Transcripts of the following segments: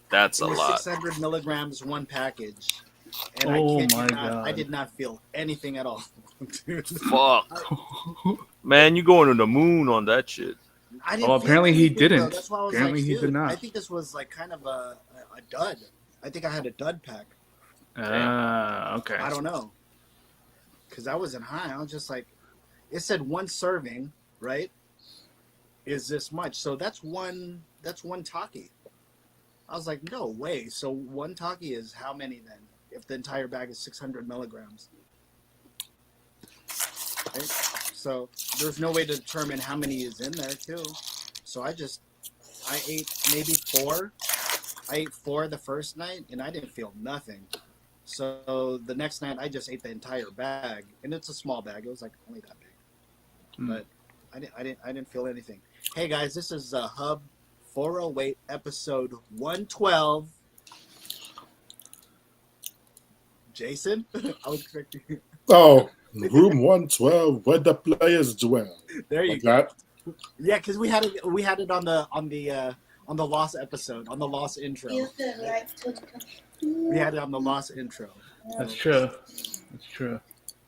That's It a was lot. 600 milligrams one package, and I Oh kid you my not, I god. did not feel anything at all. Dude. Fuck. Man, you going to the moon on that shit. I Oh, didn't feel apparently he anything though. didn't. That's why I was like, Apparently he did dude, I not. think this was like kind of a dud. I think I had a dud pack. Okay. I don't know, because I wasn't high. I was just like, it said one serving, right? Is this much? So that's one. That's one taki. I was like, no way. So one taki is how many then? If the entire bag is 600 milligrams, right? So there's no way to determine how many is in there too. So I ate maybe four. I ate four the first night and I didn't feel nothing. So the next night I just ate the entire bag, and it's a small bag. It was like only that big, but I didn't feel anything. Hey guys, this is Hub 408 episode 112. Jason, I was expecting. Oh, room 112, where the players dwell. There you Like go. that? Yeah, because we had it on the lost episode, on the lost intro. We had it on the lost intro. That's true. That's true.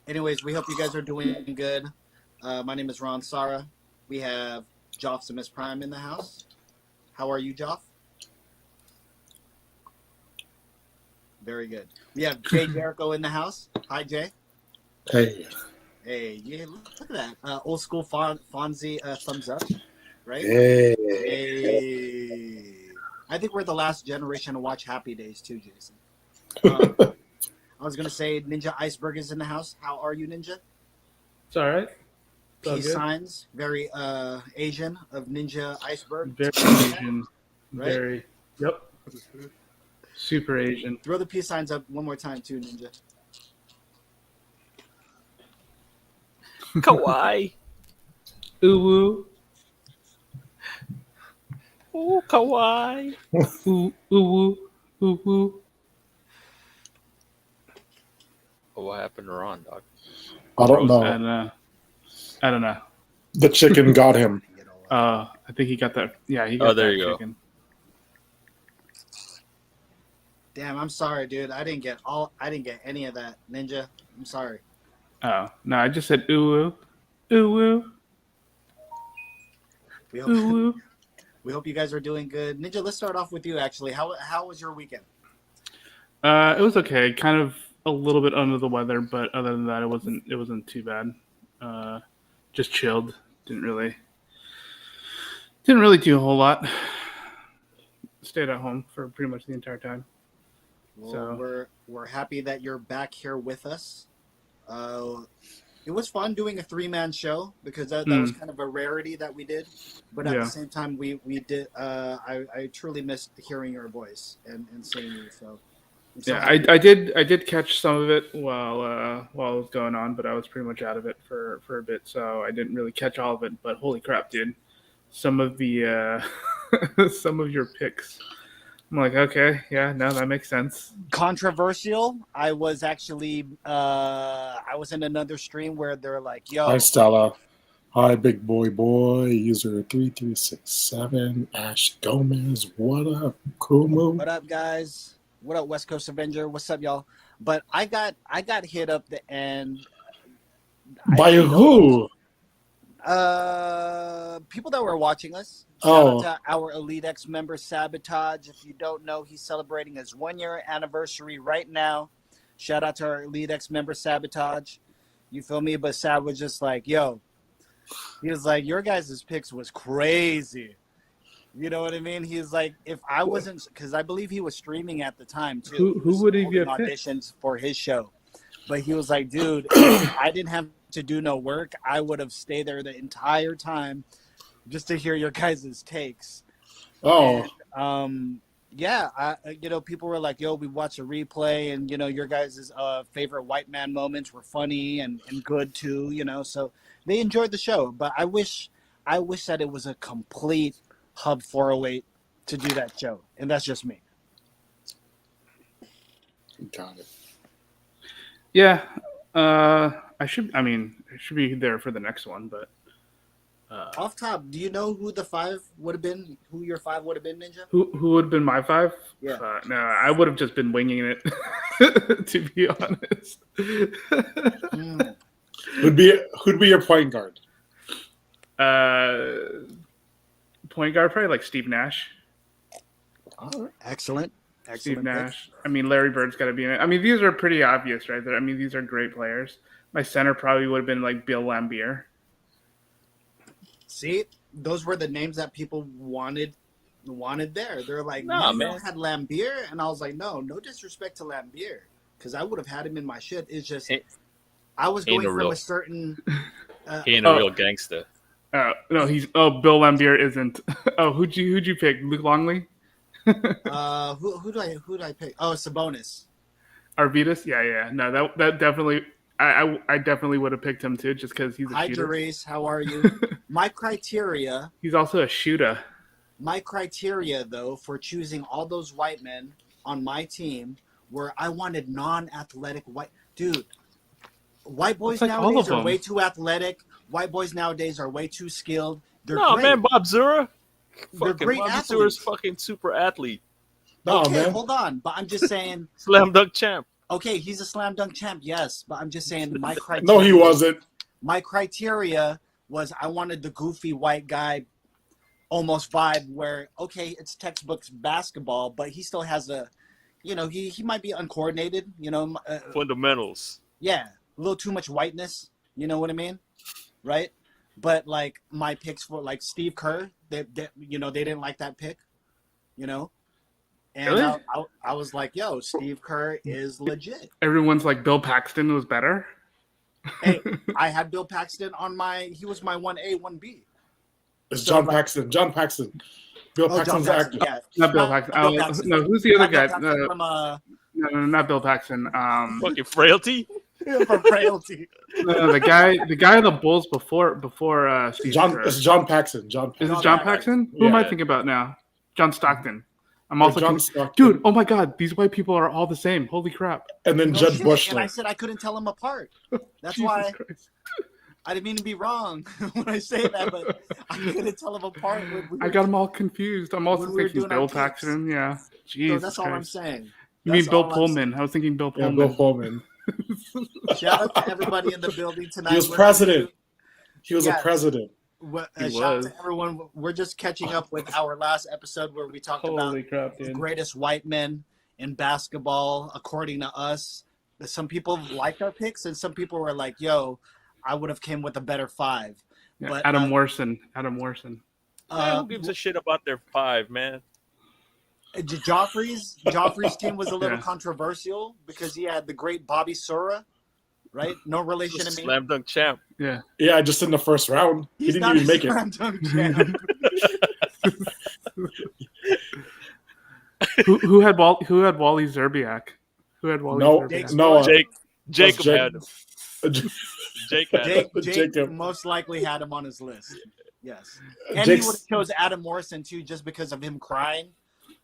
Anyways, we hope you guys are doing good. My name is Ron Sara. We have Joff Miss Prime in the house. How are you, Joff? Very good. We have Jay Jericho in the house. Hi, Jay. Hey. Hey, yeah, look at that. Old school Fonzie thumbs up, right? Hey. Hey. I think we're the last generation to watch Happy Days too, Jason. I was going to say Ninja Iceberg is in the house. How are you, Ninja? It's all right. Peace signs. Very Asian of Ninja Iceberg. Very Asian. Right? Very. Yep. Super Asian. Throw the peace signs up one more time too, Ninja. Kawaii. Ooh woo. Ooh, kawaii. Ooh woo. Ooh woo. Oh, what happened to Ron, dog? I don't know. I don't know. The chicken got him. I think he got that. Yeah, he got there that you go. chicken. Damn, I'm sorry, dude. I didn't get any of that, Ninja. I'm sorry. Oh no, I just said ooh woo. Ooh woo. We hope you guys are doing good. Ninja, let's start off with you. Actually, how was your weekend? It was okay. Kind of a little bit under the weather, but other than that, it wasn't too bad. Just chilled. Didn't really do a whole lot. Stayed at home for pretty much the entire time. Well, So we're happy that you're back here with us. It was fun doing a 3-man show because that was kind of a rarity that we did. But at the same time, we did. I truly missed hearing your voice and seeing you. So I did catch some of it while it was going on, but I was pretty much out of it for a bit, so I didn't really catch all of it. But holy crap, dude! Some of the some of your picks, I'm like, okay, yeah, no, that makes sense. controversial. I was actually I was in another stream where they're like, "Yo, Hi, Stella. Hi, big boy. User 3367. Ash Gomez. What up, Kumu? what up, guys? What up, West Coast Avenger? What's up, y'all?" But I got hit up the end. By who? People that were watching us. Shout out to our Elite X member Sabotage. If you don't know, he's celebrating his 1-year anniversary right now. Shout out to our Elite X member Sabotage. You feel me? But Sab was just like, yo, he was like, your guys' picks was crazy. You know what I mean? He's like, if I wasn't, because I believe he was streaming at the time too. Who would he holding get picked? auditions for his show? But he was like, dude, if I didn't have to do no work, I would have stayed there the entire time just to hear your guys' takes. And, yeah, people were like, yo, we watched a replay, and your guys' favorite white man moments were funny and good too, so they enjoyed the show. But I wish that it was a complete Hub 408 to do that show, and that's just me. Got it. Yeah, I should be there for the next one, but Off top, do you know who the 5 would have been? Who your 5 would have been, Ninja? who would have been my 5? Yeah. No, I would have just been winging it, to be honest. Mm. Who'd be your point guard? Point guard, probably like Steve Nash. Excellent. Steve Excellent pick. Nash. I mean, Larry Bird's got to be in it. I mean, these are pretty obvious, right? I mean, these are great players. My center probably would have been like Bill Laimbeer. See, those were the names that people wanted there. They're like, Nah, man, man. had Lambier, and I was like, no disrespect to Lambier, because I would have had him in my shit. It's just He- I was he ain't going a from real- a certain. He ain't a real gangster. No, Bill Laimbeer isn't. Oh, who'd you pick? Luke Longley? Who do I pick? Oh, Sabonis. Arvidas? Yeah. No, that definitely. I definitely would have picked him too, just because he's a Hi, shooter. Derace. How are you? My criteria, He's also a shooter. though, for choosing all those white men on my team were I wanted non-athletic white. Dude, white boys It's like all nowadays of are them. way too athletic. White boys nowadays are way too skilled. They're No, great. man, Bob Zura. They're Fucking great Bob athletes. Zura's fucking super athlete. No, Okay, man. hold on. But I'm just saying, Slam dunk champ. okay, he's a slam dunk champ, yes. But I'm just saying my criteria. No, he wasn't. My criteria was I wanted the goofy white guy almost vibe where, okay, it's textbook basketball, but he still has a, he might be uncoordinated, Fundamentals. yeah, a little too much whiteness, you know what I mean? Right? But like my picks for like Steve Kerr, they didn't like that pick, And Really? I was like, yo, Steve Kerr is legit. Everyone's like Bill Paxton was better. Hey, I had Bill Paxton he was my 1A, 1B. It's So, John like- Paxton. John Paxton. Bill Oh, John Paxton's Paxton, actor. yeah. Not Bill Paxton. Bill Oh, Paxton. no, who's the other Not Bill guy? Paxton No, not Bill Paxton. Fucking frailty. from Frailty. No, the guy on the Bulls before Steve Kerr. It's John Paxton. John Is Paxton. it John Paxton? Who am I Yeah. thinking about now? John Stockton. I'm Or also John confused. Stockton. Dude, oh my god, these white people are all the same. Holy crap. And then No Judd shit. And I Bushler. said I couldn't tell them apart. That's Jesus why Christ. I didn't mean to be wrong when I say that, but I couldn't tell them apart. I got them all confused. I'm also when we were thinking doing our Bill picks. Paxton. Yeah. So Jesus that's all I'm Christ. saying. You mean That's Bill all I'm Pullman? I was thinking Bill Yeah, Pullman. Bill Pullman. Shout out to everybody in the building tonight. He was We're- president. He was Yeah. a president. He Shout out was. to everyone. We're just catching up with our last episode where we talked about Holy crap, the dude. greatest white men in basketball, according to us. Some people liked our picks, and some people were like, "Yo, I would have came with a better 5." Yeah, But Adam Morrison. Adam Morrison. Man, who gives a shit about their 5, man? Joffrey's team was a little Yeah. controversial because he had the great Bobby Sura, right? No relation to me. Slam dunk champ. Yeah. Yeah, just in the first round. He He's didn't not even a make it. slam dunk champ. Who had Wally Zerbiak? Who had Wally No, Zerbiak? no. Jacob Jake. had him. Jake had him. Jake Jacob. most likely had him on his list. Yes, and Jake's- he would have chose Adam Morrison too, just because of him crying.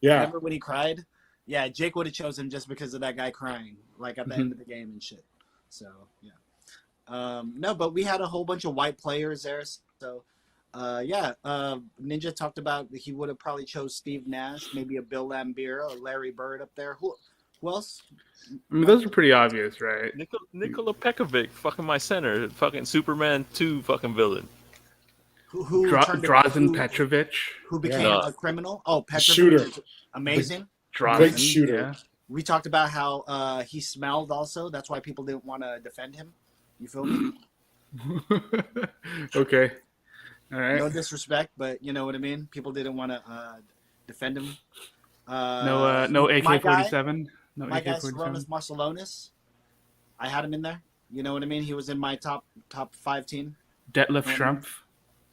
Yeah. Remember when he cried? Yeah, Jake would have chosen him just because of that guy crying, like at the end of the game and shit. So yeah, no, but we had a whole bunch of white players there. So Ninja talked about he would have probably chose Steve Nash, maybe a Bill Laimbeer or Larry Bird up there. Who else? I mean, those are pretty obvious, right? Nikola Pekovic, fucking my center, fucking Superman 2 fucking villain. Who turned Drazen who- Petrovic. who became Yeah. a criminal? Oh, Petrovic Shooter. is amazing. Drazen, Great shooter. yeah. We talked about how he smelled also. That's why people didn't want to defend him. You feel me? Okay. All right. No disrespect, but you know what I mean? People didn't want to defend him. No AK-47. No My guy, AK-47. Sarunas Marcelonis. I had him in there. You know what I mean? He was in my top 5 team. Detlef Mhm. Schrempf.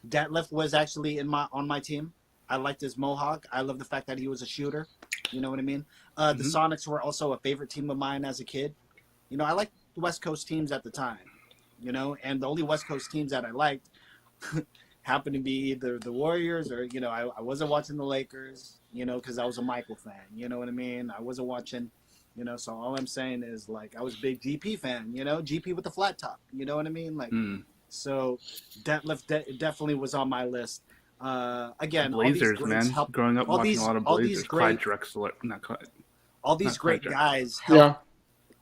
Detlef was actually on my team. I liked his mohawk. I love the fact that he was a shooter. You know what I mean? The Sonics were also a favorite team of mine as a kid. You know, I liked the West Coast teams at the time. You know, and the only West Coast teams that I liked happened to be either the Warriors or, I wasn't watching the Lakers, because I was a Michael fan. You know what I mean? I wasn't watching, so all I'm saying is, like, I was a big GP fan, GP with the flat top. You know what I mean? Like, So Detlef definitely was on my list. again, all these Blazers, greats man. help. Growing up watching a lot of All Blazers. these Clyde great, Drexler, not Clyde. all these Not Clyde great Drexler. guys help. Yeah.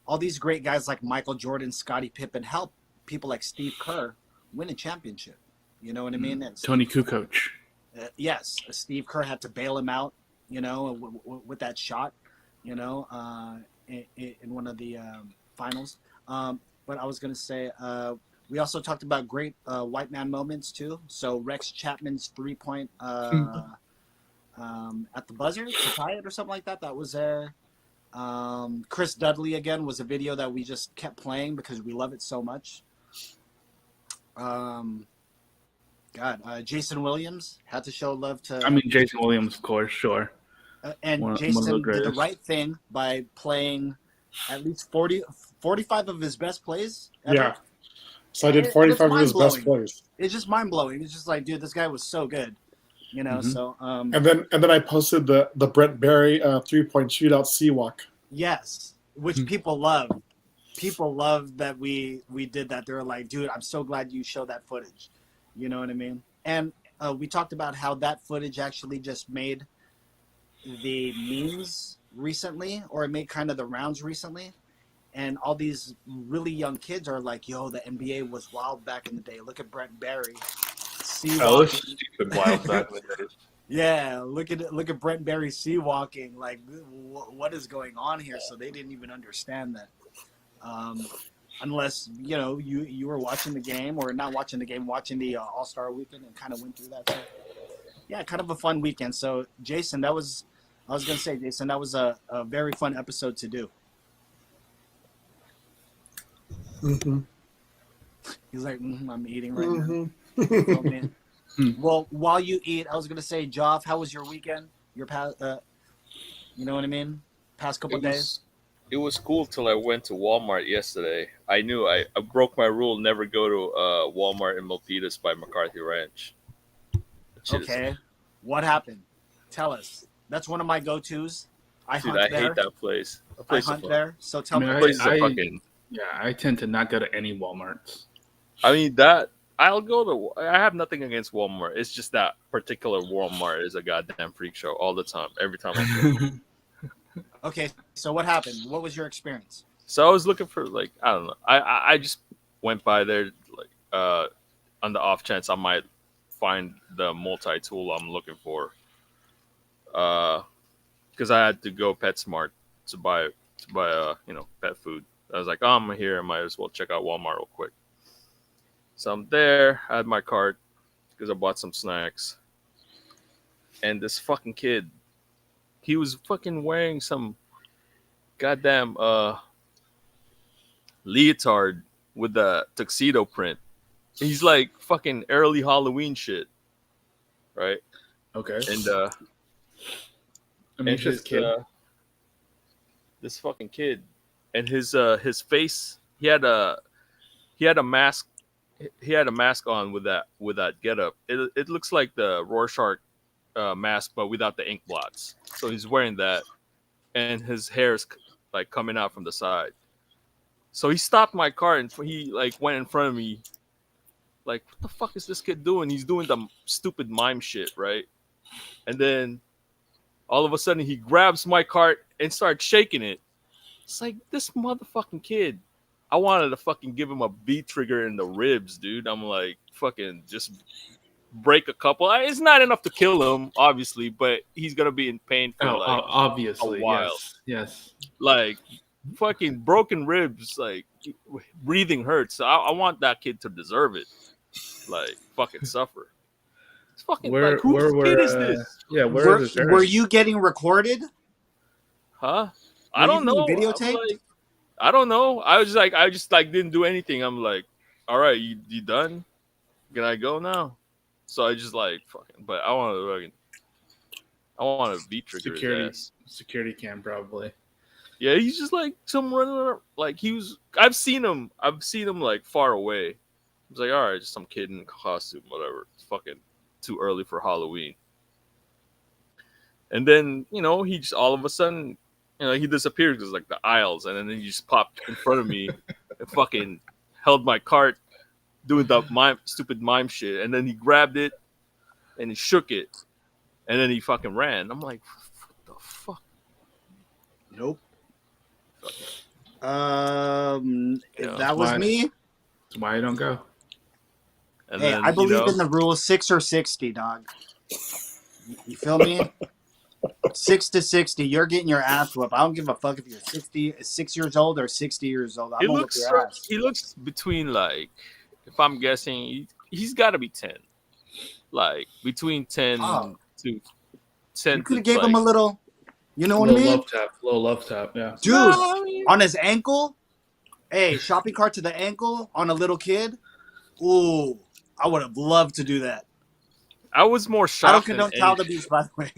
All these great guys like Michael Jordan, Scottie Pippen help people like Steve Kerr win a championship. You know what I mean? And Tony Steve, Kukoc. yes, Steve Kerr had to bail him out. You know, with that shot. You know, in one of the finals. But I was gonna say. We also talked about great white man moments too. So Rex Chapman's 3-point at the buzzer to tie it or something like that. That was there. Chris Dudley again was a video that we just kept playing because we love it so much. Jason Williams had to show love to. I mean, Jason Williams, of course, sure. And one of Jason the did the greatest. right thing by playing at least 45 of his best plays ever. Yeah. So I did And 45 it's of his best mind-blowing. plays. It's just mind blowing. It's just like, dude, this guy was so good, you know. Mhm. So, And then I posted the Brent Berry 3-point shootout C-walk. yes, which people love. People love that we did that. They were like, dude, I'm so glad you showed that footage. You know what I mean? And we talked about how that footage actually just made the memes recently, or it made kind of the rounds recently. And all these really young kids are like, yo, the NBA was wild back in the day. Look at Brent Berry. Oh, this is stupid wild back in the day. Yeah, look at Brent Berry sea walking. Like, what is going on here? So they didn't even understand that, unless you were watching the game or not watching the game, watching the All-Star Weekend and kind of went through that. So, yeah, kind of a fun weekend. So Jason, I was gonna say, Jason, that was a very fun episode to do. Mm-hmm. He's like, I'm eating right now. Mm-hmm. Oh, man. Well, while you eat, I was gonna say, Joff, how was your weekend? Your past, you know what I mean? Past couple days. It was cool till I went to Walmart yesterday. I knew I broke my rule: never go to Walmart in Milpitas by McCarthy Ranch. Okay, what happened? Tell us. That's one of my go-tos. I Dude, hunt I there. hate that place. That I place is hunt fun. there. So tell me. I mean, Places are I- fucking. Yeah, I tend to not go to any Walmarts. I mean that I'll go to. I have nothing against Walmart. It's just that particular Walmart is a goddamn freak show all the time. Every time I go. Okay, so what happened? What was your experience? So I was looking for like I don't know. I just went by there like on the off chance I might find the multi-tool I'm looking for. Because I had to go PetSmart to buy pet food. I was like, oh, I'm here. I might as well check out Walmart real quick. So I'm there. I had my cart because I bought some snacks. And this fucking kid, he was fucking wearing some goddamn leotard with the tuxedo print. He's like fucking early Halloween shit, right? Okay. And I mean, it's just a kid. This fucking kid, and his face, he had a mask. He had a mask on with that getup. It looks like the Rorschach mask, but without the ink blots. So he's wearing that, and his hair's like coming out from the side. So he stopped my car and he like went in front of me. Like, what the fuck is this kid doing? He's doing the stupid mime shit, right? And then all of a sudden he grabs my cart and starts shaking it. It's like, this motherfucking kid. I wanted to fucking give him a beat trigger in the ribs, dude. I'm like, fucking just break a couple. It's not enough to kill him, obviously, but he's gonna be in pain for obviously, a while. Yes. Like, fucking broken ribs, like breathing hurts. I want that kid to deserve it. Like, fucking suffer. It's fucking like, whose kid is this? Yeah, where is this? Were you getting recorded? Huh? Were I don't you know. being I'm videotaped? like, I don't know. I just didn't do anything. I'm like, all right, you done? Can I go now? So I just like fucking. But I want to beat trigger his ass. Security cam probably. Yeah, he's just like some runner. Like he was. I've seen him like far away. I was like, all right, just some kid in costume, whatever. It's fucking too early for Halloween. And then he just all of a sudden. He disappeared because like the aisles, and then he just popped in front of me and fucking held my cart, doing the stupid mime shit. And then he grabbed it and he shook it, and then he fucking ran. I'm like, what the fuck? Nope. Fucking, If know. that was me, That's why I don't go. And hey, then I believe in the rule 6 or 60, dog. You feel me? 6 to 60, you're getting your ass whooped. I don't give a fuck if you're 6 years old or 60 years old. I'm gonna whip your ass. He looks between like, if I'm guessing, he's got to be 10, like between 10 Oh. to 10 You could to have gave like, him a little, you know what I mean? Little love tap, yeah. Dude, No, I mean, on his ankle, hey, shopping cart to the ankle on a little kid. Ooh, I would have loved to do that. I was more I don't shocked than condone child abuse, by the way.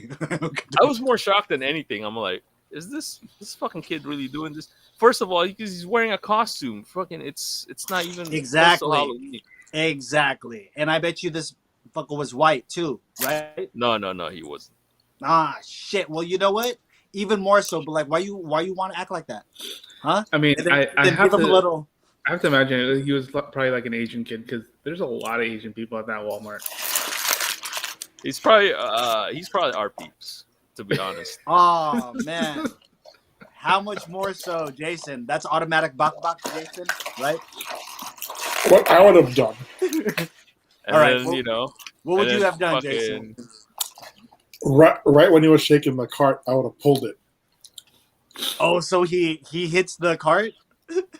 I was more shocked than anything. I'm like, is this fucking kid really doing this? First of all, because he's wearing a costume. Fucking, it's not even close to Exactly. Halloween. Exactly. And I bet you this fucker was white too, right? No, he wasn't. Ah, shit. Well, you know what? Even more so. But like, why you want to act like that, huh? I mean, And then, I then have give him a to. little. I have to imagine he was probably like an Asian kid because there's a lot of Asian people at that Walmart. He's probably our peeps, to be honest. Oh man, how much more so, Jason? That's automatic bak Jason, right? What I would have done. And All right, then, well, what would you have done, Jason? Right when he was shaking the cart, I would have pulled it. Oh, so he hits the cart?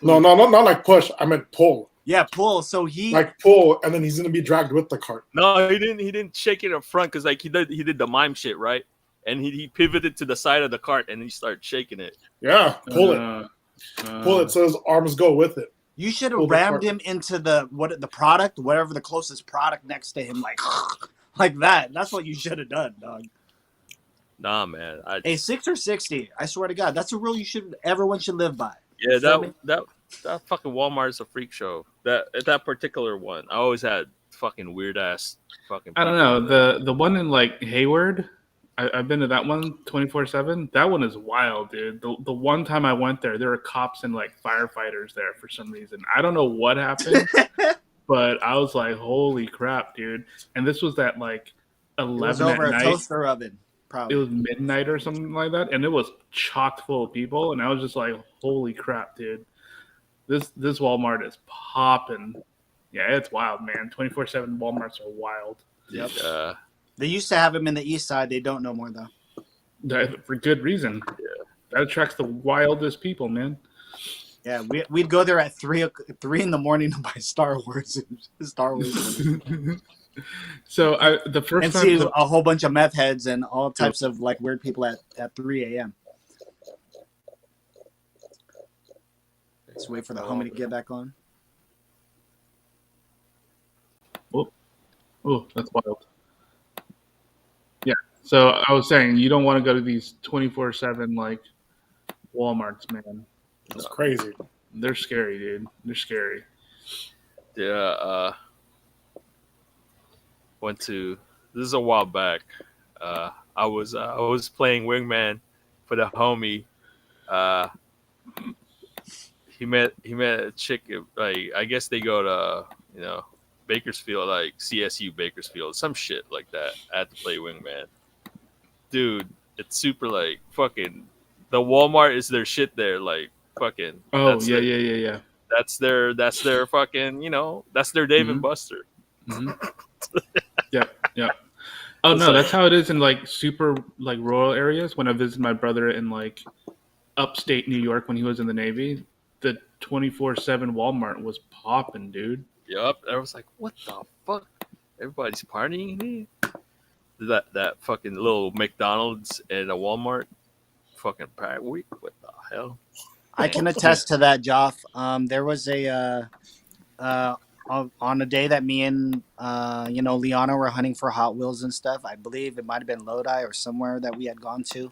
No, not like push. I meant pull. Yeah, pull. So he Like pull, and then he's gonna be dragged with the cart. No, he didn't shake it up front because like he did the mime shit, right? And he pivoted to the side of the cart and he started shaking it. Yeah, pull it. Pull it so his arms go with it. You should Pull have the rammed cart. him into the product, whatever the closest product next to him, like that. That's what you should have done, dog. Nah, man. Hey, 6 or 60. I swear to God, that's a rule everyone should live by. Yeah, Feel me? that fucking Walmart is a freak show. That particular one, I always had fucking weird ass fucking. I don't know the one in like Hayward. I've been to that one 24/7. That one is wild, dude. The one time I went there were cops and like firefighters there for some reason. I don't know what happened, but I was like, holy crap, dude! And this was at like 11 It was over at a night. toaster oven, probably. It was midnight or something like that, and it was chock full of people, and I was just like, holy crap, dude. This Walmart is popping. Yeah, it's wild, man. 24/7 Walmarts are wild. Yep. Yeah. They used to have them in the east side. They don't no more, though. For good reason. Yeah. That attracts the wildest people, man. Yeah, we'd go there at 3 in the morning to buy Star Wars. So the first and time see a whole bunch of meth heads and all types of like weird people at 3 a.m. Let's wait for the homie to get back on. Oh, that's wild. Yeah. So I was saying you don't want to go to these 24/7 like Walmarts, man. It's crazy. They're scary, dude. They're scary. Yeah. Went to. This is a while back. I was playing wingman for the homie. He met a chick. Like I guess they go to Bakersfield, like CSU Bakersfield, some shit like that. I had to play wingman. Dude, it's super like fucking. The Walmart is their shit there, like fucking. Oh yeah. That's their fucking. That's their Dave and Buster. Mm-hmm. Yep. Oh no, that's how it is in like super like rural areas. When I visited my brother in like upstate New York when he was in the Navy, the 24/7 Walmart was popping, dude. Yep, I was like, what the fuck? Everybody's partying in here. That fucking little McDonald's and a Walmart, fucking pack week. What the hell? I can attest to that, Joff. There was on a day that me and Liana were hunting for Hot Wheels and stuff. I believe it might have been Lodi or somewhere that we had gone to,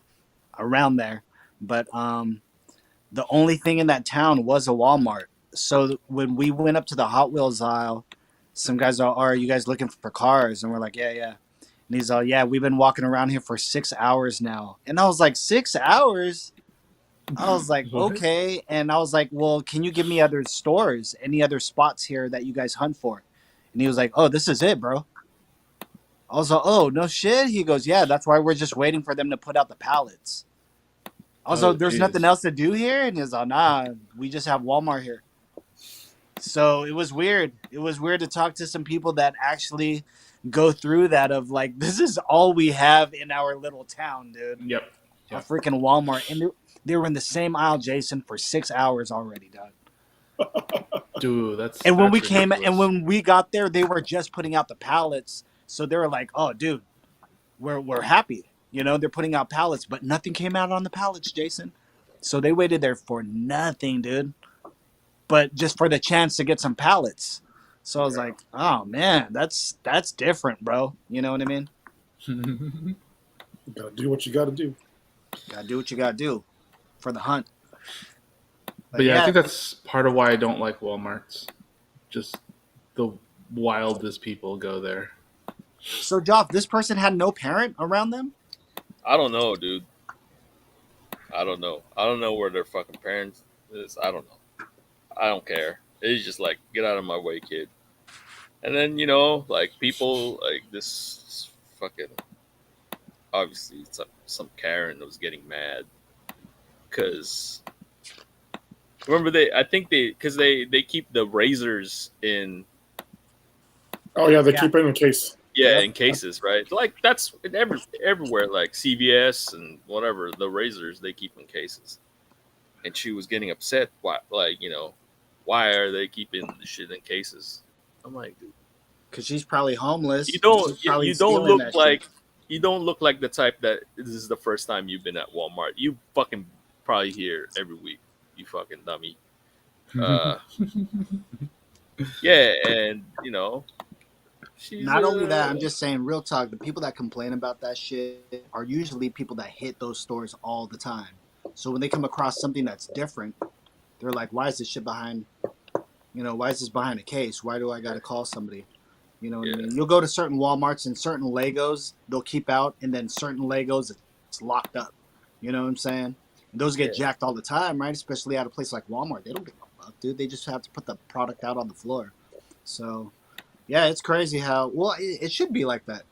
around there. But the only thing in that town was a Walmart. So when we went up to the Hot Wheels aisle, some guys are you guys looking for cars? And we're like, yeah. And he's all, yeah, we've been walking around here for 6 hours now. And I was like, 6 hours? I was like, okay. And I was like, well, can you give me other stores, any other spots here that you guys hunt for? And he was like, oh, this is it, bro. I was like, oh, no shit? He goes, yeah, that's why we're just waiting for them to put out the pallets. Also, Oh, there's nothing jeez. else to do here? And he's like, nah, we just have Walmart here. So it was weird. It was weird to talk to some people that actually go through that of like, this is all we have in our little town, dude. Yep. A Yep. freaking Walmart. And they were in the same aisle, Jason, for 6 hours already, dog. Dude, And when that's we came and ridiculous. when we got there, they were just putting out the pallets. So they were like, oh, dude, we're happy. You know, they're putting out pallets, but nothing came out on the pallets, Jason. So they waited there for nothing, dude. But just for the chance to get some pallets. So I was like, oh man, that's different, bro. You know what I mean? You gotta do what you gotta do. Gotta do what you gotta do for the hunt. But yeah, I think that's part of why I don't like Walmarts. Just the wildest people go there. So Joff, this person had no parent around them? I don't know, dude. I don't know. I don't know where their fucking parents is. I don't know. I don't care. It's just like, get out of my way, kid. And then, like people like this fucking, obviously some Karen was getting mad because remember because they keep the razors in. Oh yeah, they keep it in case. Yeah, in cases, right? Like that's everywhere, like CVS and whatever. The razors they keep in cases, and she was getting upset. Why, why are they keeping the shit in cases? I'm like, dude, Because she's probably homeless. you don't She's probably you don't stealing look that like shit. you don't look like the type that this is the first time you've been at Walmart. You fucking probably here every week. You fucking dummy. Yeah, and she's Not only that, I'm just saying, real talk. The people that complain about that shit are usually people that hit those stores all the time. So when they come across something that's different, they're like, "Why is this shit behind? Why is this behind a case? Why do I got to call somebody?" You know what I yeah, mean? You'll go to certain WalMarts and certain Legos they'll keep out, and then certain Legos it's locked up. You know what I'm saying? And those get yeah. jacked all the time, right? Especially at a place like Walmart, they don't give a fuck, dude. They just have to put the product out on the floor. So yeah, it's crazy how well it should be like that.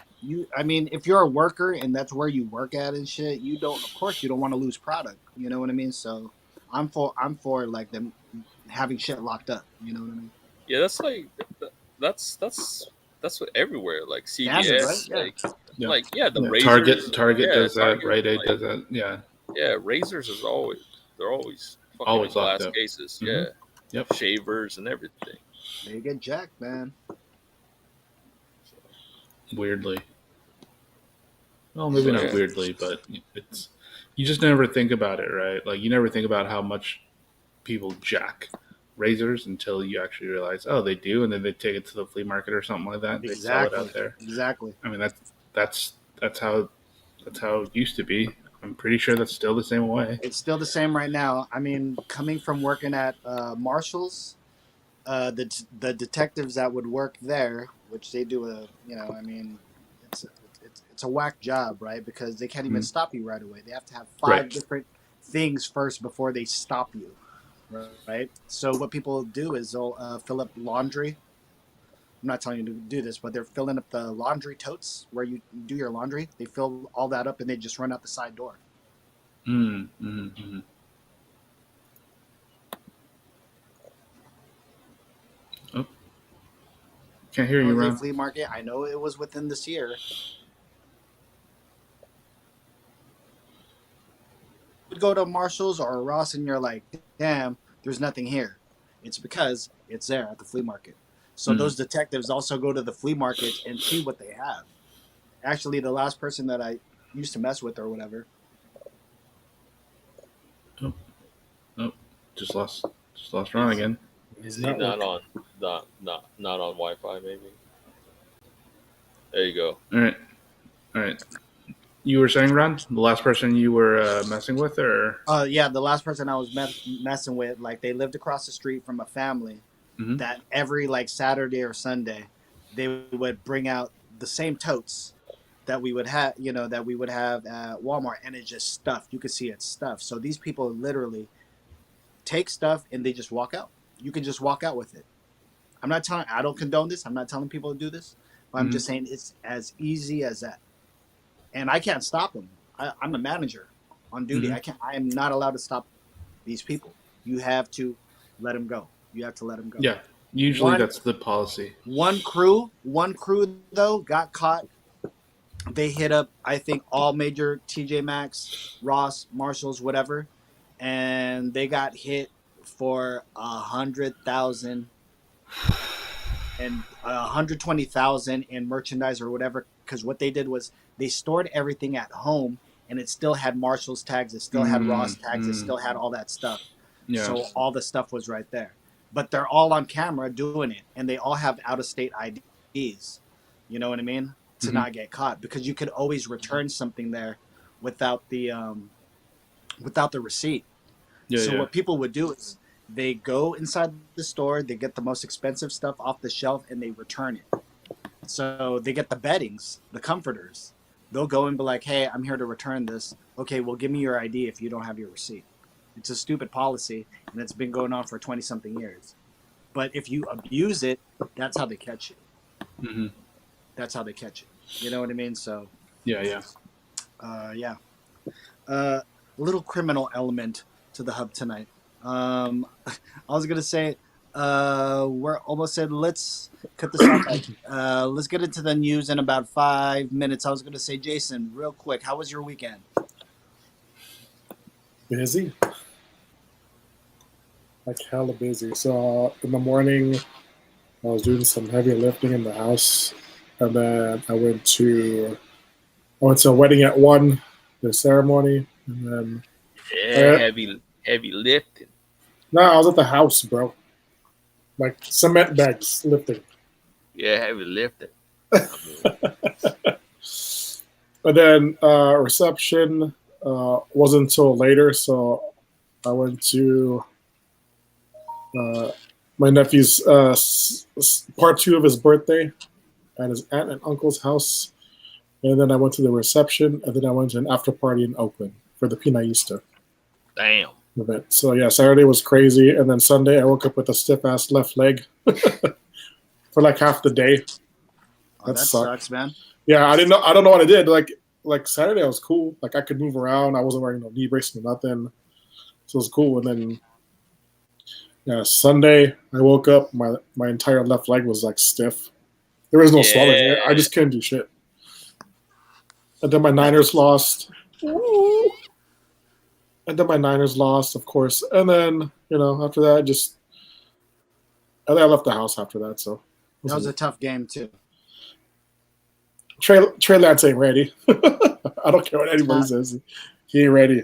I mean, if you're a worker and that's where you work at and shit, you don't. Of course, you don't want to lose product. You know what I mean? So I'm for like them having shit locked up. You know what I mean? Yeah, that's like that's what everywhere like Standard, right? CVS Yeah. yeah the Yeah, razors Target does that. Target, Rite Aid like, does that. Yeah, yeah, razors is always they're always fucking in always locked glass up. cases. Mhm. Yeah, Yep. shavers and everything. They get jacked, man. Weirdly. Well, maybe So not yeah, weirdly, but it's you just never think about it, right? Like you never think about how much people jack razors until you actually realize, oh, they do, and then they take it to the flea market or something like that. They sell it Exactly. out there. Exactly. I mean, that's how it used to be. I'm pretty sure that's still the same way. It's still the same right now. I mean, coming from working at Marshalls, the detectives that would work there, which they do I mean, it's it's a whack job, right? Because they can't even Mm. stop you right away. They have to have five Right. different things first before they stop you, right? So what people do is they'll fill up laundry. I'm not telling you to do this, but they're filling up the laundry totes where you do your laundry. They fill all that up and they just run out the side door. Mm. Mm. Oh, can't hear you, Jose Ron. Flea Market. I know it was within this year. You would go to Marshalls or Ross and you're like, damn, there's nothing here. It's because it's there at the flea market. So Mm. those detectives also go to the flea market and see what they have. Actually, the last person that I used to mess with or whatever. Oh, oh, just lost Ron again. is His he not network. on not on Wi-Fi? Maybe. There you go. All right, all right. You were saying, Ron, the last person you were messing with, or Yeah, the last person I was messing with, like they lived across the street from a family mm-hmm. that every like Saturday or Sunday they would bring out the same totes that we would have, that we would have at Walmart, and it's just stuffed. You could see it's stuffed. So these people literally take stuff and they just walk out. You can just walk out with it. I'm not telling. I don't condone this. I'm not telling people to do this, I'm just saying it's as easy as that, and I can't stop them. I'm a manager on duty. I can't. I am not allowed to stop these people. You have to let them go. You have to let them go. Yeah, usually that's the policy. One crew though got caught. They hit up, I think, all major TJ Maxx, Ross, Marshalls, whatever, and they got hit for 100,000 and 120,000 in merchandise or whatever. Because what they did was they stored everything at home, and it still had Marshalls tags, it still had Ross tags, it still had all that stuff. Yeah. So all the stuff was right there. But they're all on camera doing it, and they all have out of state IDs. You know what I mean? To not get caught, because you could always return something there without the receipt. What people would do is they go inside the store, they get the most expensive stuff off the shelf, and they return it. So they get the beddings, the comforters. They'll go and be like, "Hey, I'm here to return this." Okay, well, give me your ID if you don't have your receipt. It's a stupid policy, and it's been going on for 20-something years. But if you abuse it, that's how they catch you. That's how they catch it. You know what I mean? So yeah. A little criminal element to the hub tonight. I was gonna say we're almost said let's cut this off. Let's get into the news in about 5 minutes. I was gonna say, Jason, real quick, how was your weekend? Busy. Like hella busy. So in the morning I was doing some heavy lifting in the house. And then I went to a wedding at 1, the ceremony, and then heavy lifting. No, I was at the house, bro. Like cement bags lifting. Yeah, heavy lifting. And then reception wasn't until later, so I went to my nephew's part 2 of his birthday at his aunt and uncle's house, and then I went to the reception, and then I went to an after party in Oakland for the Pinaista. Damn. Event. So yeah, Saturday was crazy, and then Sunday I woke up with a stiff ass left leg for like half the day. That sucks, man. Yeah, I don't know what I did. Like Saturday I was cool. Like I could move around. I wasn't wearing no knee brace or nothing, so it was cool. And then yeah, Sunday I woke up, my entire left leg was like stiff. There was no swelling. I just couldn't do shit. And then my Niners lost. And then my Niners lost, of course. And then, after that, I left the house after that. So that was a tough game, too. Trey Lance ain't ready. I don't care what anybody says. He ain't ready.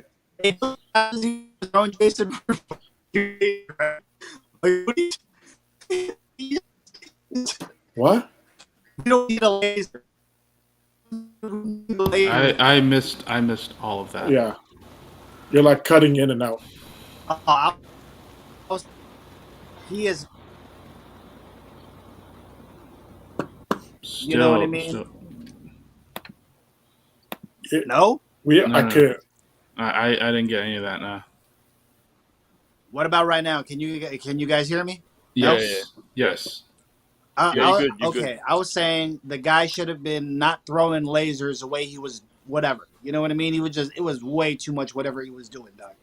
What? You don't need a laser. I missed all of that. Yeah. You're like cutting in and out. He is. Still, you know what I mean? No? I couldn't. I didn't get any of that. No. What about right now? Can you guys hear me? Yes. Yes. You're okay, good. I was saying the guy should have been not throwing lasers the way he was, whatever. You know what I mean? It was way too much whatever he was doing, Doug.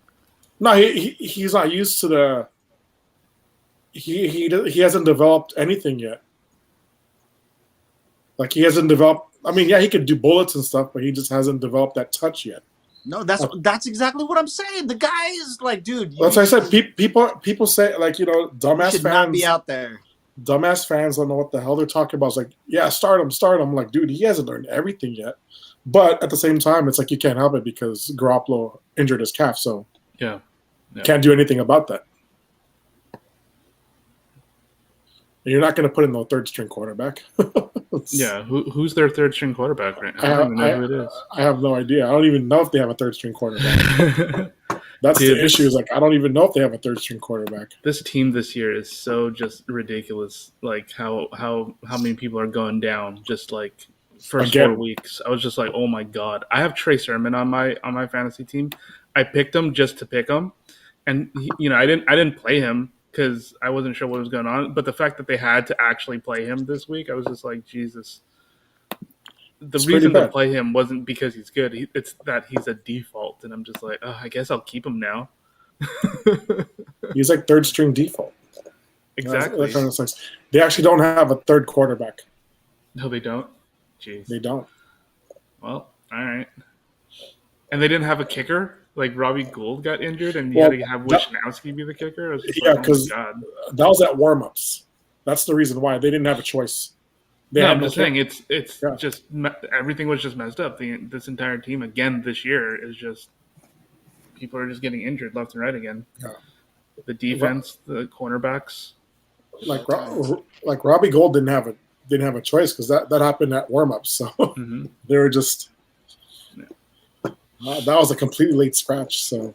No, he's not used to the. He hasn't developed anything yet. Like he hasn't developed. I mean, yeah, he could do bullets and stuff, but he just hasn't developed that touch yet. No, that's exactly what I'm saying. The guy is like, dude. That's what I said. People say like dumbass should fans not be out there. Dumbass fans don't know what the hell they're talking about. It's like, yeah, start him. I'm like, dude, he hasn't learned everything yet. But at the same time, it's like you can't help it because Garoppolo injured his calf, so yeah. Can't do anything about that. And you're not going to put in no third string quarterback. Yeah, who's their third string quarterback right now? I don't even know who it is. I have no idea. I don't even know if they have a third string quarterback. That's the issue. Is like I don't even know if they have a third string quarterback. This team this year is so just ridiculous. Like how many people are going down just like first 4 weeks. I was just like, oh my god. I have Trey Sermon on my fantasy team. I picked him just to pick him, and I didn't play him because I wasn't sure what was going on. But the fact that they had to actually play him this week, I was just like, Jesus. the It's pretty reason to bad. play him wasn't because he's good. It's that he's a default, and I'm just like, oh, I guess I'll keep him now. He's like third string default. Exactly. That kind of sucks. They actually don't have a third quarterback. No, they don't. Jeez. They don't. Well, all right. And they didn't have a kicker. Like Robbie Gould got injured, and you Well, had to have Wisnowski be the kicker. I was just Yeah, like, oh my because god. that was at warm-ups. That's the reason why they didn't have a choice. They No, had I'm just saying it's Yeah. just everything was just messed up. This entire team again this year is just people are just getting injured left and right again. Yeah. The defense, the cornerbacks. like Robbie Gould didn't have a choice because that happened at warm-ups. So Mm-hmm. they were just that was a completely late scratch. So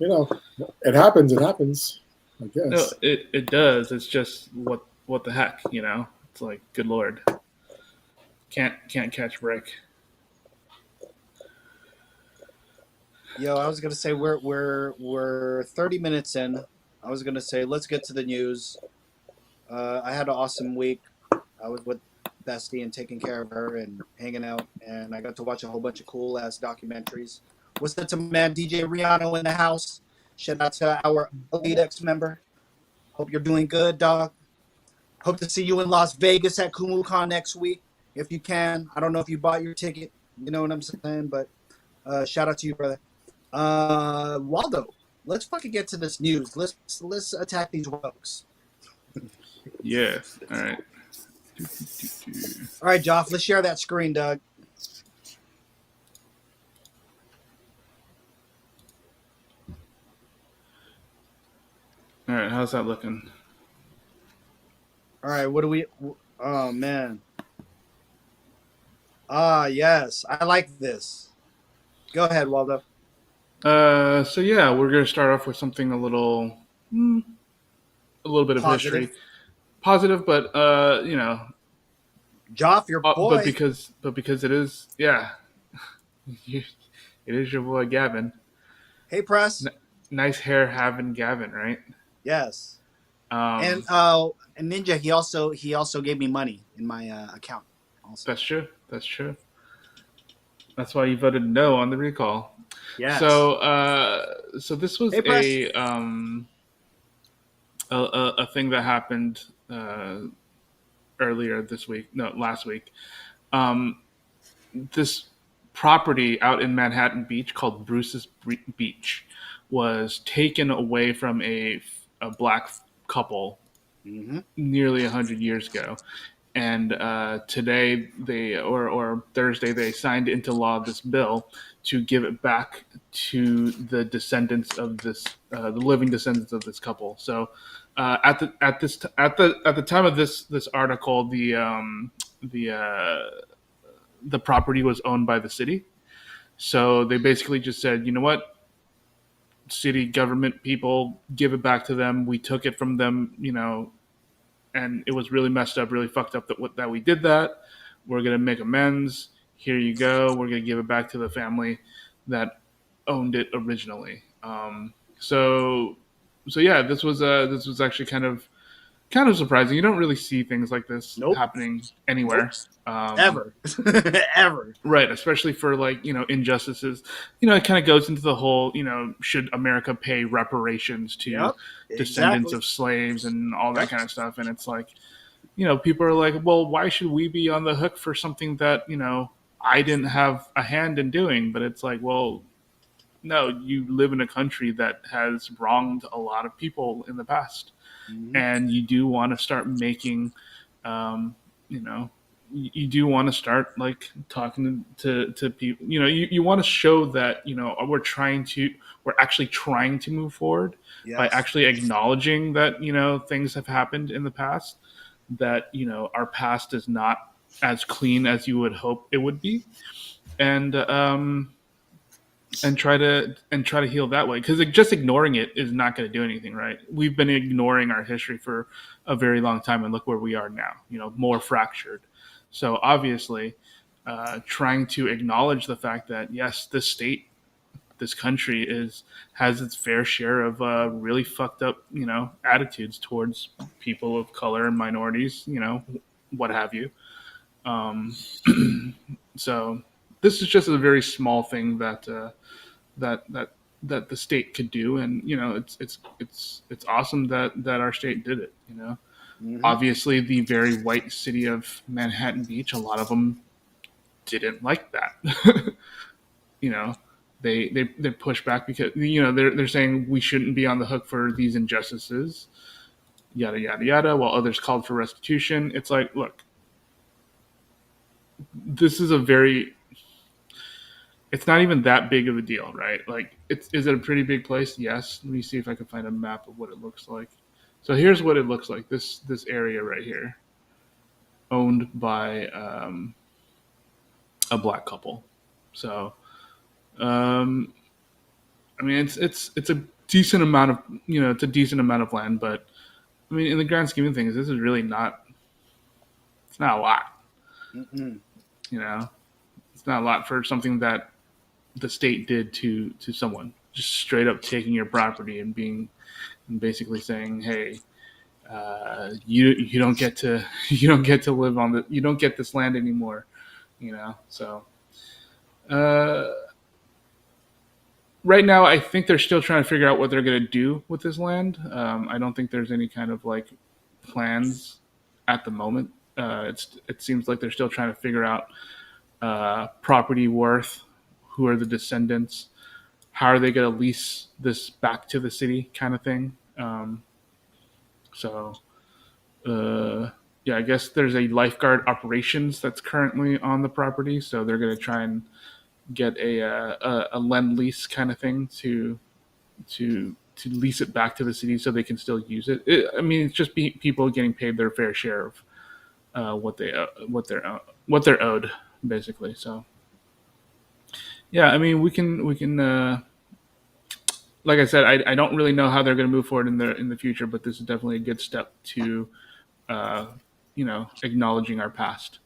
it happens. It happens. I guess. No, it does. It's just what the heck, It's like, good lord, can't catch break. Yo, I was gonna say we're 30 minutes in. I was gonna say let's get to the news. I had an awesome week. I was with Bestie and taking care of her and hanging out, and I got to watch a whole bunch of cool ass documentaries. What's that to man DJ Rihanna in the house? Shout out to our Elite X member. Hope you're doing good, dog. Hope to see you in Las Vegas at KumuCon next week if you can. I don't know if you bought your ticket. You know what I'm saying, but shout out to you, brother. Waldo, let's fucking get to this news. Let's attack these folks. Yeah. All right. All right, Joff, let's share that screen, Doug. All right. How's that looking? All right, what do we? Oh man. Ah, yes, I like this. Go ahead, Waldo. So yeah, we're gonna start off with something a little bit of Positive. history, positive, but Joff, your boy. but because it is, yeah, it is your boy Gavin. Hey, press. Nice hair having Gavin, right? Yes. And Ninja, he also gave me money in my account. Also. That's true. That's why you voted no on the recall. Yes. So this was a thing that happened earlier this week. No, last week. This property out in Manhattan Beach called Bruce's Beach was taken away from a black couple nearly 100 years ago. And today or Thursday they signed into law this bill to give it back to the descendants of this, the living descendants of this couple. So at the time of this article, the property was owned by the city. So they basically just said, you know what, city government people, give it back to them. We took it from them, and it was really messed up, really fucked up that we did that. We're going to make amends. Here you go. We're going to give it back to the family that owned it originally. So yeah, this was actually kind of surprising. You don't really see things like this happening anywhere. Ever. Ever. Right, especially for injustices. It kind of goes into the whole, should America pay reparations to descendants of slaves and all that kind of stuff. And it's like, people are like, well, why should we be on the hook for something that, I didn't have a hand in doing? But it's like, well, no, you live in a country that has wronged a lot of people in the past. And you do want to start making, you do want to start talking to people. You want to show that we're actually trying to move forward by actually acknowledging that things have happened in the past, that our past is not as clean as you would hope it would be, and try to heal that way, because just ignoring it is not going to do anything, right? We've been ignoring our history for a very long time, and look where we are now, more fractured. So obviously, trying to acknowledge the fact that yes, this country has its fair share of really fucked up attitudes towards people of color and minorities, what have you. Um, so this is just a very small thing that that that the state could do, and it's awesome that our state did it. Mm-hmm. Obviously, the very white city of Manhattan Beach, a lot of them didn't like that. you know, they push back because they're saying we shouldn't be on the hook for these injustices, yada yada yada, while others called for restitution. It's like, look, this is a very it's not even that big of a deal, right? Like, is it a pretty big place? Yes. Let me see if I can find a map of what it looks like. So here's what it looks like. This area right here, owned by a black couple. So, um, I mean, it's a decent amount of it's a decent amount of land, but I mean, in the grand scheme of things, this is really not. It's not a lot. Mm-mm. You know, it's not a lot for something that the state did to someone. Just straight up taking your property and basically saying, "Hey, you don't get to you don't get to live on you don't get this land anymore." So uh, right now, I think they're still trying to figure out what they're going to do with this land. I don't think there's any kind of like plans at the moment. It seems like they're still trying to figure out property worth, who are the descendants, how are they going to lease this back to the city, kind of thing. So yeah, I guess there's a lifeguard operations that's currently on the property, so they're going to try and get a lend lease kind of thing to lease it back to the city so they can still use it. I mean, it's just people getting paid their fair share of what they're owed, basically. So yeah, I mean, we can like I said, I don't really know how they're going to move forward in the future, but this is definitely a good step to uh, acknowledging our past.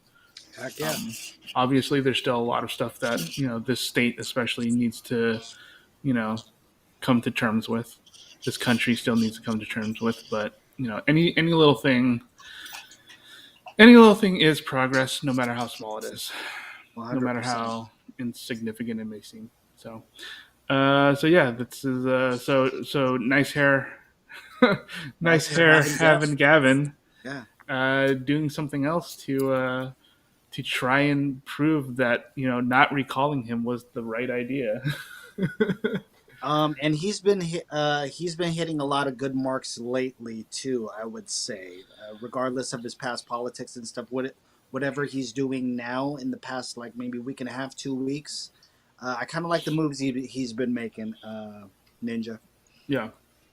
Heck yeah. Obviously, there's still a lot of stuff that this state especially needs to you know come to terms with. This country still needs to come to terms with, but any little thing is progress, no matter how small it is, no matter 100%. how insignificant it may seem. So, so yeah, this is so nice hair, nice Nice hair hair, having having Jeff. Gavin Yeah. doing something else to try and prove that not recalling him was the right idea. And he's been hitting a lot of good marks lately too. I would say, regardless of his past politics and stuff, whatever he's doing now in the past, like maybe week and a half, 2 weeks, I kind of like the moves he's been making. Ninja. Yeah,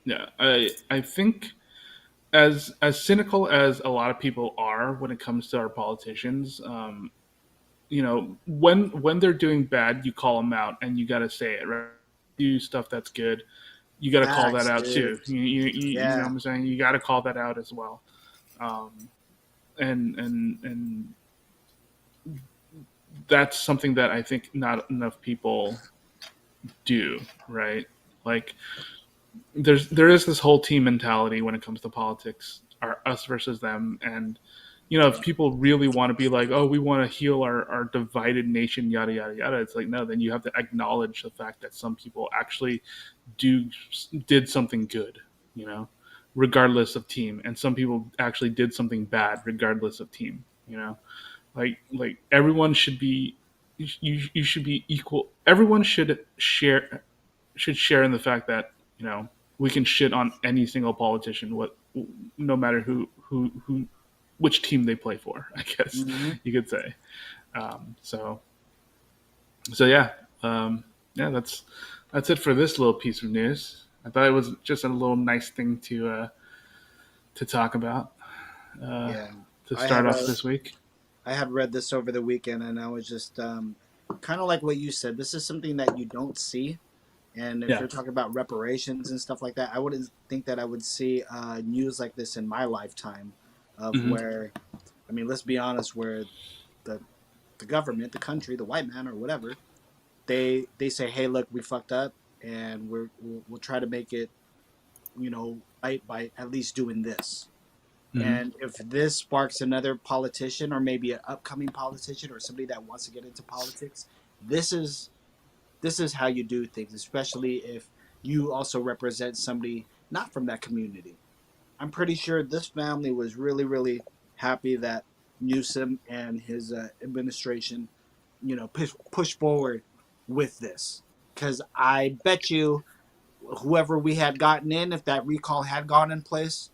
yeah. I think as cynical as a lot of people are when it comes to our politicians, when they're doing bad, you call them out and you got to say it, right? Do stuff that's good, you got to call that Facts, out too. dude. You know what Yeah. I'm saying? You got to call that out as well. Um, and that's something that I think not enough people do, right? Like there is this whole team mentality when it comes to politics, our us versus them, and if people really want to be like, oh, we want to heal our divided nation, yada yada yada, it's like, no, then you have to acknowledge the fact that some people actually do did something good, you know, regardless of team, and some people actually did something bad regardless of team, like everyone should be you should be equal. Everyone should share in the fact that we can shit on any single politician, what no matter who which team they play for. I guess Mm-hmm. you could say. So yeah, yeah. That's it for this little piece of news. I thought it was just a little nice thing to talk about uh, Yeah. to I start had off a this week. I had read this over the weekend, and I was just kind of like what you said. This is something that you don't see. And if Yeah. you're talking about reparations and stuff like that, I wouldn't think that I would see news like this in my lifetime. Of Hmm. where, I mean, let's be honest, where the the government, the country, the white man or whatever, they say, hey, look, we fucked up, and we'll try to make it, right by at least doing this. And if this sparks another politician, or maybe an upcoming politician, or somebody that wants to get into politics, this is how you do things, especially if you also represent somebody not from that community. I'm pretty sure this family was really, really happy that Newsom and his administration, push forward with this. Because I bet you, whoever we had gotten in, if that recall had gone in place,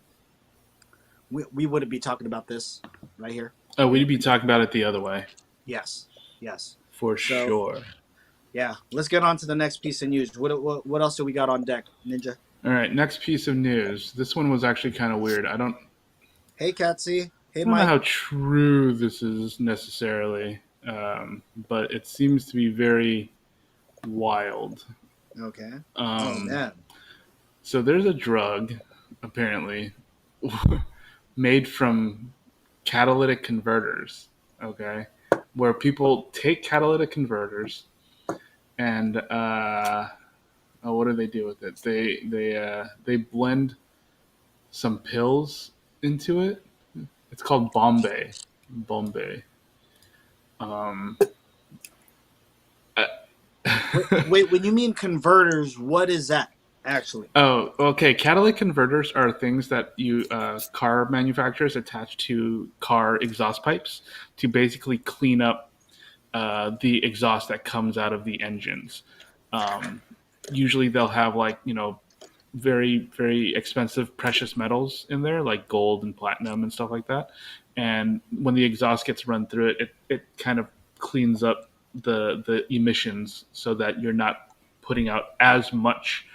we wouldn't be talking about this right here. Oh, we'd be talking about it the other way. Yes, yes. For So sure. yeah, let's get on to the next piece of news. What else do we got on deck, Ninja? All right, next piece of news. This one was actually kind of weird. I don't Hey, Katsy. Hey, know Mike. how true this is necessarily, but it seems to be very wild. Okay. Oh Um, man. so there's a drug, apparently, made from catalytic converters. Okay, where people take catalytic converters and what do they do with it? They blend some pills into it. It's called Bombay. Bombay. Um, Wait, when you mean converters, what is that actually? Oh, okay. Catalytic converters are things that you car manufacturers attach to car exhaust pipes to basically clean up the exhaust that comes out of the engines. Um, Usually, they'll have very very expensive precious metals in there, like gold and platinum and stuff like that. And when the exhaust gets run through it, it kind of cleans up the emissions so that you're not putting out as much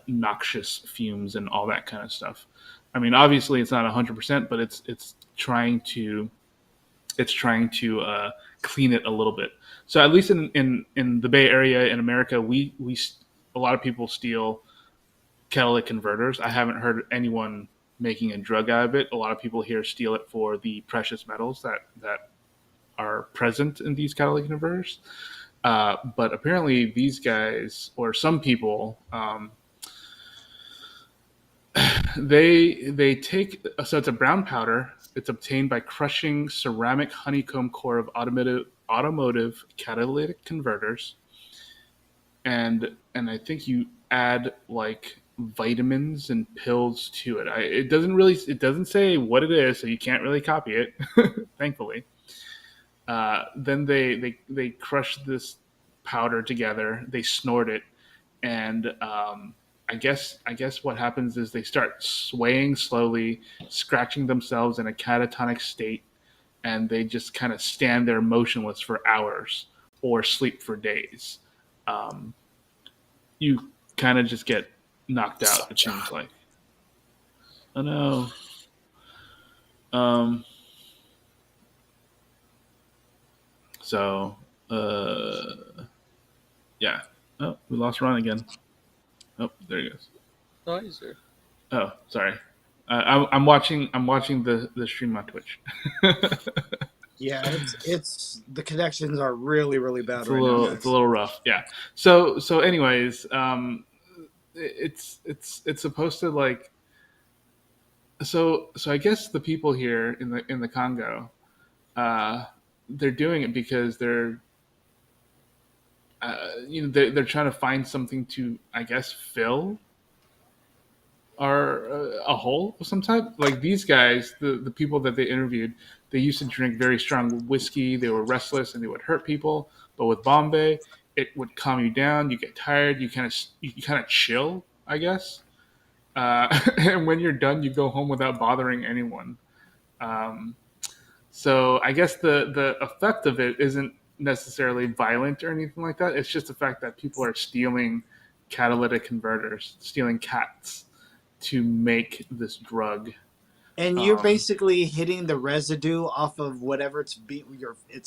noxious fumes and all that kind of stuff. I mean, obviously, it's not 100%, but it's trying to clean it a little bit. So at least in the Bay Area in America, we a lot of people steal catalytic converters. I haven't heard anyone making a drug out of it. A lot of people here steal it for the precious metals that are present in these catalytic converters. But apparently, these guys or some people, they take, so it's a brown powder. It's obtained by crushing ceramic honeycomb core of automotive catalytic converters, and I think you add like vitamins and pills to it. It doesn't say what it is, so you can't really copy it, thankfully. Then they crush this powder together. They snort it, and I guess what happens is they start swaying slowly, scratching themselves in a catatonic state, and they just kind of stand there motionless for hours or sleep for days. Um, you kind of just get knocked out. It seems like. Oh no. Um, so, yeah. Oh, we lost Ron again. Oh, there he goes. Oh, he's there. Oh, sorry. I'm watching. I'm watching the stream on Twitch. Yeah, it's the connections are really, really bad It's a right now, little. guys. It's a little rough. Yeah. So anyways, it's supposed to like. So I guess the people here in the Congo, uh, they're doing it because they're trying to find something to, I guess, fill or a hole of some type. Like these guys, the people that they interviewed, they used to drink very strong whiskey. They were restless and they would hurt people. But with Bombay, it would calm you down. You get tired. You kind of chill, I guess. And when you're done, you go home without bothering anyone. Um, so I guess the effect of it isn't necessarily violent or anything like that. It's just the fact that people are stealing catalytic converters, stealing cats to make this drug. And you're basically hitting the residue off of whatever it's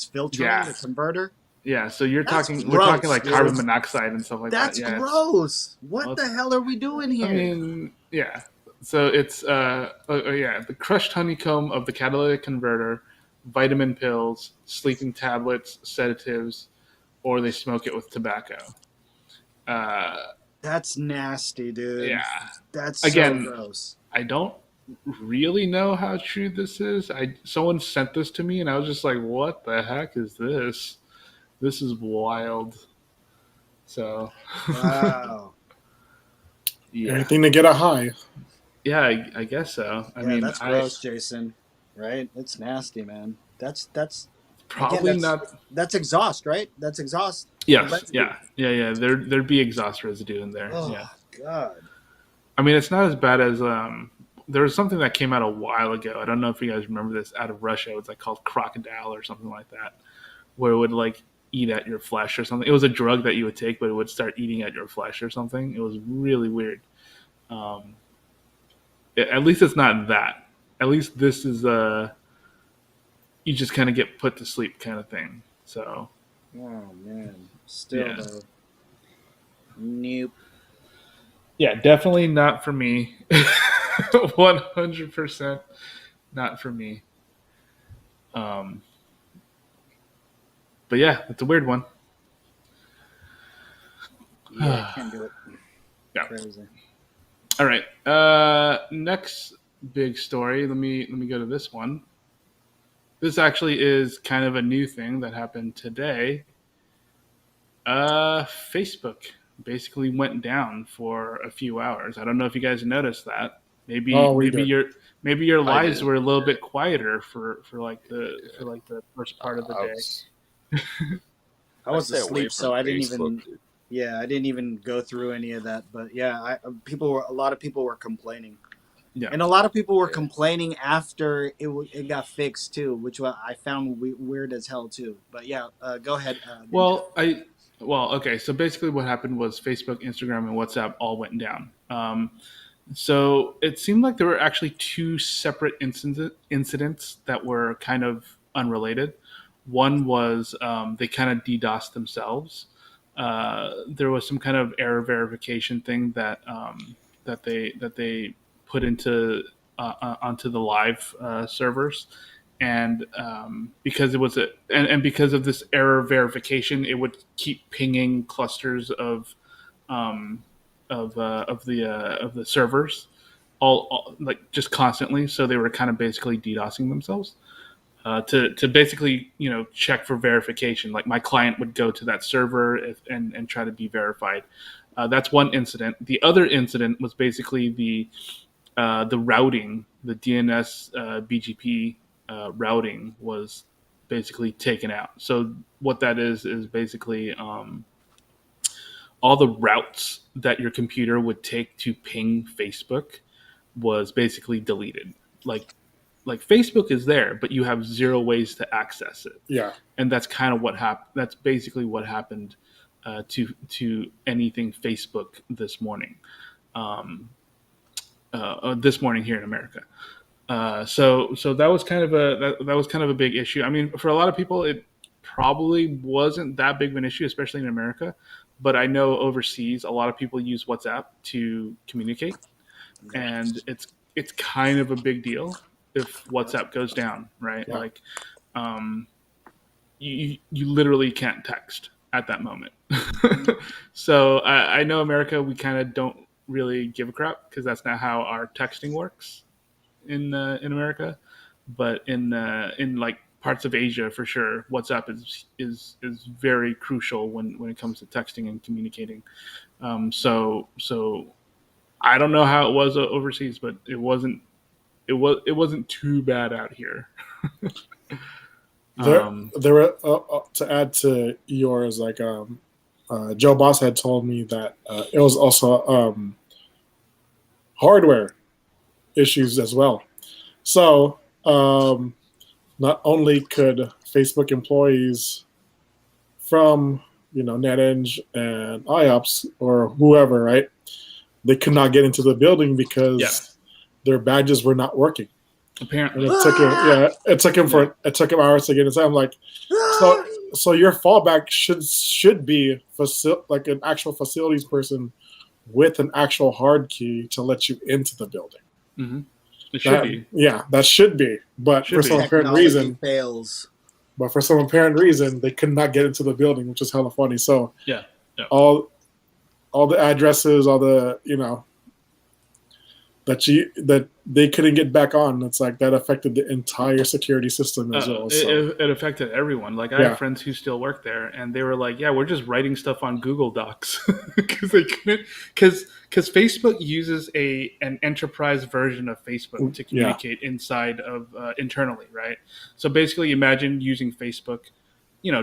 filtering, Yeah. the converter. Yeah, so we're That's talking like gross, carbon dude. monoxide and stuff like That's that. Yeah, gross. What well, the hell are we doing here? I mean, yeah. So it's the crushed honeycomb of the catalytic converter, vitamin pills, sleeping tablets, sedatives, or they smoke it with tobacco. Uh, That's nasty, dude. yeah. That's Again, so gross. I don't really know how true this is. Someone sent this to me, and I was just like, "What the heck is this? This is wild." So, Wow. yeah, Anything to get a high. yeah, I guess so. I Yeah, mean, that's gross, Jason. Right? It's nasty, man. That's again, probably not. that's exhaust, right? That's exhaust Yes, residue. yeah. There'd be exhaust residue in there. Yeah, Oh God. I mean, it's not as bad as there was something that came out a while ago. I don't know if you guys remember this out of Russia. It was like called crocodile or something like that, where it would like eat at your flesh or something. It was a drug that you would take, but it would start eating at your flesh or something. It was really weird. Um, at least it's not that. At least this is you just kind of get put to sleep kind of thing. So Oh man. Still yeah, though. Nope. yeah, definitely not for me. 100% not for me. Um, but yeah, it's a weird one. Yeah, I can't do it. Yeah. Crazy. All right. Next big story. Let me go to this one. This actually is kind of a new thing that happened today. Facebook basically went down for a few hours. I don't know if you guys noticed that. Maybe Oh, we maybe did. your I lives did. were a little bit quieter for like the first part of the I day. was I I was stay away asleep, from so I didn't Facebook, even. dude. Yeah, I didn't even go through any of that. But yeah, a lot of people were complaining, Yeah. and a lot of people were Yeah. complaining after it got fixed too, which I found weird as hell too. But yeah, go ahead, Ninja. Okay. So basically, what happened was Facebook, Instagram, and WhatsApp all went down. So it seemed like there were actually two separate incidents that were kind of unrelated. One was they kind of DDoSed themselves. There was some kind of error verification thing that they put into onto the live servers, and because it was and because of this error verification, it would keep pinging clusters um, of the servers all like just constantly. So they were kind of basically DDoSing themselves to basically check for verification. Like my client would go to that server and try to be verified. That's one incident. The other incident was basically the routing, the DNS BGP routing was basically taken out. So what that is basically all the routes that your computer would take to ping Facebook was basically deleted. Like Facebook is there, but you have zero ways to access it, Yeah. and that's kind of what happened. That's basically what happened to anything Facebook this morning. This morning here in America. So that was kind of that was kind of a big issue. I mean, for a lot of people, it probably wasn't that big of an issue, especially in America. But I know overseas, a lot of people use WhatsApp to communicate, and it's kind of a big deal if WhatsApp goes down, right? Yeah. Like, you literally can't text at that moment. So I know America, we kind of don't really give a crap because that's not how our texting works in America, but in like parts of Asia for sure, WhatsApp is very crucial when it comes to texting and communicating. So I don't know how it was overseas, but it wasn't too bad out here. There were to add to yours, like Joe Boss had told me that it was also hardware issues as well. So not only could Facebook employees from NetEng and IOPS or whoever, right, they could not get into the building because their badges were not working. Apparently, And it took him hours to get inside. I'm like, so your fallback should be like an actual facilities person with an actual hard key to let you into the building. mm-hmm. It should be. Yeah, that should be. But for some apparent reason, fails. But for some apparent reason, they could not get into the building, which is hella funny. So yeah. all the addresses, all the that they couldn't get back on. It's like that affected the entire security system as well. So it affected everyone. Like I have friends who still work there, and they were like, "Yeah, we're just writing stuff on Google Docs because they couldn't because Facebook uses an enterprise version of Facebook to communicate inside of internally, right? So basically, imagine using Facebook,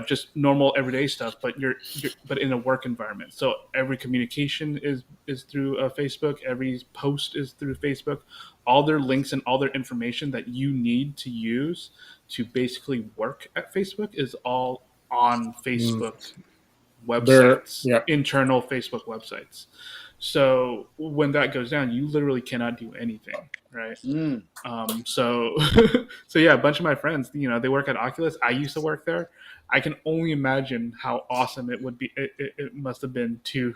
just normal everyday stuff, but you're but in a work environment. So every communication is through Facebook. Every post is through Facebook. All their links and all their information that you need to use to basically work at Facebook is all on Facebook websites, internal Facebook websites. So when that goes down, you literally cannot do anything, right? So yeah, a bunch of my friends, they work at Oculus. I used to work there. I can only imagine how awesome it would be. It must have been to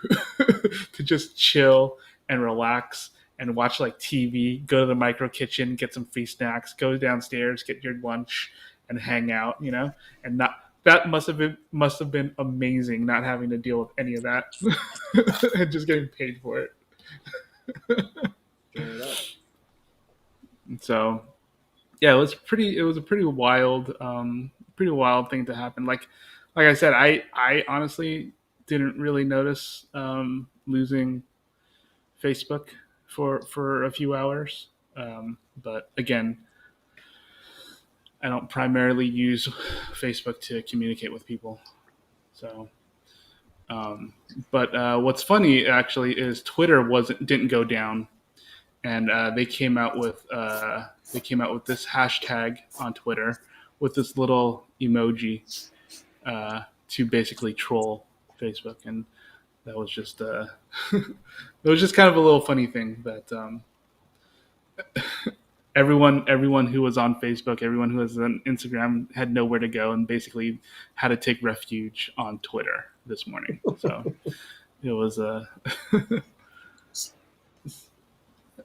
to just chill and relax and watch like TV, go to the micro kitchen, get some free snacks, go downstairs, get your lunch, and hang out. And not that must have been amazing, not having to deal with any of that and just getting paid for it. So yeah, it was a pretty wild thing to happen. Like I said, I honestly didn't really notice losing Facebook for a few hours. But again, I don't primarily use Facebook to communicate with people. So but what's funny actually is Twitter didn't go down, and they came out with this hashtag on Twitter with this little emoji to basically troll Facebook, and that was just it was just kind of a little funny thing that everyone who was on Facebook, everyone who was on Instagram had nowhere to go and basically had to take refuge on Twitter this morning. So it was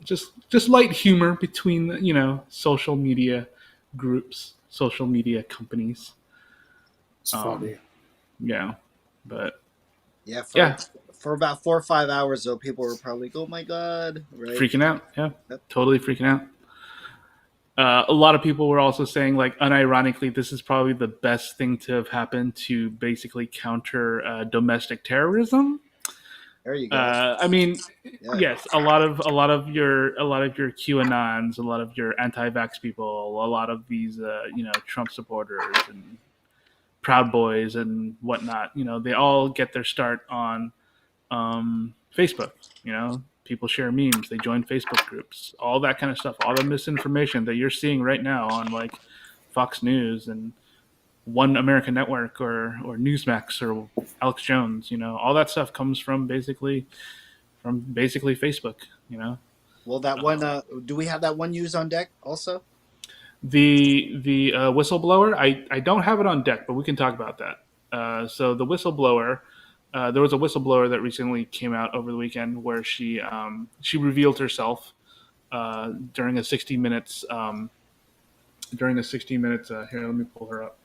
just light humor between social media groups, social media companies. It's funny. Yeah, but for about 4 or 5 hours though, people were probably like, "Oh my god!" Right? Freaking out. Yeah, totally freaking out. A lot of people were also saying, like, unironically, this is probably the best thing to have happened to basically counter domestic terrorism. There you go. I mean, yes, a lot of your QAnons, a lot of your anti-vax people, a lot of these Trump supporters and Proud Boys and whatnot. They all get their start on Facebook. People share memes, they join Facebook groups, all that kind of stuff, all the misinformation that you're seeing right now on like Fox News and One American Network or Newsmax or Alex Jones, all that stuff comes from basically Facebook. Well, that one. Do we have that one used on deck also? The whistleblower, I don't have it on deck, but we can talk about that. So the whistleblower, there was a whistleblower that recently came out over the weekend where she revealed herself during a 60 minutes here, let me pull her up,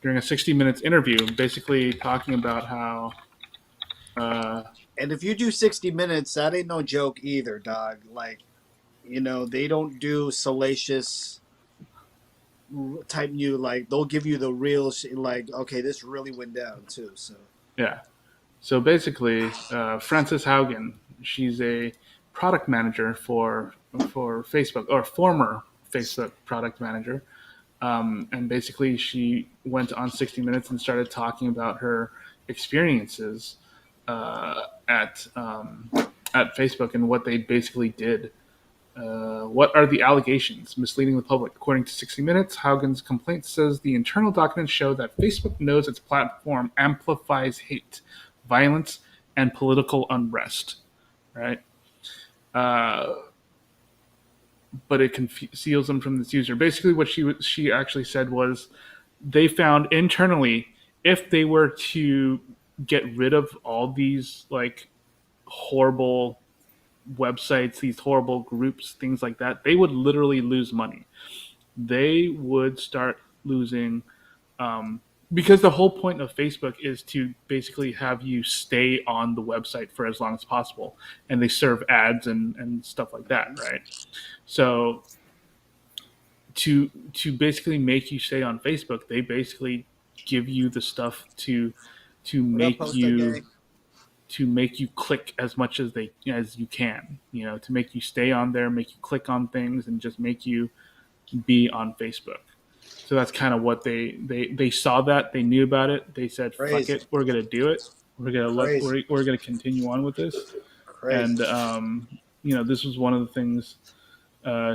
during a 60 minutes interview, basically talking about how and if you do 60 minutes, that ain't no joke either, dog. Like, they don't do salacious type new, like they'll give you the real like, okay, this really went down too. So yeah. So basically, Frances Haugen, she's a product manager for Facebook, or former Facebook product manager. And basically, she went on 60 Minutes and started talking about her experiences at Facebook and what they basically did. What are the allegations? Misleading the public. According to 60 Minutes, Haugen's complaint says the internal documents show that Facebook knows its platform amplifies hate, violence, and political unrest. Right? But it conceals them from this user. Basically, what she actually said was they found internally, if they were to get rid of all these like horrible websites, these horrible groups, things like that, they would literally lose money. They would start losing because the whole point of Facebook is to basically have you stay on the website for as long as possible, and they serve ads and stuff like that, right? So to basically make you stay on Facebook, they basically give you the stuff to What up, make Posto you Gang? click as much as you can, to make you stay on there, make you click on things, and just make you be on Facebook. So that's kind of what they saw, that they knew about it. They said, "Fuck Crazy, it, we're gonna do it. crazy, We're gonna continue on with this." crazy. And this was one of the things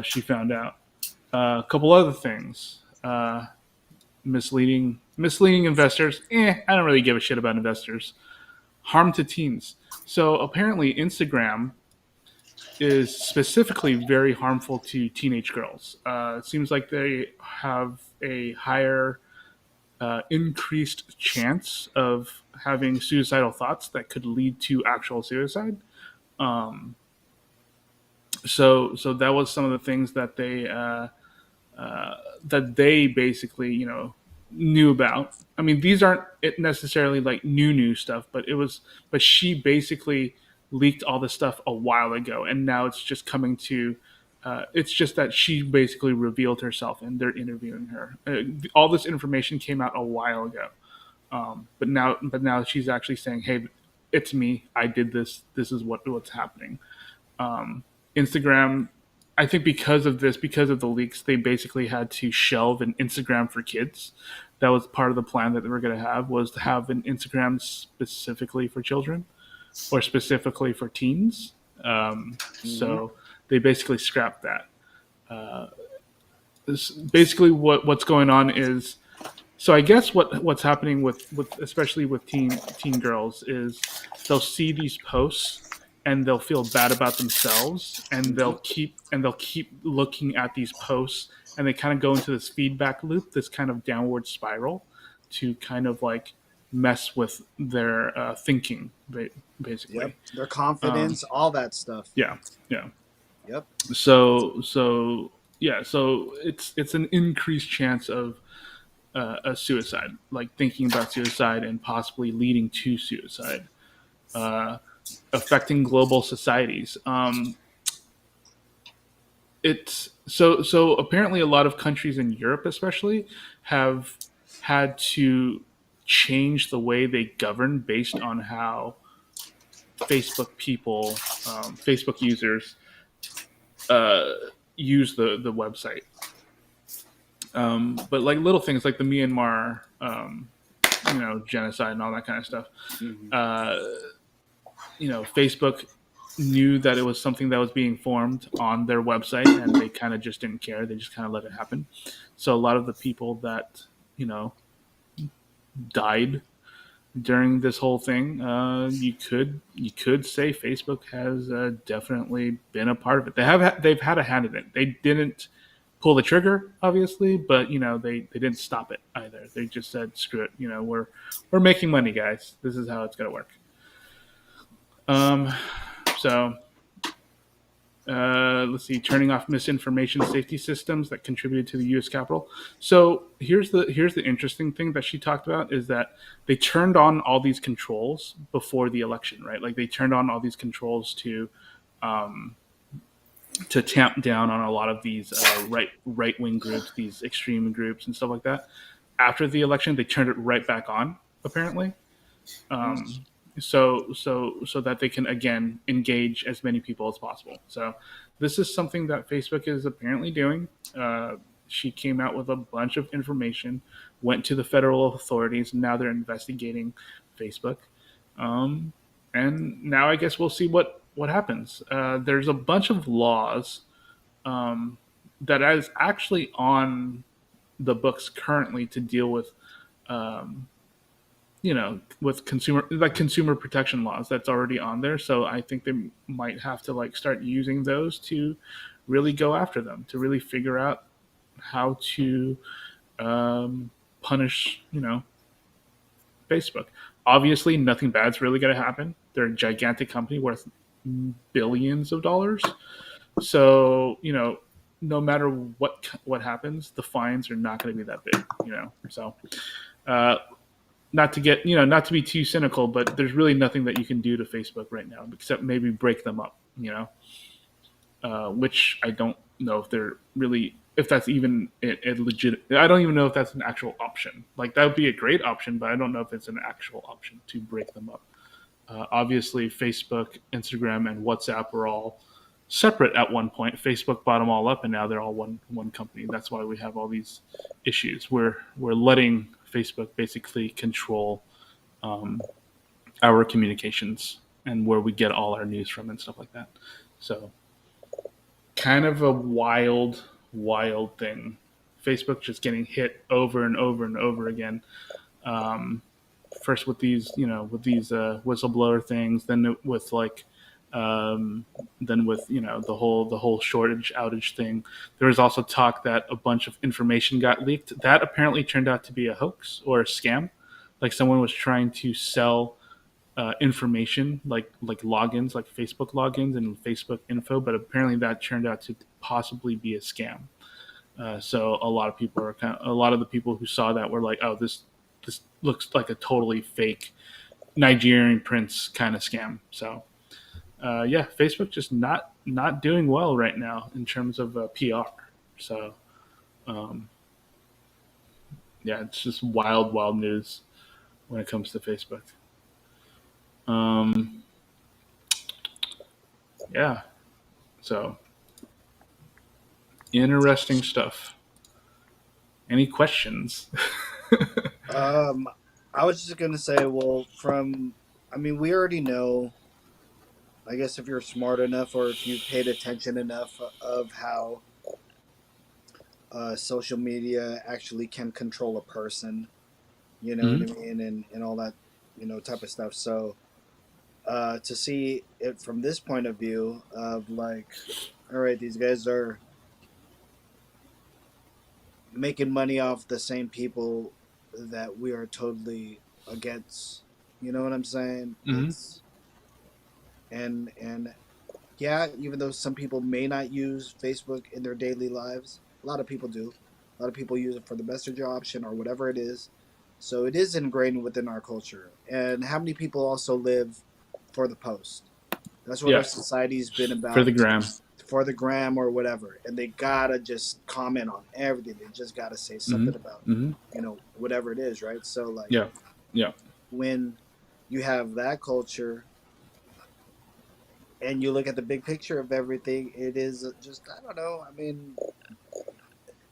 she found out. A couple other things. Misleading investors. I don't really give a shit about investors. Harm to teens. So apparently, Instagram is specifically very harmful to teenage girls. It seems like they have a higher increased chance of having suicidal thoughts that could lead to actual suicide. Um, so that was some of the things that they basically knew about. I mean, these aren't it necessarily like new stuff, but she basically leaked all this stuff a while ago, and now it's just coming to. It's just that she basically revealed herself, and they're interviewing her. All this information came out a while ago, but now she's actually saying, "Hey, it's me. I did this. This is what's happening." um, Instagram, I think because of the leaks, they basically had to shelve an Instagram for kids. That was part of the plan that they were going to have, was to have an Instagram specifically for children or specifically for teens. Hmm. So they basically scrapped that. Uh, Basically, what's going on is, so I guess what's happening with especially with teen girls is they'll see these posts and they'll feel bad about themselves, and Hmm. they'll keep looking at these posts, and they kind of go into this feedback loop, this kind of downward spiral, to kind of like mess with their thinking, Yep, basically. their Um, confidence, all that stuff. yeah, yeah. Yep. So yeah, so it's an increased chance of a suicide, like thinking about suicide and possibly leading to suicide, uh, affecting global societies. So apparently a lot of countries in Europe, especially, have had to change the way they govern based on how Facebook users uh, use the website. But like little things like the Myanmar, genocide and all that kind of stuff. Hmm. Uh, Facebook knew that it was something that was being formed on their website, and they kind of just didn't care. They just kind of let it happen. So a lot of the people that died during this whole thing, you could say Facebook has definitely been a part of it. They've had a hand in it. They didn't pull the trigger, obviously, but they didn't stop it either. They just said, "Screw it. We're making money, guys. This is how it's gonna work." Um, so let's see, turning off misinformation safety systems that contributed to the U.S. Capitol. So here's the interesting thing that she talked about, is that they turned on all these controls before the election, right? Like they turned on all these controls um, to tamp down on a lot of these right wing groups, these extreme groups, and stuff like that. After the election, they turned it right back on, apparently. Um, so that they can again engage as many people as possible. So this is something that Facebook is apparently doing. She came out with a bunch of information, went to the federal authorities, and now they're investigating Facebook. Um, and now I guess we'll see what happens. There's a bunch of laws um, that is actually on the books currently to deal with um, with consumer protection laws that's already on there. So I think they might have to like start using those to really go after them, to really figure out how to punish Facebook. Obviously nothing bad's really going to happen. They're a gigantic company worth billions of dollars. So no matter what happens, the fines are not going to be that big. So Uh, not to get not to be too cynical, but there's really nothing that you can do to Facebook right now except maybe break them up. Which I don't know if they're really if that's even a legit. I don't even know if that's an actual option. Like that would be a great option, but I don't know if it's an actual option to break them up. Obviously, Facebook, Instagram, and WhatsApp were all separate at one point. Facebook bought them all up, and now they're all one company. That's why we have all these issues. We're letting Facebook basically control um, our communications and where we get all our news from and stuff like that. So, kind of a wild thing. Facebook just getting hit over and over and over again. Um, First with these whistleblower things, then with then with the whole shortage outage thing. There was also talk that a bunch of information got leaked. That apparently turned out to be a hoax or a scam. Like someone was trying to sell information, like logins, like Facebook logins and Facebook info, but apparently that turned out to possibly be a scam. So a lot of the people who saw that were like, "Oh, this looks like a totally fake Nigerian prince kind of scam." So yeah, Facebook just not doing well right now in terms of PR. So um, yeah, it's just wild news when it comes to Facebook. Um, yeah, so interesting stuff. Any questions? Um, I was just gonna say, well, I mean, we already know. I guess if you're smart enough, or if you paid attention enough of how social media actually can control a person, you know what I Hmm. mean, and all that, type of stuff. So to see it from this point of view of like, all right, these guys are making money off the same people that we are totally against. You know what I'm saying? Hmm. And yeah, even though some people may not use Facebook in their daily lives, a lot of people do. A lot of people use it for the messenger option or whatever it is. So it is ingrained within our culture. And how many people also live for the post? That's what our Yeah, society's been for the about, gram. for the gram or whatever. And they gotta just comment on everything. They just gotta say Hmm. something about, Hmm. whatever it is, right? So like Yeah, yeah. when you have that culture and you look at the big picture of everything, it is just, I don't know. I mean,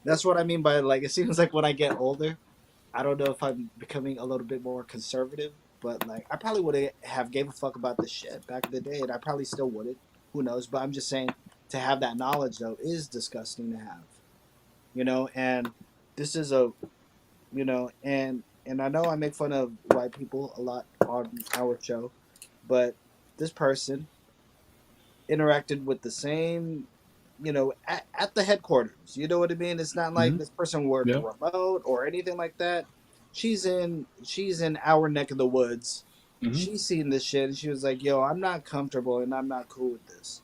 that's what I mean by like, it seems like when I get older, I don't know if I'm becoming a little bit more conservative, but like I probably would have gave a fuck about this shit back in the day, and I probably still wouldn't. Who knows? But I'm just saying, to have that knowledge though is disgusting to have, And this is and I know I make fun of white people a lot on our show, but this person interacted with the same, at the headquarters. You know what I mean? It's not like Hmm. this person worked Yeah. remote or anything like that. She's in our neck of the woods. Hmm. She's seen this shit and she was like, "Yo, I'm not comfortable and I'm not cool with this."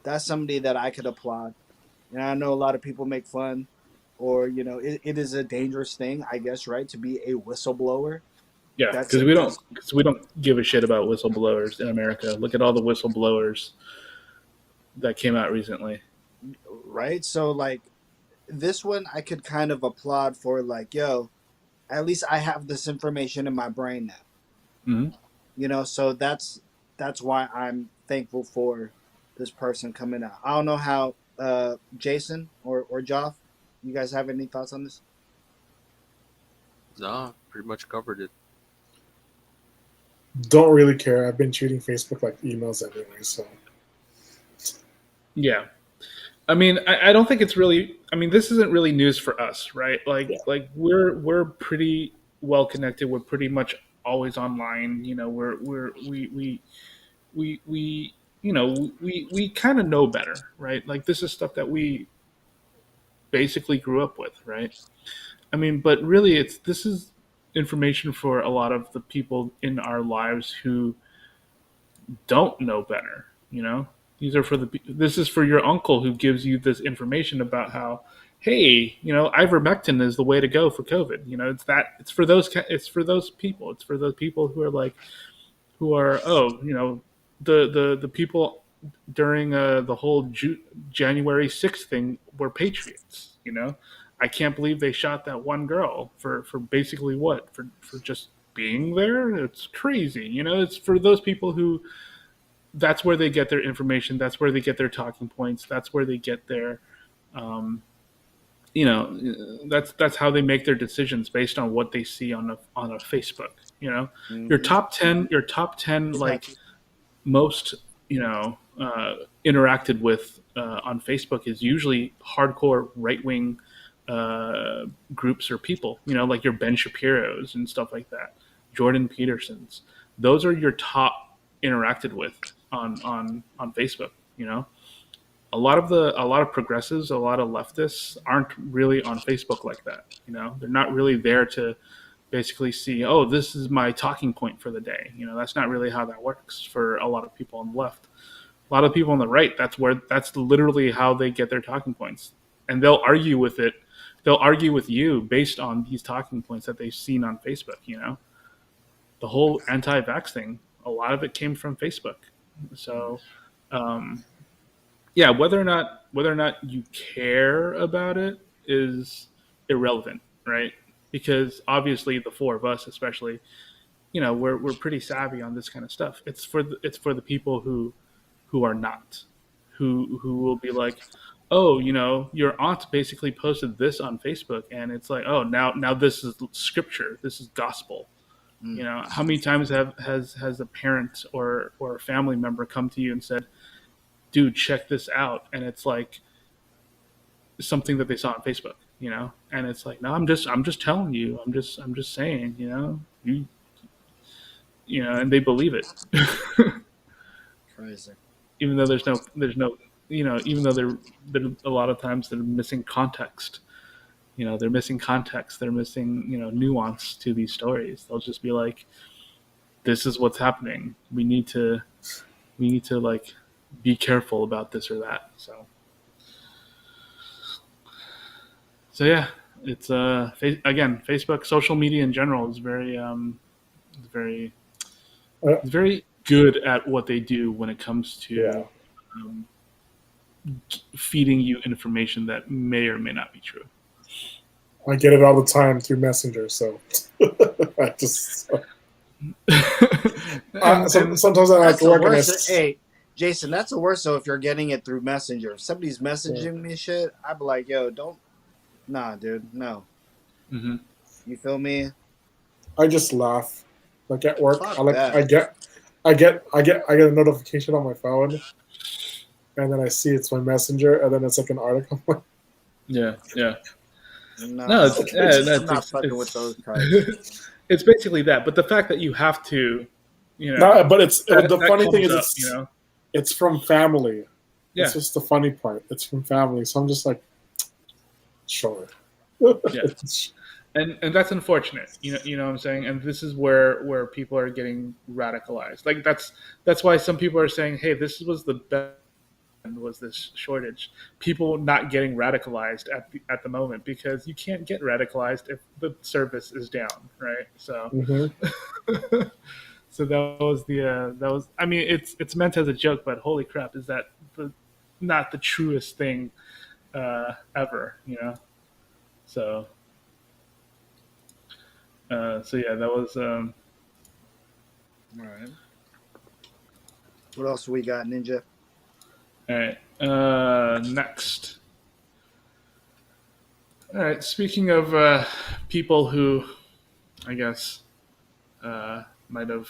That's somebody that I could applaud. And I know a lot of people make fun, or it is a dangerous thing, I guess, right? To be a whistleblower. Yeah, That's because a we don't give a shit about whistleblowers in America. Look at all the whistleblowers that came out recently. right. So like this one, I could kind of applaud for like, yo, at least I have this information in my brain now. Hmm. So that's why I'm thankful for this person coming out. I don't know how Jason or Joff, you guys have any thoughts on this? Nah, pretty much covered it. Don't really care. I've been treating Facebook like emails anyway, so Yeah, I mean, I don't think it's really. I mean, this isn't really news for us, right? yeah. Like we're pretty well connected. We're pretty much always online. We we kind of know better, right? Like this is stuff that we basically grew up with, right? I mean, but really, this is information for a lot of the people in our lives who don't know better. These are for this is for your uncle who gives you this information about how, hey, ivermectin is the way to go for COVID. It's for those people. It's for those people who are like, the people during the whole January 6th thing were patriots. I can't believe they shot that one girl for basically what, for just being there. It's crazy. It's for those people who, that's where they get their information. That's where they get their talking points. That's where they get their, um, that's how they make their decisions based on what they see on a Facebook. Your Mm-hmm. top ten like Exactly. most interacted with on Facebook is usually hardcore right wing groups or people. Like your Ben Shapiro's and stuff like that, Jordan Peterson's. Those are your top interacted with on Facebook. A lot of progressives, a lot of leftists aren't really on Facebook like that. They're not really there to basically see, oh, this is my talking point for the day. That's not really how that works for a lot of people on the left. A lot of people on the right, that's literally how they get their talking points. And they'll argue with it. They'll argue with you based on these talking points that they've seen on Facebook. The whole anti-vax thing, a lot of it came from Facebook. So, um, yeah, whether or not you care about it is irrelevant, right? Because obviously the four of us, especially, we're pretty savvy on this kind of stuff. It's for the people who are not, who will be like, oh, your aunt basically posted this on Facebook, and it's like, oh, now this is scripture, this is gospel. How many times has a parent or a family member come to you and said, dude, check this out, and it's like something that they saw on Facebook, and it's like, no, I'm just telling you, I'm just saying, and they believe it. Crazy. Even though there's no, even though they're a lot of times they're missing context. They're missing context. They're missing, nuance to these stories. They'll just be like, this is what's happening. We need to like be careful about this or that. So yeah, it's again, Facebook, social media in general is very Uh, very good at what they do when it comes yeah, to um, feeding you information that may or may not be true. I get it all the time through Messenger. So I just sometimes I have That's to the work on worst. this. Hey, Jason, that's the worst. So if you're getting it through Messenger, if somebody's Yeah. messaging me shit, I'd be like, yo, don't, nah, dude, no. Mm-hmm. You feel me? I just laugh. Like at work, Fuck that. I get a notification on my phone, and then I see it's my Messenger, and then it's like an article. Yeah, yeah. No, Nah, it's yeah, I'm that's not fucking with those types. it's basically that. But the fact that you have to, No, but the that funny thing comes is up. it's from family. That's Yeah, just the funny part. It's from family, so I'm just like, sure. yeah. And that's unfortunate. You know what I'm saying. And this is where people are getting radicalized. Like that's why some people are saying, hey, this was the best. Was this shortage, people not getting radicalized at the moment, because you can't get radicalized if the service is down, right? So hmm so that was, I mean, it's meant as a joke, but holy crap, is that not the truest thing ever, so so yeah, that was All right. What else we got, Ninja? all right. Next, all right, speaking of people who, I guess, might have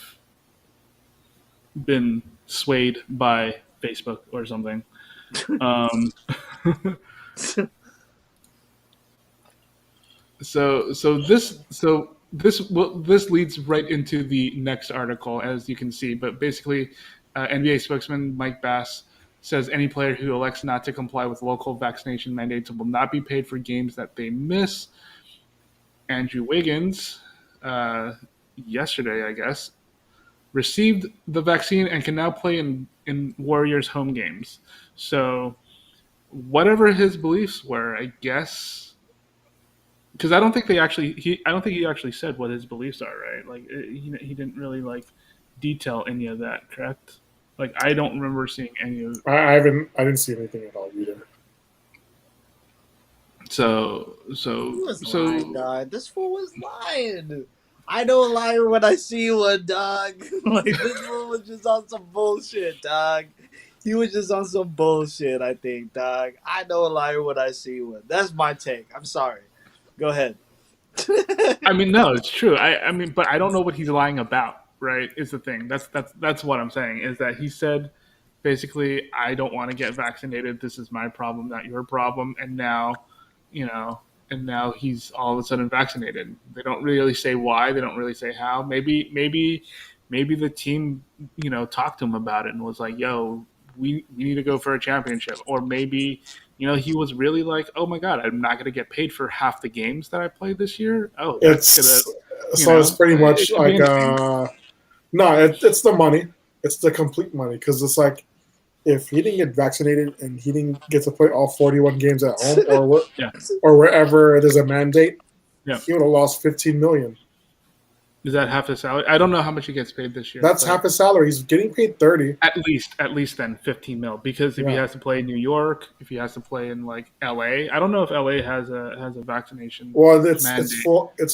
been swayed by Facebook or something. Um, so this leads right into the next article, as you can see. But basically, NBA spokesman Mike Bass says any player who elects not to comply with local vaccination mandates will not be paid for games that they miss. Andrew Wiggins, yesterday, I guess, received the vaccine and can now play in Warriors home games. So whatever his beliefs were, I guess. Because I don't think I don't think he actually said what his beliefs are, right? Like he didn't really like detail any of that, correct? Like I don't remember seeing any of. I didn't see anything at all either. So He was lying, so dog. This fool was lying. I know a liar when I see one, dog. Like this fool was just on some bullshit, dog. He was just on some bullshit, I think, dog. I know a liar when I see one. That's my take. I'm sorry. Go ahead. I mean, no, it's true. I mean, but I don't know what he's lying about. Right? Is the thing. That's what I'm saying. Is that he said basically, I don't want to get vaccinated. This is my problem, not your problem. And now, you know, and now he's all of a sudden vaccinated. They don't really say why. They don't really say how. Maybe the team, talked to him about it and was like, "Yo, we need to go for a championship." Or maybe, he was really like, "Oh my god, I'm not going to get paid for half the games that I played this year." Oh, that's gonna, It's it's pretty much it could be like anything. no, it's the money. It's the complete money because it's like if he didn't get vaccinated and he didn't get to play all 41 games at home Yeah, or wherever there's a mandate, yeah. he would have lost 15 million. Is that half his salary? I don't know how much he gets paid this year, That's but half his salary. He's getting paid 30. at least then 15 mil. Because if he Yeah. has to play in New York, if he has to play in like LA, I don't know if LA has a vaccination Well, it's mandate.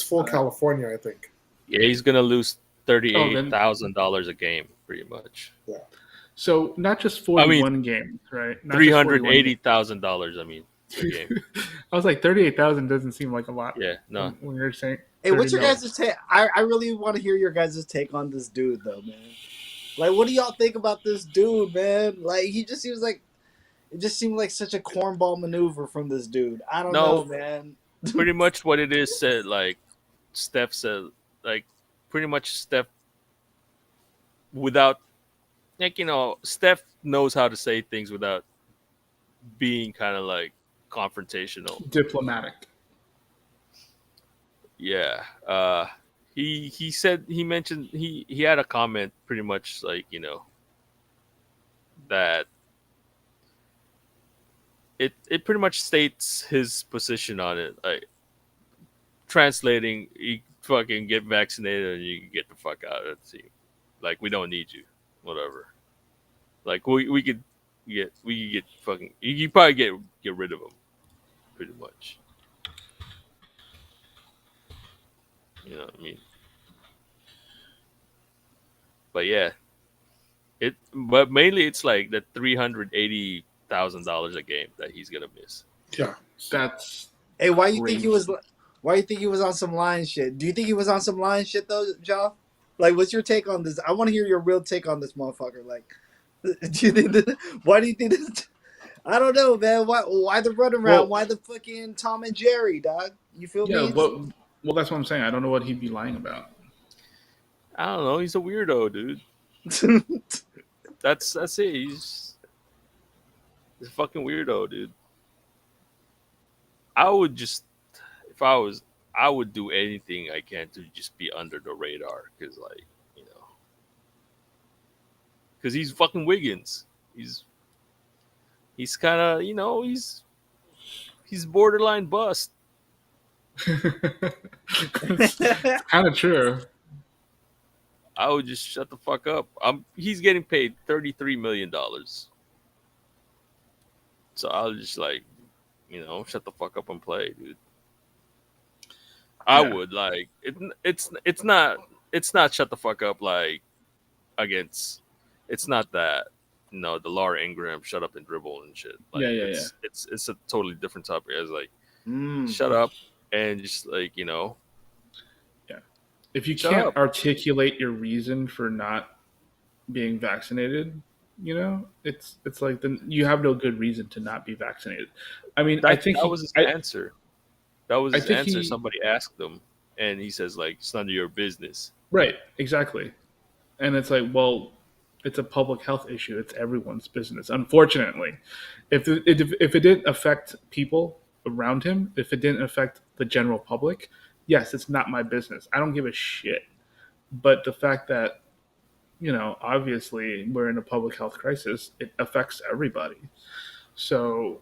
full California, I think. Yeah, he's gonna lose thirty Oh, eight then thousand dollars a game, pretty much. Yeah. so not just I mean, 41 games, right? Not three just hundred 41 eighty games. thousand dollars. I mean, a game. I was like 38,000 doesn't seem like a lot Yeah, no. when you're saying Hey, 30 what's your mil. guys' take? I really want to hear your guys' take on this dude, though, man. Like, what do y'all think about this dude, man? Like, he just seems like it just seemed like such a cornball maneuver from this dude. I don't know, No, man. pretty much what it is said. Like Steph said, like pretty much Steph without Steph knows how to say things without being kind of like confrontational. Diplomatic. Yeah. He said he mentioned he had a comment pretty much like that it pretty much states his position on it. Like translating, you fucking get vaccinated and you can get the fuck out of the team. Like we don't need you, whatever. Like we could get fucking you could probably get rid of him, pretty much. You know what I mean? But yeah, but mainly it's like the $380,000 a game that he's gonna miss. Yeah. That's Hey, why you think he crazy. was? Why you think he was on some lying shit? Do you think he was on some lying shit though, Ja? Like, what's your take on this? I want to hear your real take on this motherfucker. Like, do you think that? Why do you think this? I don't know, man. Why the runaround? Well, Why the fucking Tom and Jerry, dog? You feel yeah. me? Well, that's what I'm saying. I don't know what he'd be lying about. I don't know. He's a weirdo, dude. That's it. He's a fucking weirdo, dude. I would just if I would do anything I can to just be under the radar because because he's fucking Wiggins. He's kind of he's borderline bust. It's kind of true. I would just shut the fuck up. He's getting paid $33 million, so I'll just shut the fuck up and play, dude. I Yeah. would like it. It's not shut the fuck up like against. It's not that the Laura Ingram shut up and dribble and shit. Like Yeah. it's a totally different topic. It's like Mm. shut up and just Yeah. If you shut can't up. articulate your reason for not being vaccinated, it's like then you have no good reason to not be vaccinated. I mean, I think That was his answer. That was I his think answer. he Somebody asked him, and he says like it's none of your business. right, exactly. And it's like, well, it's a public health issue. It's everyone's business. Unfortunately, if it didn't affect people around him, if it didn't affect the general public, yes, it's not my business. I don't give a shit. But the fact that obviously we're in a public health crisis, it affects everybody. So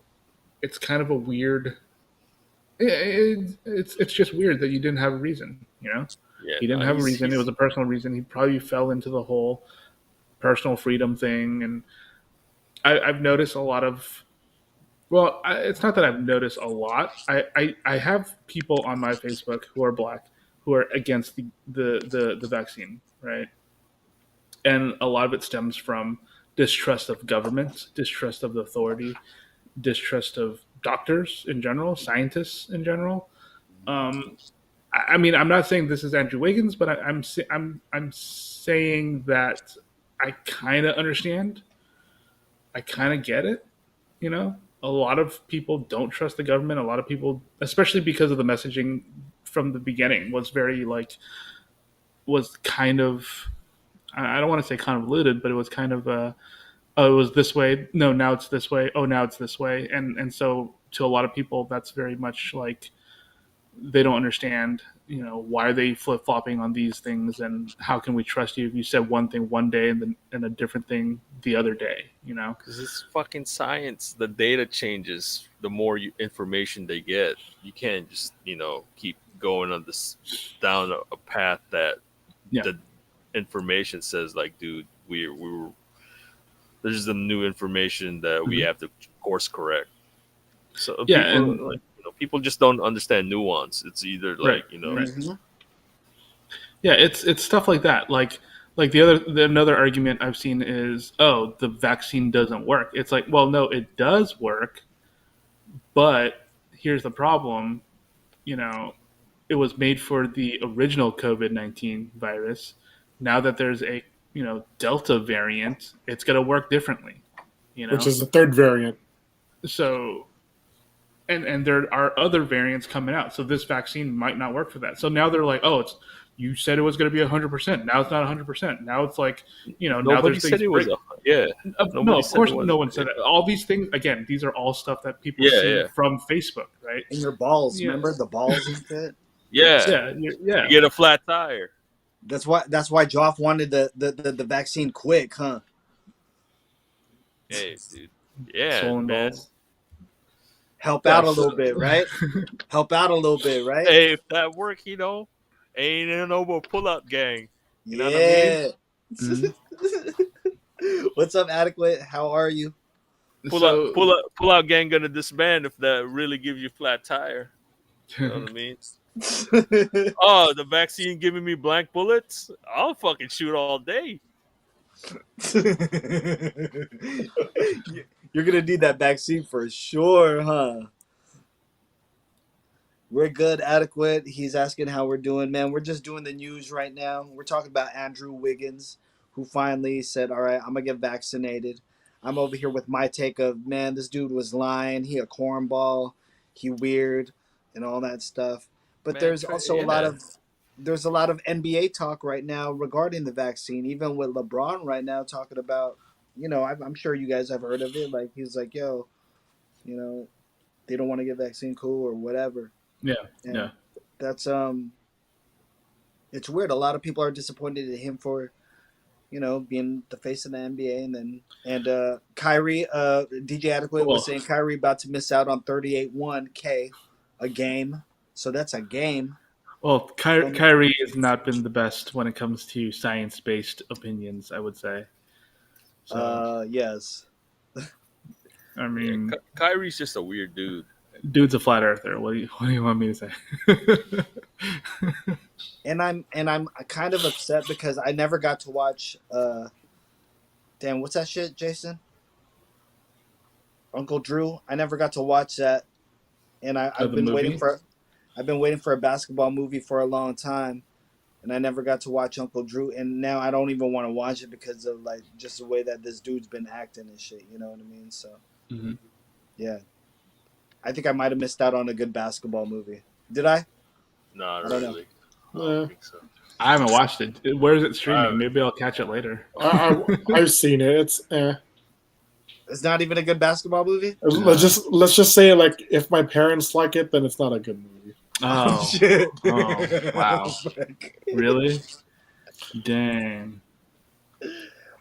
it's kind of a weird. It's just weird that you didn't have a reason. Yeah, He didn't no, have a reason. It was he's a personal reason. He probably fell into the whole personal freedom thing, and I've noticed a lot of. Well, it's not that I've noticed a lot. I have people on my Facebook who are black who are against the vaccine, right? And a lot of it stems from distrust of government, distrust of the authority, distrust of doctors in general, scientists in general. Um, I mean, I'm not saying this is Andrew Wiggins, but I'm saying that I kind of understand. I kind of get it. A lot of people don't trust the government. A lot of people, especially because of the messaging from the beginning, was kind of, I don't want to say convoluted, but it was kind of oh, it was this way. No, now it's this way. Oh, now it's this way. And so to a lot of people, that's very much like they don't understand. Why are they flip flopping on these things, and how can we trust you if you said one thing one day and then and a different thing the other day? because it's fucking science. The data changes the more information they get. You can't just keep going on this down a path that Yeah, the information says like, dude, we were this is the new information that we Mhm. have to course correct. So Yeah, people and people just don't understand nuance. It's either right, like right. Mhm. Yeah, it's stuff like that. Like another argument I've seen is, oh, the vaccine doesn't work. It's like, well, no, it does work, but here's the problem. You know, it was made for the original COVID-19 virus. Now that there's a Delta variant, it's going to work differently. You which know, is the third variant. so and there are other variants coming out. So this vaccine might not work for that. So now they're like, oh, it's you said it was going to be 100%. Now it's not 100%. Now it's like now nobody there's said these it was break. a yeah. No, Nobody of said it course was. no one said that. All these things again. These are all stuff that people Yeah, see yeah, from Facebook, right? And your balls, Yeah, remember the balls and shit. yeah. yeah, You yeah. get a flat tire. That's why Joff wanted the vaccine quick, huh? Hey, dude. Yeah, Swollen man. balls. Help out Yeah. a little bit, right? Help out a little bit, right? Hey, if that work, ain't no more pull up gang. You know what I mean? Yeah. Mhm. What's up, adequate? How are you? So Pull out gang gonna disband if that really gives you flat tire. You know what I mean? Oh, the vaccine giving me blank bullets? I'll fucking shoot all day. You're gonna need that vaccine for sure, huh? We're good, adequate. He's asking how we're doing, man. We're just doing the news right now. We're talking about Andrew Wiggins, who finally said, "All right, I'm gonna get vaccinated." I'm over here with my take of, man, this dude was lying. He a cornball. He weird, and all that stuff. But Man, yeah. there's a lot of NBA talk right now regarding the vaccine. Even with LeBron right now talking about, I'm sure you guys have heard of it. Like he's like, yo, you know, they don't want to get vaccine, cool or whatever. yeah, And yeah. that's it's weird. A lot of people are disappointed in him for being the face of the NBA, and Kyrie, DJ Adequate was Well, saying Kyrie about to miss out on 38-1K a game, so that's a game. Um, Kyrie has not been the best when it comes to science-based opinions. I would say. So yes. I Yeah, mean, Kyrie's just a weird dude. dude's a flat earther. What do you want me to say? And I'm kind of upset because I never got to watch damn, what's that shit, Jason? Uncle Drew. I never got to watch that, and Of the movie. I've been waiting for a basketball movie for a long time, and I never got to watch Uncle Drew, and now I don't even want to watch it because of like just the way that this dude's been acting and shit. You know what I mean? So Hmm. yeah, I think I might have missed out on a good basketball movie. Did I? Not I don't know. really. I don't Eh, think so. I haven't watched it. Where is it I, streaming? Maybe I'll catch it later. I've seen it. It's It's not even a good basketball movie. let's just say like if my parents like it, then it's not a good movie. Oh, Shit. oh, wow. Really? Dang.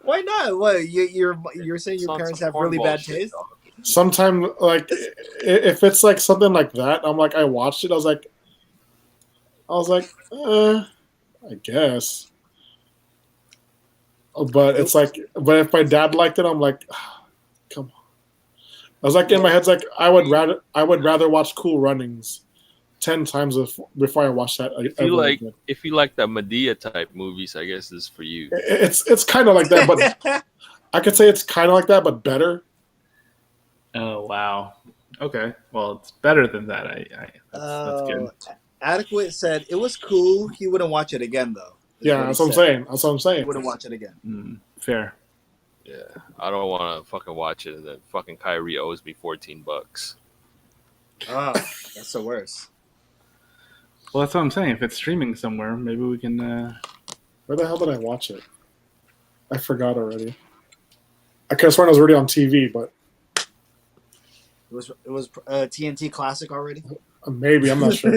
Why not? What you're saying it's your on parents some have really cornball bad shit, taste? dog. sometimes like if it's like something like that, I'm like I watched it. I was like, I guess. But it's like, but if my dad liked it, I'm like, come on. I was like in my head, it's like I would rather watch Cool Runnings 10 times before I watch that ever again. If you like the Medea type movies, I guess this is for you. It's kind of like that, but I could say it's kind of like that, but better. Oh wow. Okay. Well, it's better than that. That's good. Adequate said it was cool. He wouldn't watch it again though. Yeah, that's what I'm saying. That's what I'm saying. He wouldn't watch it again. Fair. Yeah, I don't want to fucking watch it, and then fucking Kyrie owes me $14. Oh, that's the worst. Well, that's what I'm saying. If it's streaming somewhere, maybe we can. Where the hell did I watch it? I forgot already. I could have sworn it was already on TV, but it was TNT Classic already. Maybe I'm not sure.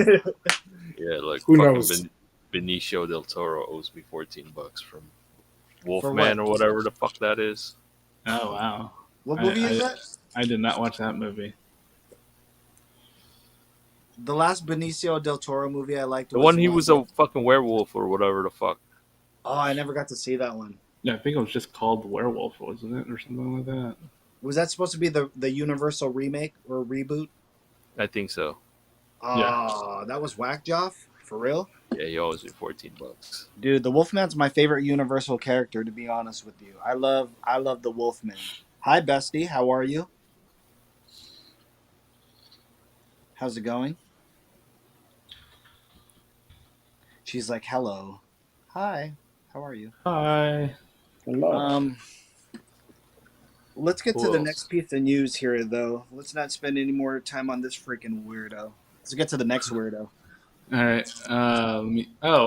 Yeah, like who fucking knows? Benicio del Toro owes me $14 from For Wolfman what? or whatever the fuck that is. Oh wow. What movie is that? I did not watch that movie. The last Benicio del Toro movie I liked. The one he was a fucking werewolf or whatever the fuck. Oh, I never got to see that one. Yeah, I think it was just called Werewolf, wasn't it, or something like that? Was that supposed to be the Universal remake or reboot? I think so. Oh, yeah. That was whack, Joff? For real? Yeah, he owes me $14. Dude, the Wolfman's my favorite Universal character, to be honest with you. I love the Wolfman. Hi, bestie. How are you? How's it going? She's like, hello. Hi. How are you? Hi. Hello. Let's get to the next piece of news here, though. Let's not spend any more time on this freaking weirdo. Let's get to the next weirdo. All right.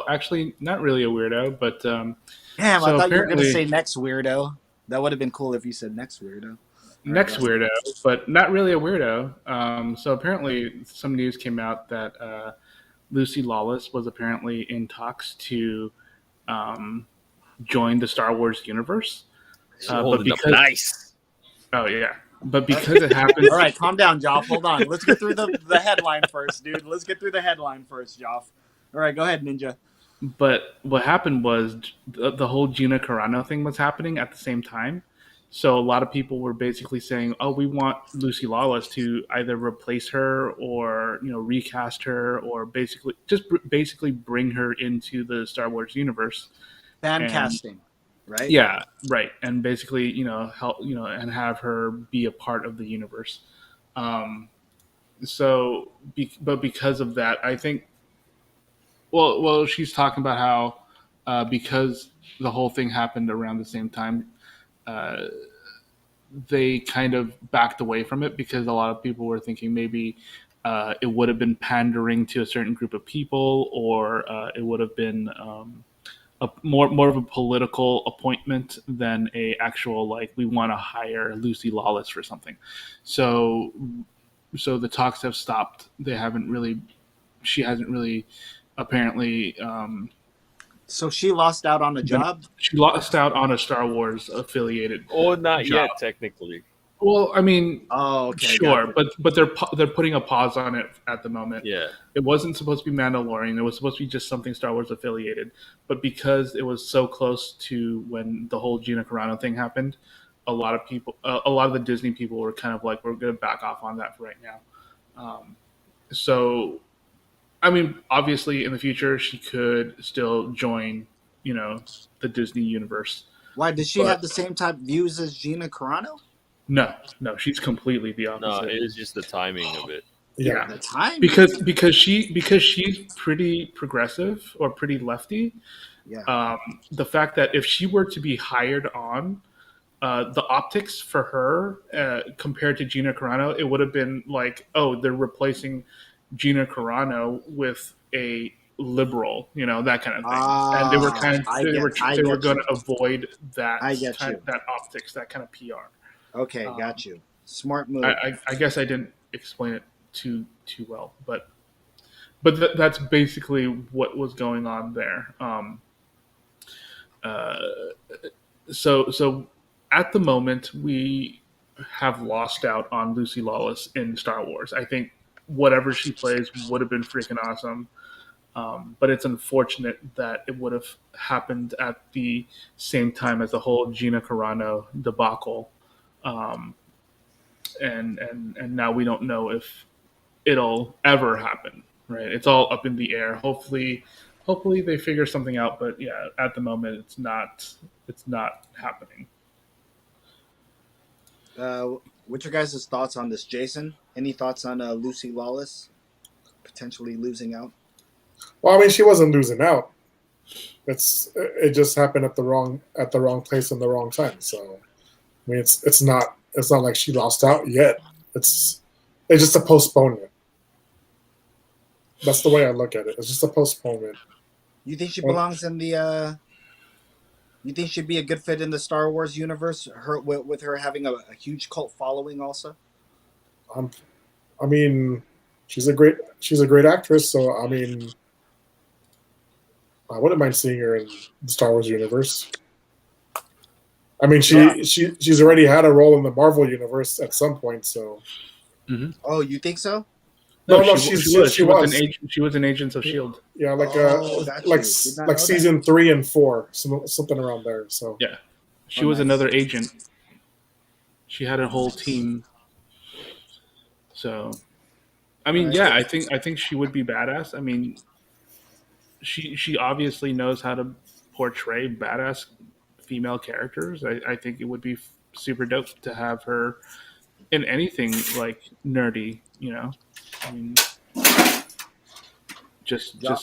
Actually, not really a weirdo, but damn, I thought you were going to say next weirdo. That would have been cool if you said next weirdo. Next weirdo, but not really a weirdo. So apparently, some news came out that Lucy Lawless was apparently in talks to join the Star Wars universe. But because nice. Oh yeah. But because it happened... All right, calm down, Joff. Hold on. Let's get through the headline first, dude. Let's get through the headline first, Joff. All right, go ahead, Ninja. But what happened was the whole Gina Carano thing was happening at the same time. So a lot of people were basically saying, oh, we want Lucy Lawless to either replace her or, recast her or basically bring her into the Star Wars universe. Fan casting. Right? Yeah, right. And basically, help, and have her be a part of the universe. But because of that, I think, well, she's talking about how because the whole thing happened around the same time, they kind of backed away from it because a lot of people were thinking maybe it would have been pandering to a certain group of people, or it would have been more of a political appointment than a actual, like, we want to hire Lucy Lawless for something. So the talks have stopped. She hasn't really apparently. So she lost out on a job? She lost out on a Star Wars affiliated. Oh, not job. yet, technically. Well, I mean, okay, sure, but they're putting a pause on it at the moment. Yeah, it wasn't supposed to be Mandalorian. It was supposed to be just something Star Wars affiliated. But because it was so close to when the whole Gina Carano thing happened, a lot of the Disney people were kind of like, we're going to back off on that for right now. So, I mean, obviously, in the future, she could still join, the Disney universe. Why does she have the same type of views as Gina Carano? No, she's completely the opposite. No, it is just the timing of it. Yeah, the time because she's pretty progressive or pretty lefty. Yeah. The fact that if she were to be hired on, the optics for her compared to Gina Carano, it would have been like, oh, they're replacing Gina Carano with a liberal, that kind of thing. And they were they were going to avoid that that optics, that kind of PR. Okay, got you. Smart move. I guess I didn't explain it too well, but that's basically what was going on there. So at the moment, we have lost out on Lucy Lawless in Star Wars. I think whatever she plays would have been freaking awesome. But it's unfortunate that it would have happened at the same time as the whole Gina Carano debacle. Um, and now we don't know if it'll ever happen. Right? It's all up in the air. Hopefully they figure something out. But yeah, at the moment it's not happening. What's your guys' thoughts on this, Jason? Any thoughts on Lucy Lawless potentially losing out? Well, I mean, she wasn't losing out. It just happened at the wrong place in the wrong time. So, I mean, it's not like she lost out yet. It's just a postponement. That's the way I look at it. It's just a postponement. You think she belongs in the? You think she'd be a good fit in the Star Wars universe? Her with her having a huge cult following, also. I mean, she's a great actress. So I mean, I wouldn't mind seeing her in the Star Wars universe. I mean, she's already had a role in the Marvel universe at some point. So. Mm-hmm. Oh, you think so? No, she was an Agents of S.H.I.E.L.D. Yeah, like season 3 and 4, something around there. So yeah, she was another agent. She had a whole team. So, I mean, yeah, I think she would be badass. I mean, she obviously knows how to portray badass female characters. I think it would be super dope to have her in anything like nerdy, you know. I mean, just go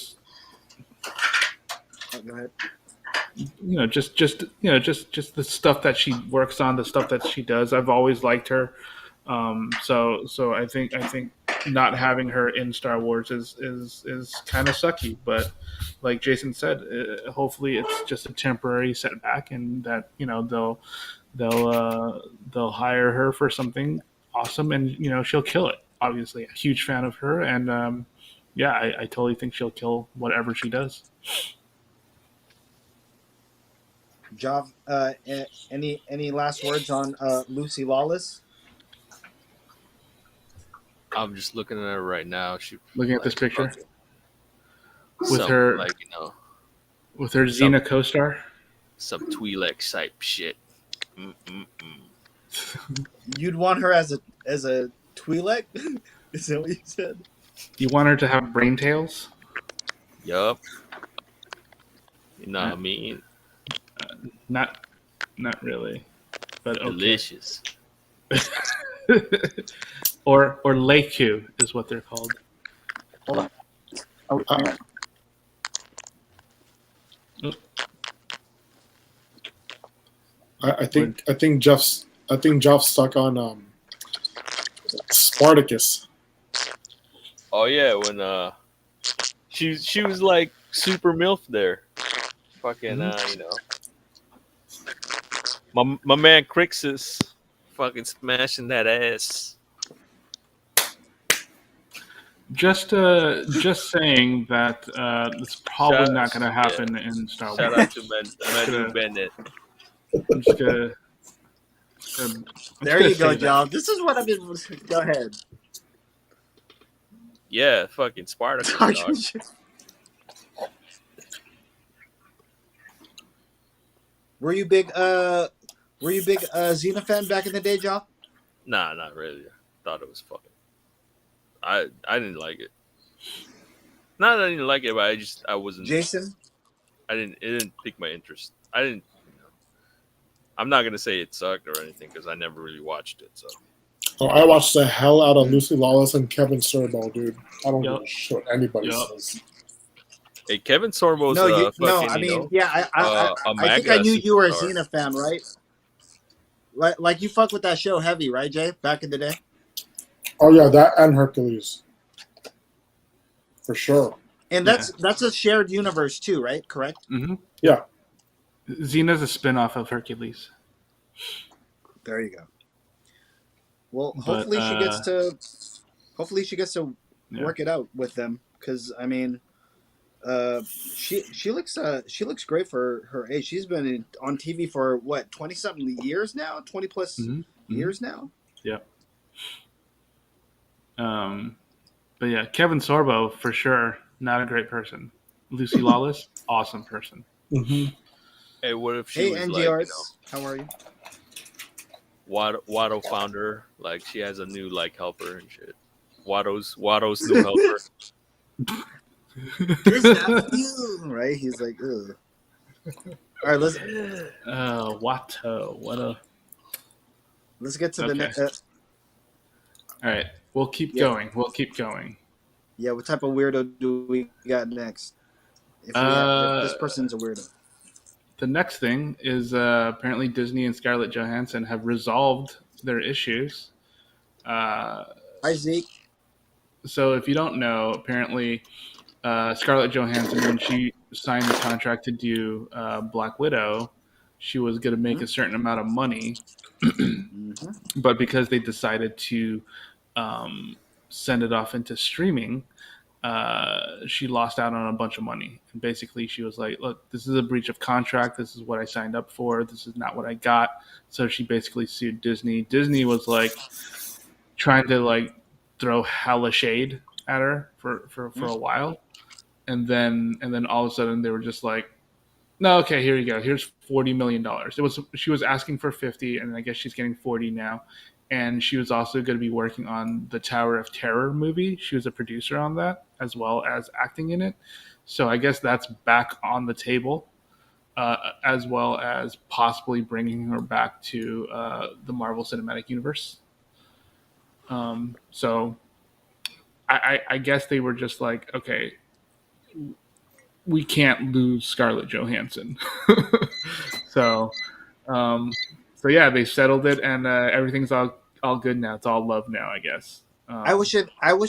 ahead. Just the stuff that she works on, the stuff that she does. I've always liked her. So I think not having her in Star Wars is kind of sucky. But like Jason said, hopefully it's just a temporary setback, and that they'll hire her for something awesome, and she'll kill it. Obviously, a huge fan of her, and I totally think she'll kill whatever she does. Jav, any last words on Lucy Lawless? I'm just looking at her right now. Looking at this picture with her, with her Xena co-star, some Twi'lek type shit. You'd want her as a Twi'lek? Is that what you said? You want her to have brain tails? Yup. You know what I mean? Not really, but okay. Delicious. or Leiku is what they're called. Hold on. Oh. I think Jeff's stuck on Spartacus. Oh yeah, when she was like super MILF there. Fucking my man Crixus fucking smashing that ass. Just saying that it's probably not going to happen in Star Wars. Shout out to Manu Bennett. I'm just gonna. There you go, John. This is what I've been. Go ahead. Yeah, fucking Spartacus. Were you big Xena fan back in the day, John? Nah, not really. I thought it was fucking. I didn't like it. Not that I didn't like it, but I wasn't. Jason? It didn't pique my interest. I didn't. I'm not gonna say it sucked or anything because I never really watched it. So. Oh, I watched the hell out of Lucy Lawless and Kevin Sorbo, dude. I don't give a shit what anybody says. Hey, Kevin Sorbo's I think I knew you were a Xena fan, right? Like you fuck with that show heavy, right, Jay? Back in the day. Oh yeah, that and Hercules, for sure. And that's a shared universe too, right? Correct. Mm-hmm. Yeah. Xena's a spin-off of Hercules. There you go. Well, hopefully she gets to work it out with them, because I mean, she looks great for her age. She's been on TV for what, 20-something years now, 20 plus years now. Yeah. But yeah, Kevin Sorbo for sure, not a great person. Lucy Lawless, awesome person. Mm-hmm. Hey, what if she Hey, was like, you know, NGRs, how are you? Watto founder, like she has a new like helper and shit. Watto's new helper. This nephew, right? He's like, ugh. All right, Watto, what a. let's get to the Okay. next. All right, we'll keep Yeah, going. We'll keep going. yeah. What type of weirdo do we got next? If this Uh, person's a weirdo. the next thing is apparently Disney and Scarlett Johansson have resolved their issues. Uh, Hi Zeke. so if you don't know, apparently Scarlett Johansson, when she signed the contract to do Black Widow, she was going to make a certain amount of money, Mm-hmm. but because they decided to send it off into streaming, she lost out on a bunch of money. And basically, she was like, "Look, this is a breach of contract. This is what I signed up for. This is not what I got." So she basically sued Disney. Disney was like trying to like throw hella shade at her for a while, and then all of a sudden they were just like, no, okay, here you go. Here's $40 million. It was she was asking for 50, and I guess she's getting 40 now. And she was also going to be working on the Tower of Terror movie. She was a producer on that as well as acting in it. So I guess that's back on the table, as well as possibly bringing her back to the Marvel Cinematic Universe. So I guess they were just like, okay, we can't lose Scarlett Johansson. so, um, so yeah, they settled it, and everything's all good now. It's all love now, I guess. I wish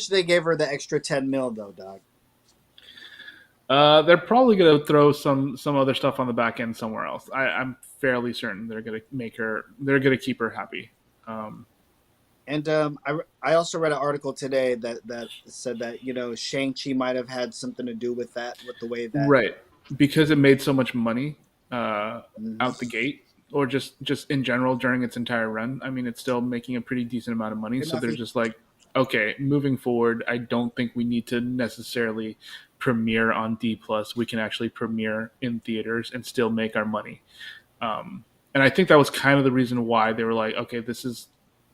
they gave her the extra 10 mil though, dog. They're probably gonna throw some other stuff on the back end somewhere else. I'm fairly certain they're gonna make her. They're gonna keep her happy. And I also read an article today that said that Shang-Chi might have had something to do with that, with the way that. Right, because it made so much money out the Mhm. gate, or just in general during its entire run. I mean, it's still making a pretty decent amount of money. Hey, So they're Matthew. just like, okay, moving forward, I don't think we need to necessarily premiere on D plus. We can actually premiere in theaters and still make our money. And I think that was kind of the reason why they were like, okay, this is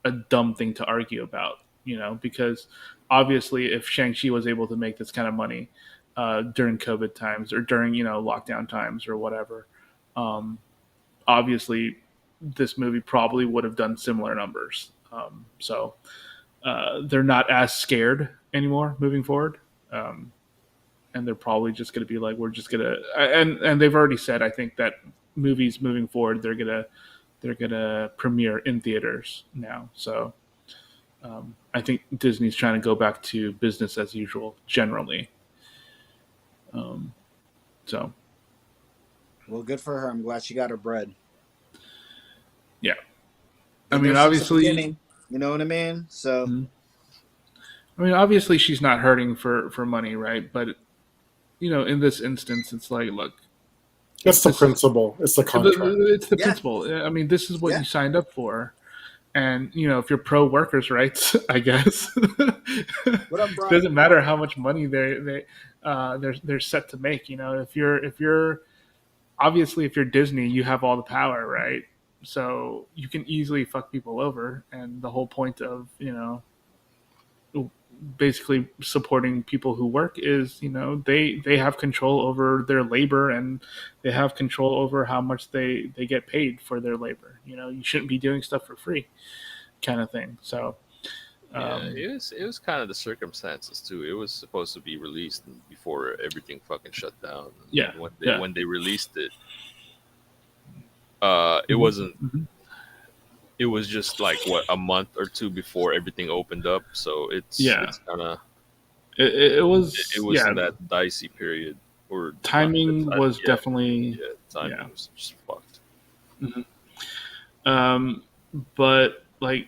a dumb thing to argue about, because obviously if Shang-Chi was able to make this kind of money during COVID times or during, lockdown times or whatever, um, obviously this movie probably would have done similar numbers. So they're not as scared anymore moving forward. And they're probably just going to be like, we're just going to, and they've already said, I think that movies moving forward, they're gonna premiere in theaters now. So I think Disney's trying to go back to business as usual generally. So Well, good for her. I'm glad she got her bread. yeah, I Been mean there since the obviously, beginning. You know what I mean? So obviously she's not hurting for money, right? But in this instance, it's like, look, It's the this is principle. It's the contract. it's the yeah, principle. I mean, this is what yeah. you signed up for. And if you're pro workers' rights, I guess What up, it Brian? doesn't matter how much money they're set to make. If you're obviously if you're Disney, you have all the power, right? So you can easily fuck people over, and the whole point of basically supporting people who work is they have control over their labor, and they have control over how much they get paid for their labor. You shouldn't be doing stuff for free, kind of thing. So Yeah, it was kind of the circumstances too. It was supposed to be released before everything fucking shut down. yeah, And when they yeah. when they released it, it Mhm. wasn't. Mhm. It was just like what, a month or two before everything opened up. So it's Yeah, it's kind of it it was, was yeah. in that dicey period, or not the Timing was yeah, definitely, yeah, yeah. timing was just fucked. Mhm. Um, but like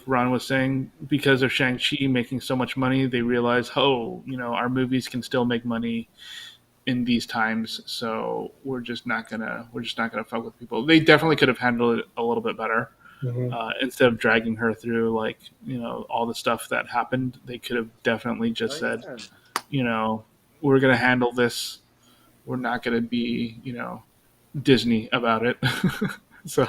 Ron was saying, because of Shang-Chi making so much money, they realize, oh, our movies can still make money in these times, so we're just not gonna fuck with people. They definitely could have handled it a little bit better. Instead of dragging her through all the stuff that happened, they could have definitely just said, we're going to handle this. We're not going to be, Disney about it. So,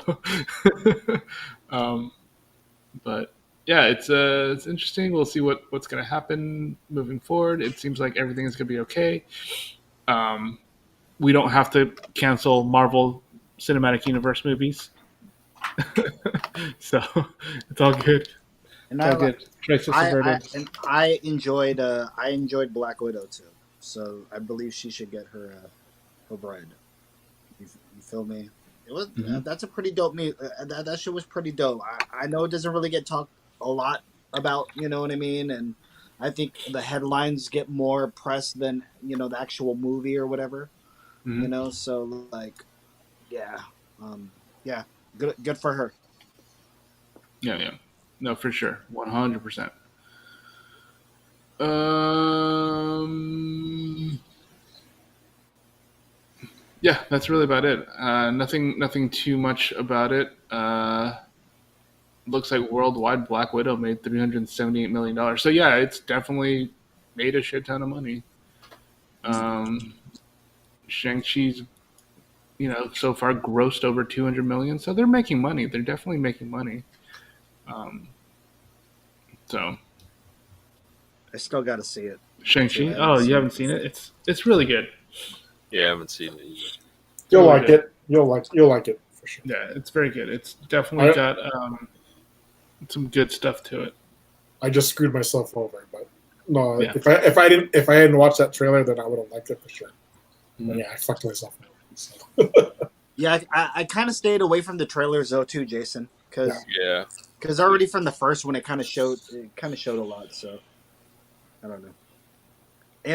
but yeah, it's interesting. We'll see what's going to happen moving forward. It seems like everything is going to be okay. We don't have to cancel Marvel Cinematic Universe movies. So it's all good. And It's all good. I enjoyed Black Widow too. So I believe she should get her bread. You feel me? It was that's a pretty dope me. That shit was pretty dope. I know it doesn't really get talked a lot about. You know what I mean? And I think the headlines get more press than the actual movie or whatever. So yeah, yeah, good for her. Yeah. No, for sure. 100%. Yeah, that's really about it. Nothing too much about it. Looks like worldwide Black Widow made $378 million. So yeah, it's definitely made a shit ton of money. Shang-Chi's, so far grossed over 200 million. So they're making money. They're definitely making money. So I still got to see it. Shang-Chi? Oh, you haven't seen it? It's really good. Yeah, I haven't seen it either. You'll like it. You'll like it for sure. Yeah, it's very good. It's definitely got some good stuff to it. I just screwed myself over, but no. Yeah. If I hadn't watched that trailer, then I would have liked it for sure. But yeah, I fucked myself over. So. Yeah, I kind of stayed away from the trailers though too, Jason, because already from the first one it kind of showed a lot. So I don't know.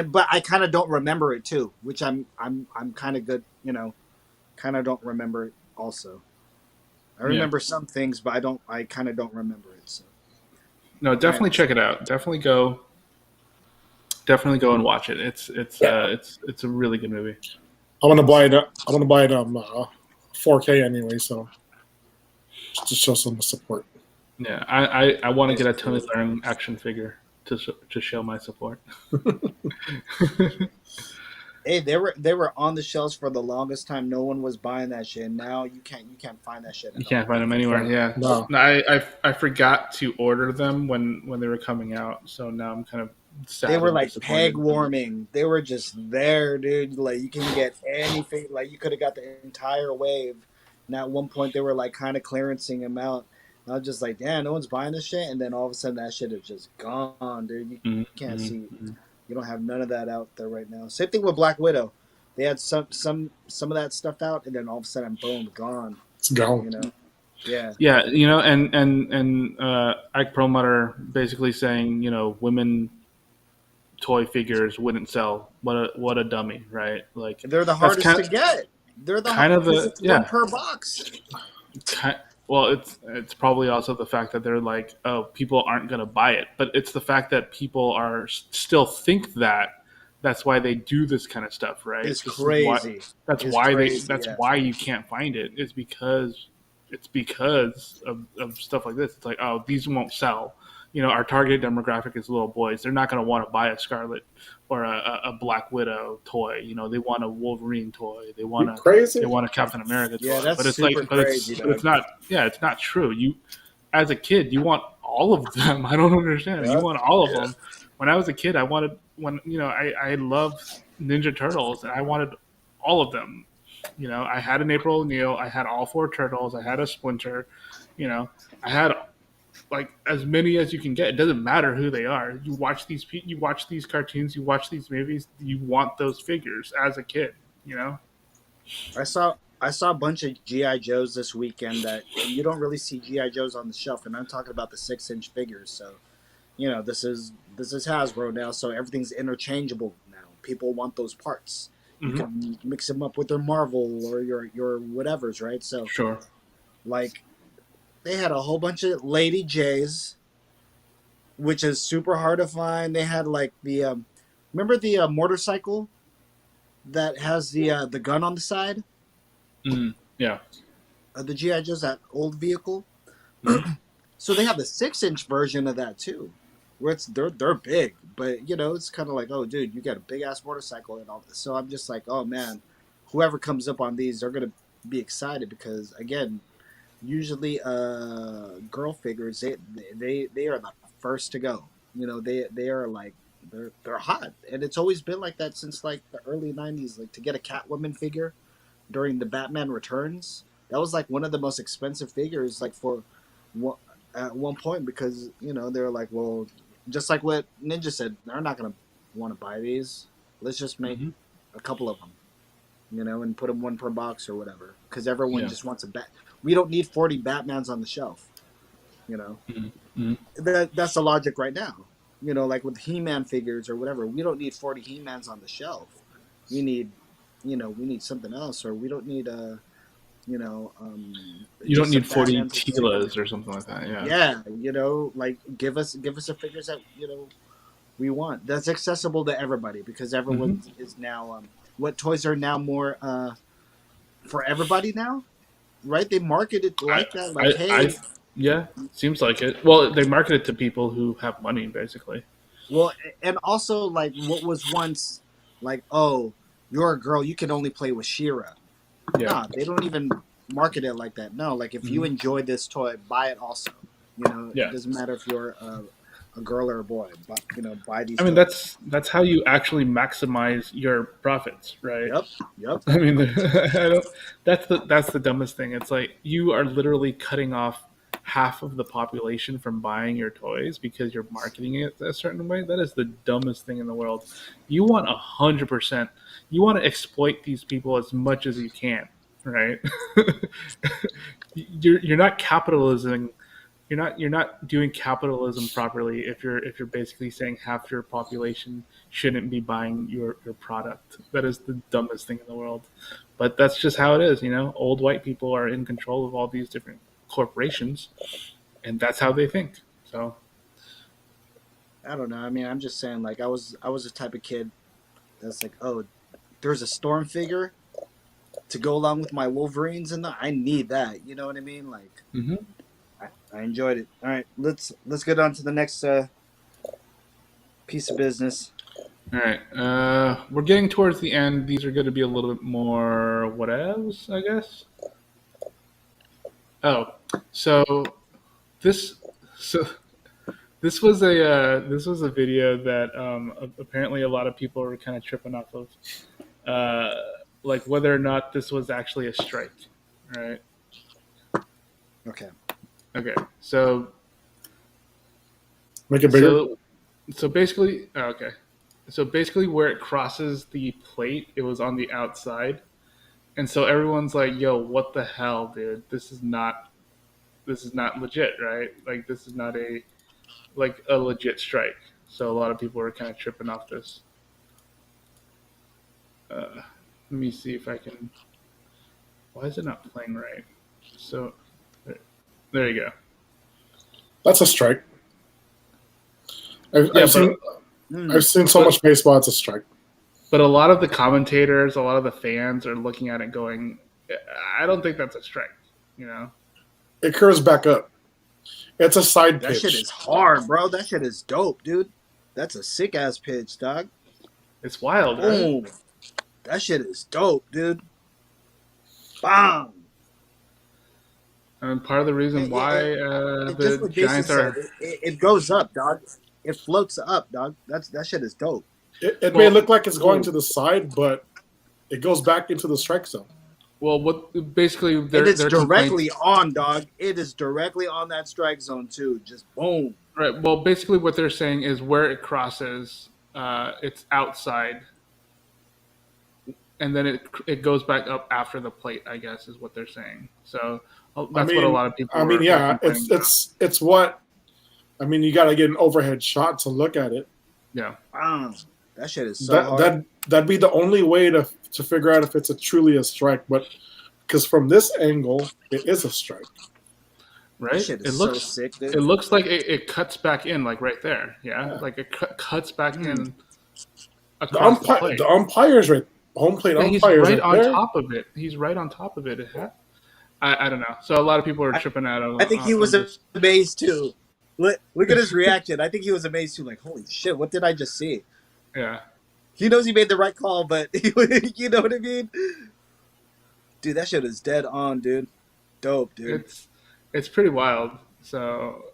But I kind of don't remember it too, which I'm kind of good, kind of don't remember it also. I remember some things, but I kind of don't remember it. So no, definitely check it out. Definitely go and watch it. It's a really good movie. I'm gonna buy it 4K anyway, so just to show some support. Yeah, I want to get a Tony Stark action figure to show my support. Hey, they were on the shelves for the longest time. No one was buying that shit. Now you can't find that shit. You can't find them anywhere. Yeah. No. I forgot to order them when they were coming out. So now I'm kind of sad. They were like peg warming. They were just there, dude. Like you can get anything. Like you could have got the entire wave. And at one point they were like kind of clearancing them out. And I was just like, damn, no one's buying this shit. And then all of a sudden that shit is just gone, dude. You can't see. You don't have none of that out there right now. Same thing with Black Widow. They had some of that stuff out, and then all of a sudden, boom, gone. It's gone. Yeah. Yeah, and Ike Perlmutter basically saying, women toy figures wouldn't sell. What a dummy, right? Like they're the hardest to get. They're the hardest one per box. Well, it's probably also the fact that they're like, oh, people aren't going to buy it. But it's the fact that people are still think that. That's why they do this kind of stuff, right? It's crazy. That's why you can't find it. It's because of stuff like this. It's like, oh, these won't sell. Our target demographic is little boys. They're not going to want to buy a Scarlet or a Black Widow toy. They want a Wolverine toy. They want a Captain America toy. Yeah, that's but it's super crazy. But it's not. Yeah, it's not true. You, as a kid, you want all of them. I don't understand. You want all of them. When I was a kid, I wanted I loved Ninja Turtles and I wanted all of them. I had an April O'Neil. I had all 4 Turtles. I had a Splinter. I had like as many as you can get. It doesn't matter who they are. You watch these cartoons, you watch these movies, you want those figures as a kid, I saw a bunch of GI Joes this weekend that you don't really see GI Joes on the shelf, and I'm talking about the 6-inch figures. So, this is Hasbro now, so everything's interchangeable now. People want those parts. You can mix them up with their Marvel or your whatevers, right? So sure. Like they had a whole bunch of Lady J's, which is super hard to find. They had like the remember the motorcycle that has the gun on the side? Yeah. The GI Joe's that old vehicle. So they have the 6-inch version of that too, where they're big, but it's kind of like, oh, dude, you got a big ass motorcycle and all this. So I'm just like, oh man, whoever comes up on these, they're gonna be excited because again, usually girl figures they are the first to go. They are like they're hot, and it's always been like that since like the early '90s. Like to get a Catwoman figure during the Batman Returns, that was like one of the most expensive figures like for at one point because they were like, well, just like what Ninja said, they're not gonna want to buy these. Let's just make a couple of them, and put them one per box or whatever, because everyone just wants a bat. We don't need 40 Batmans on the shelf, That's the logic right now. Like with He-Man figures or whatever, we don't need 40 He-Mans on the shelf. We need, we need something else, or we don't need you don't need 40 Batmans Tilas or something like that. like give us the figures that we want. That's accessible to everybody because everyone is now. What toys are now more for everybody now, right? They market it like that, like hey. Yeah, seems like it. Well, they market it to people who have money, basically. Well, and also like what was once like, oh, you're a girl, you can only play with She-Ra. Yeah. Nah, they don't even market it like that. No, like if you enjoy this toy, buy it also. It doesn't matter if you're a girl or a boy, but buy these. I mean, that's how you actually maximize your profits, right? Yep. I mean, that's the dumbest thing. It's like you are literally cutting off half of the population from buying your toys because you're marketing it a certain way. That is the dumbest thing in the world. You want 100%. You want to exploit these people as much as you can, right? You're not capitalism. You're not doing capitalism properly if you're basically saying half your population shouldn't be buying your product. That is the dumbest thing in the world. But that's just how it is, Old white people are in control of all these different corporations, and that's how they think. So I don't know. I mean, I'm just saying, like I was the type of kid that's like, oh, there's a Storm figure to go along with my Wolverines, and I need that. You know what I mean? Like, I enjoyed it. All right, let's get on to the next piece of business. All right, we're getting towards the end. These are going to be a little bit more whatevs, I guess. Oh, so this was a video that apparently a lot of people were kind of tripping off of, like whether or not this was actually a strike, right? Okay. So make it bigger. So basically, okay. So basically, where it crosses the plate, it was on the outside. And so everyone's like, yo, what the hell, dude? This is not legit, right? Like, this is not a legit strike. So a lot of people are kind of tripping off this. Let me see if I can... Why is it not playing right? So, there you go. That's a strike. I've seen so much baseball, it's a strike. But a lot of the commentators, a lot of the fans are looking at it going, I don't think that's a strike, It curves back up. It's a side pitch. That shit is hard, bro. That shit is dope, dude. That's a sick-ass pitch, dog. It's wild, right? Right? That shit is dope, dude. Bam! And part of the reason why the Giants are... It goes up, dog. It floats up, dog. That shit is dope. It may look like it's going to the side, but it goes back into the strike zone. Well, what basically it's directly on, dog. It is directly on that strike zone too. Just boom. Right. Well, basically what they're saying is where it crosses, it's outside, and then it goes back up after the plate, I guess, is what they're saying. So that's what a lot of people. It's what. I mean, you got to get an overhead shot to look at it. Yeah. That shit is so hard. That'd be the only way to figure out if it's truly a strike, but because from this angle, it is a strike. Right? That shit is so sick, dude. It looks like it cuts back in, like right there. Yeah. Like it cuts back in. The umpire's right. Home plate umpire. He's right on top of it. He's right on top of it. I don't know. So a lot of people are tripping out I think he was on this. amazed too. Look at his reaction. I think he was amazed too. Like, holy shit, what did I just see? Yeah. He knows he made the right call, but you know what I mean? Dude, that shit is dead on, dude. Dope, dude. It's pretty wild. So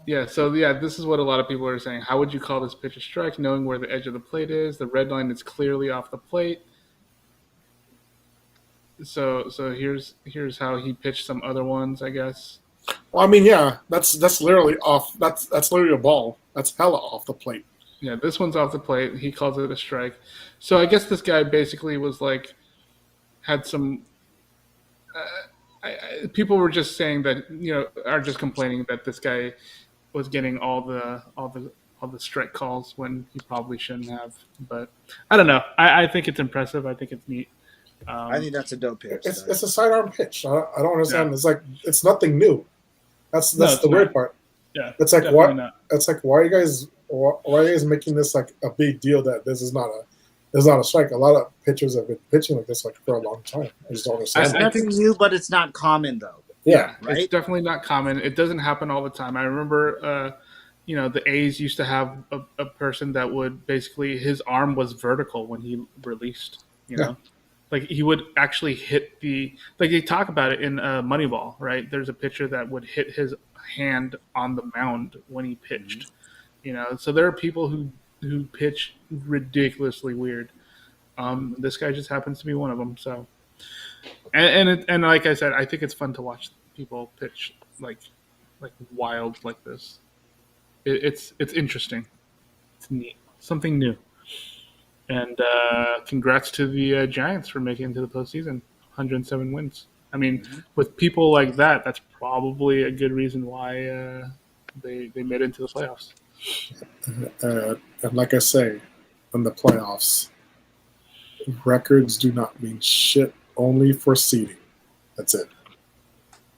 yeah, this is what a lot of people are saying. How would you call this pitch a strike, knowing where the edge of the plate is? The red line is clearly off the plate. So here's how he pitched some other ones, I guess. Well, I mean, yeah, that's literally off. That's literally a ball. That's hella off the plate. Yeah, this one's off the plate. He calls it a strike. So I guess this guy basically was like, had some. People were just saying that, are just complaining that this guy was getting all the strike calls when he probably shouldn't have. But I don't know. I think it's impressive. I think it's neat. I think that's a dope pitch. It's a sidearm pitch. I don't understand. Yeah. It's like it's nothing new. That's the weird part. Yeah, it's like what? Not. It's like why are you guys making this like a big deal that this is not a strike? A lot of pitchers have been pitching like this like for a long time. I just don't understand. It's nothing new, but it's not common though. Yeah, right? It's definitely not common. It doesn't happen all the time. I remember, the A's used to have a person that would basically his arm was vertical when he released. Like he would actually hit like they talk about it in Moneyball, right? There's a pitcher that would hit his hand on the mound when he pitched. So there are people who pitch ridiculously weird. This guy just happens to be one of them. So, and like I said, I think it's fun to watch people pitch like wild like this. It's interesting. It's neat. Something new. And congrats to the Giants for making it to the postseason. 107 wins. I mean, with people like that, that's probably a good reason why they made it into the playoffs. And like I say, in the playoffs, records do not mean shit. Only for seeding. That's it.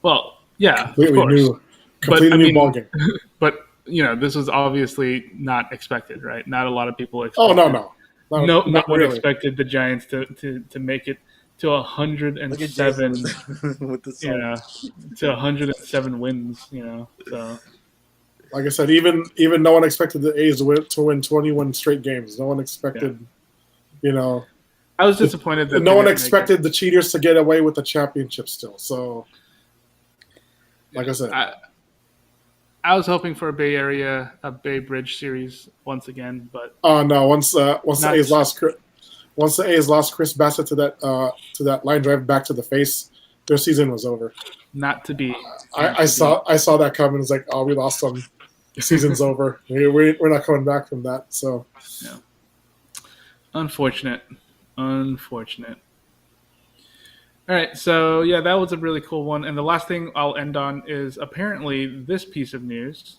Well, yeah, completely new ballgame. But this was obviously not expected, right? Not a lot of people Oh expected. no. No one really. expected the Giants to make it to 107. With the to 107 wins. So. Like I said, even no one expected the A's to win 21 straight games. No one expected, I was disappointed that no one expected the cheaters to get away with the championship still. So, like I said, I was hoping for a Bay Bridge series once again, but no. Once the A's lost Chris Bassett to that line drive back to the face, their season was over. Not to be. I saw that coming. It's like, oh, we lost them. The season's over. We're not coming back from that. So, yeah. Unfortunate. All right, so yeah, that was a really cool one. And the last thing I'll end on is apparently this piece of news.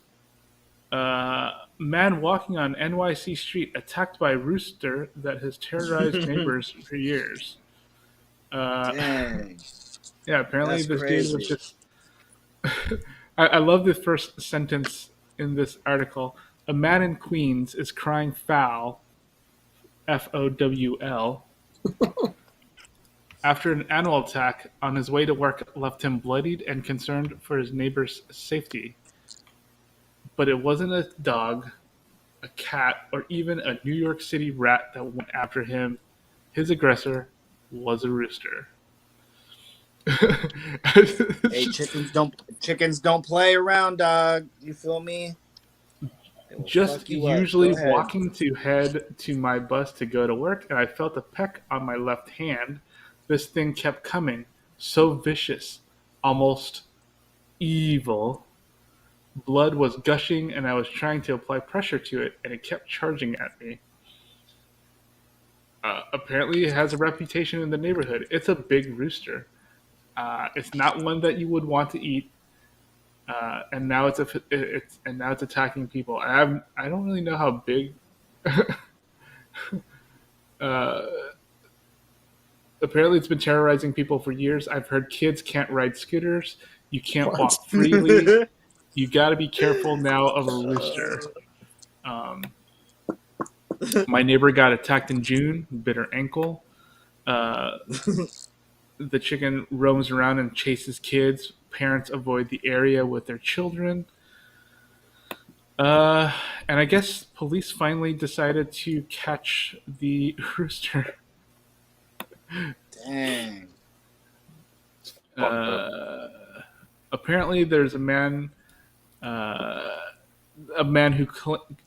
Man walking on NYC street attacked by rooster that has terrorized neighbors for years. Dang. Yeah, apparently That's this crazy. dude was just... I love the first sentence in this article. A man in Queens is crying foul, Fowl, after an animal attack on his way to work left him bloodied and concerned for his neighbor's safety. But it wasn't a dog, a cat, or even a New York City rat that went after him. His aggressor was a rooster. Hey, chickens don't play around, dog. You feel me? Just usually walking to head to my bus to go to work, and I felt a peck on my left hand. This thing kept coming, so vicious, almost evil. Blood was gushing, and I was trying to apply pressure to it, and it kept charging at me. Apparently, it has a reputation in the neighborhood. It's a big rooster. It's not one that you would want to eat. And now it's attacking people. I don't really know how big. Apparently, it's been terrorizing people for years. I've heard kids can't ride scooters. You can't walk freely. You got to be careful now of a rooster. My neighbor got attacked in June, bit her ankle. The chicken roams around and chases kids. Parents avoid the area with their children. Uh, and I guess police finally decided to catch the rooster. Dang. Fucked up. Apparently, there's uh, a man who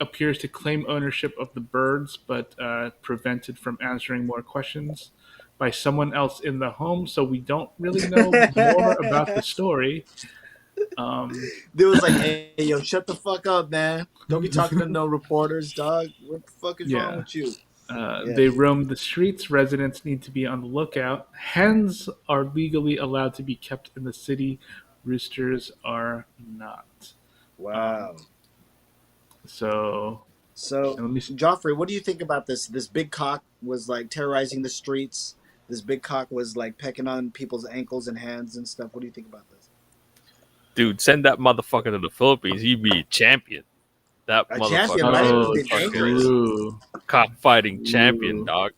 appears to claim ownership of the birds, but prevented from answering more questions by someone else in the home. So we don't really know more about the story. Dude was like, "Hey, yo, shut the fuck up, man! Don't be talking to no reporters, dog. What the fuck is wrong Yeah. with you?" They roam the streets. Residents need to be on the lookout. Hens are legally allowed to be kept in the city. Roosters are not. Wow. So, So, let me. Joffrey, what do you think about this? This big cock was like terrorizing the streets. This big cock was like pecking on people's ankles and hands and stuff. What do you think about this? Dude, send that motherfucker to the Philippines. He'd be a champion. That A motherfucker champion, right? It would Oh, be dangerous. true. cockfighting champion, Ooh. dog.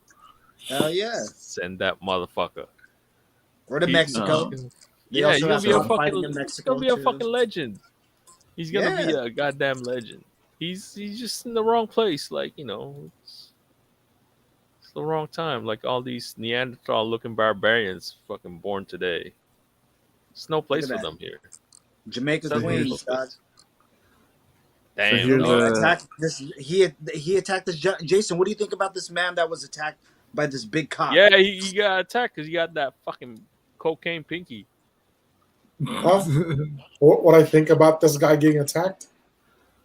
Hell yeah. Send that motherfucker. Or to He- Mexico. he's- They yeah, also he's gonna have be a cockfighting fucking. in He's Mexico, gonna be a too. fucking legend. He's gonna be Yeah. a goddamn legend. He's just in the wrong place. Like it's the wrong time. Like all these Neanderthal-looking barbarians, fucking born today. There's no place at for that. them here. Jamaica So Queens, here's- dog. Damn, here's dog. a- Attacked this. He attacked this. Jason, what do you think about this man that was attacked by this big cock? Yeah, he got attacked because he got that fucking cocaine pinky. Huh? What I think about this guy getting attacked?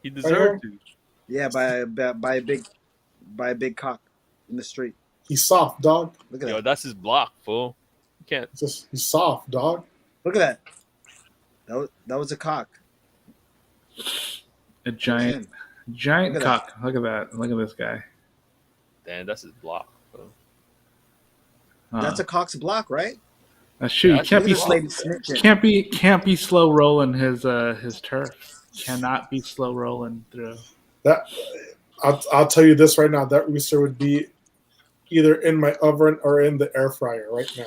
He deserved to. Yeah, by a big cock in the street. He's soft, dog. Look at Yo, that. that's his block, fool. You can't. He's soft, dog. Look at that. That was a cock. A giant Look at that. cock. Look at that. Look at this guy. Damn, that's his block. Fool. That's a cock's block, right? That's true. Yeah, You that's can't Look be at this lady snitching. can't be slow rolling his turf. Cannot be slow rolling through. That I'll tell you this right now. That rooster would be either in my oven or in the air fryer right now.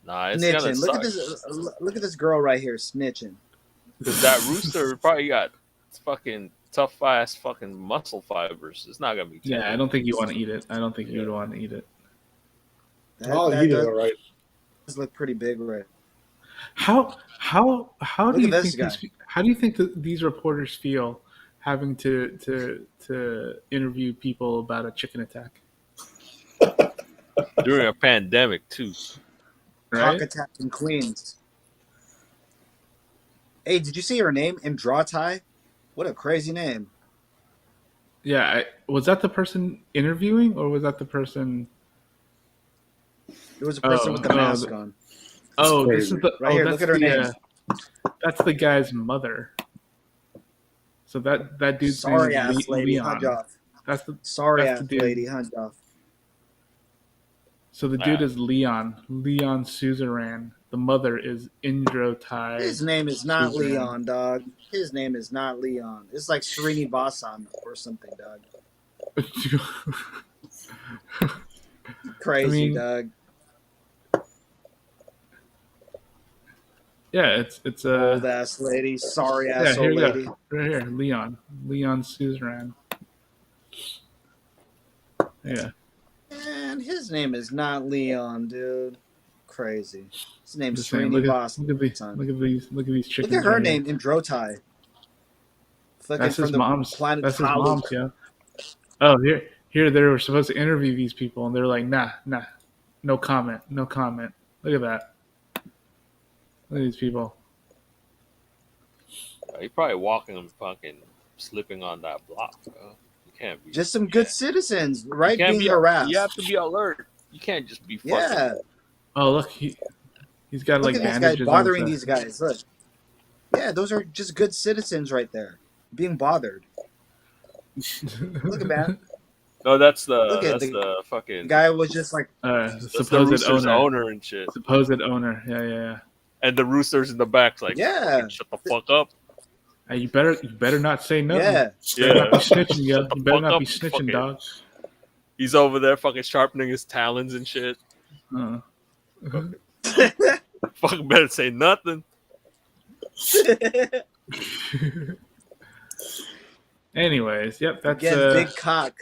Nah, it's gonna Snitching. Look suck. at this. Look at this girl right here snitching. Because that rooster probably got fucking tough ass fucking muscle fibers. It's not gonna be. Yeah, tender. I don't think you want to eat it. I don't think you would want to eat it. I'll eat it, all right. Does look pretty big, right? How Look do you at this think how do you think that these reporters feel having to interview people about a chicken attack? During a pandemic too. Right? Cock attack in Queens. Hey, did you see her name? Andratai? What a crazy name. Yeah, was that the person interviewing or was that the person? There was a person with the mask on. Oh, this crazy. is the Right here, that's look at her the, name. that's the guy's mother. So that dude's Sorry name is ass lady, Leon. hunt off. That's the Sorry That's ass the dude. lady, hunt off. So the dude is Leon Suzerain. The mother is Indro Tai. His name is not Suzerain. Leon, dog. His name is not Leon. It's like Srini Vasan or something, dog. Crazy, I mean, dog. yeah, it's Old ass lady. Sorry yeah. ass Here old you lady. go, right here, Leon Suzerain. Yeah, Man, his name is not Leon, dude. Crazy. His name's just saying. Srini Look at Vasan. these chickens. Look at her right here. name, Indrotai. Fucking That's from his the mom's. planet That's his Talu. mom's. Yeah. Oh, here they were supposed to interview these people, and they're like, nah, no comment. Look at that. Look at these people. He probably walking and fucking slipping on that block, bro. You can't be. Just some good citizens, right? You can't Being be harassed. You have to be alert. You can't just be fucking. Yeah. Oh, look, he's got Look like at these guys bandages bothering on his these guys. Look. Yeah, those are just good citizens right there. Being bothered. Look at that. No, that's Look at the fucking The guy was just like, the that's the supposed rooster's owner. owner and shit. Supposed owner. Yeah. And the roosters in the back like, yeah, shut the fuck up. Hey, you better not say nothing. yeah. You better not be Yeah. snitching, yo. Shut the You better fuck not up, be you snitching, fucking- dog. He's over there fucking sharpening his talons and shit. Uh, Fucking better say nothing. Anyways, yep, that's Again, big cock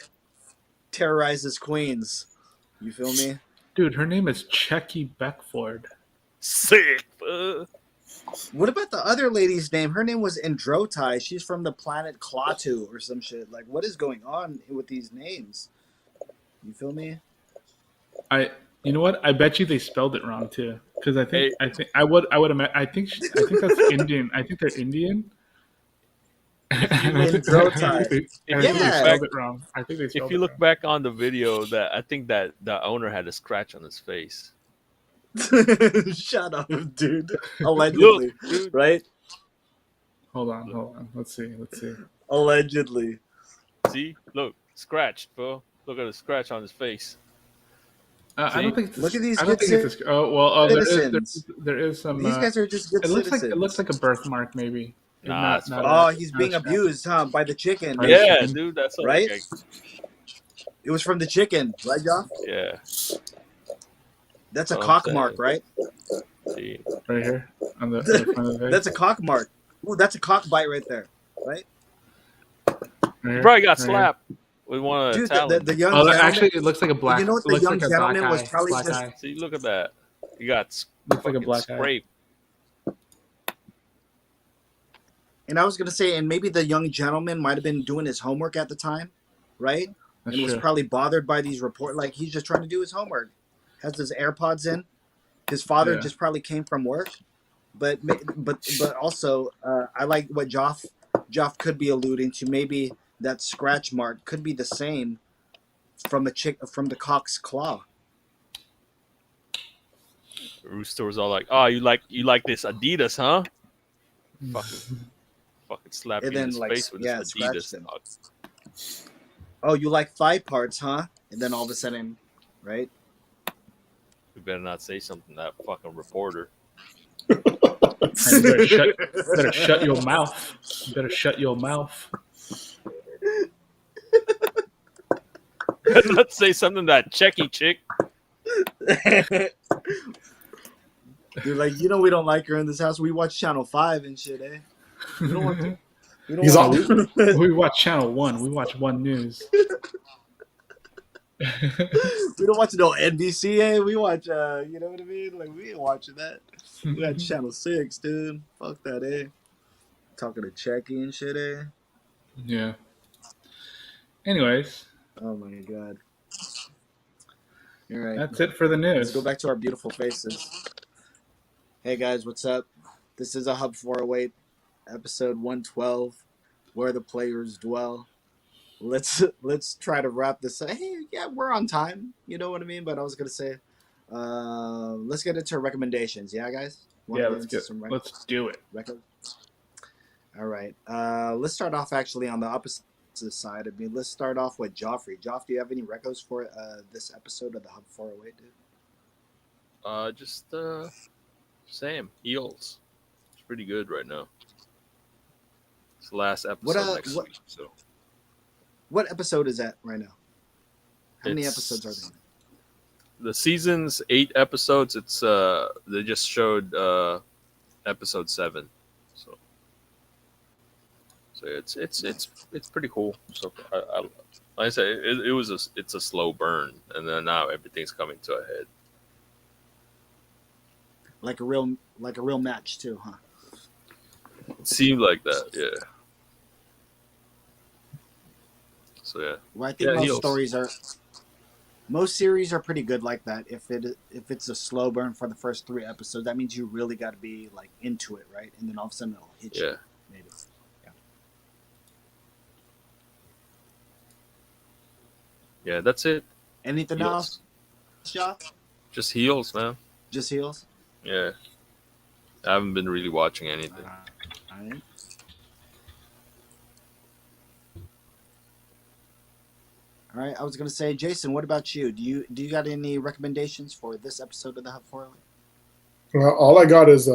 terrorizes queens. You feel me? dude. Her name is Checky Beckford. Sick. What about the other lady's name? Her name was Androtai. She's from the planet Klaatu or some shit. Like, what is going on with these names? You feel me? You know what? I bet you they spelled it wrong too. Because I think Hey. I would I think that's Indian. I think they're Indian. And I think Androtai. they Yeah. spelled it wrong. I think they If spelled you it look wrong. back on the video, that I think that the owner had a scratch on his face. Shut up, dude. Look, Allegedly. dude. Right? Hold on. Let's see. Allegedly. See, look, scratched, bro. Look at the scratch on his face. I don't think. Look at these I don't good think it's. There citizens. is some. These guys are just good It citizens. looks like a birthmark, maybe. Nah, it's fucking- Oh, he's not being a scratch. abused, huh? By the chicken. Right. maybe? Yeah, chicken. dude, that's all Right? like, It was from the chicken, right, Joff? yeah. That's a Oh, cock okay. mark, right? See, Right here on the front of the face. That's a cock mark. Ooh, that's a cock bite right there, right? Right here, probably got right here. slapped with one of the Dude, talons. the young Oh, gentleman. actually, it looks like a black. You know what it the looks young like a black gentleman was eye. probably Black just- eye. See, look at that. You got Looks like a fucking black eye. scraped. And I was gonna say, and maybe the young gentleman might have been doing his homework at the time, right? That's and was true. probably bothered by these reports. Like he's just trying to do his homework. Has his AirPods in. His father Yeah. just probably came from work, but also I like what Joff could be alluding to. Maybe that scratch mark could be the same from the cock's claw. Rooster was all like, "Oh, you like this Adidas, huh?" Fucking slap you And in then, his like, face with yeah, this scratched Adidas. him. Dog. Oh, you like thigh parts, huh? And then all of a sudden, right? You better not say something to that fucking reporter. You better shut your mouth. You better shut your mouth. Better not say something to that Checky chick. They're like, we don't like her in this house. We watch Channel 5 and shit, eh? We don't want to. We don't He's want all- to. We watch Channel 1. We watch 1 News. We don't watch no NBC, eh? We watch, you know what I mean? Like, we ain't watching that. We got Channel 6, dude. Fuck that, eh? Talking to Checky and shit, eh? Yeah. Anyways, Oh my god. All right. that's it for the Let's news. go back to our beautiful faces. Hey guys, what's up? This is a Hub 408, episode 112, where the players dwell. Let's try to wrap this up. Hey, yeah, we're on time. You know what I mean? But I was gonna say, let's get into recommendations. Yeah, guys. Yeah, let's do it. All right. Let's start off actually on the opposite side. I mean, let's start off with Joffrey. Joff, do you have any recos for this episode of the Hub 408, dude? Just Sam Eels. It's pretty good right now. It's the last episode next week. So what episode is that right now? How many It's- episodes are there? the season's 8 episodes. It's they just showed episode 7. So it's pretty cool. So like I said, it's a slow burn, and then now everything's coming to a head. Like a real match too, huh? It seemed like that, yeah. So yeah, Well, I think most series are pretty good like that. If it's a slow burn for the first 3 episodes, that means you really got to be like into it, right? And then all of a sudden it'll hit you. yeah. Maybe. Yeah, that's it. Anything Heels. else, Joff? Just heels, man. Just heels. Yeah. I haven't been really watching anything. All right. All right. I was gonna say, Jason, what about you? Do you got any recommendations for this episode of the Hub 408? Well, all I got is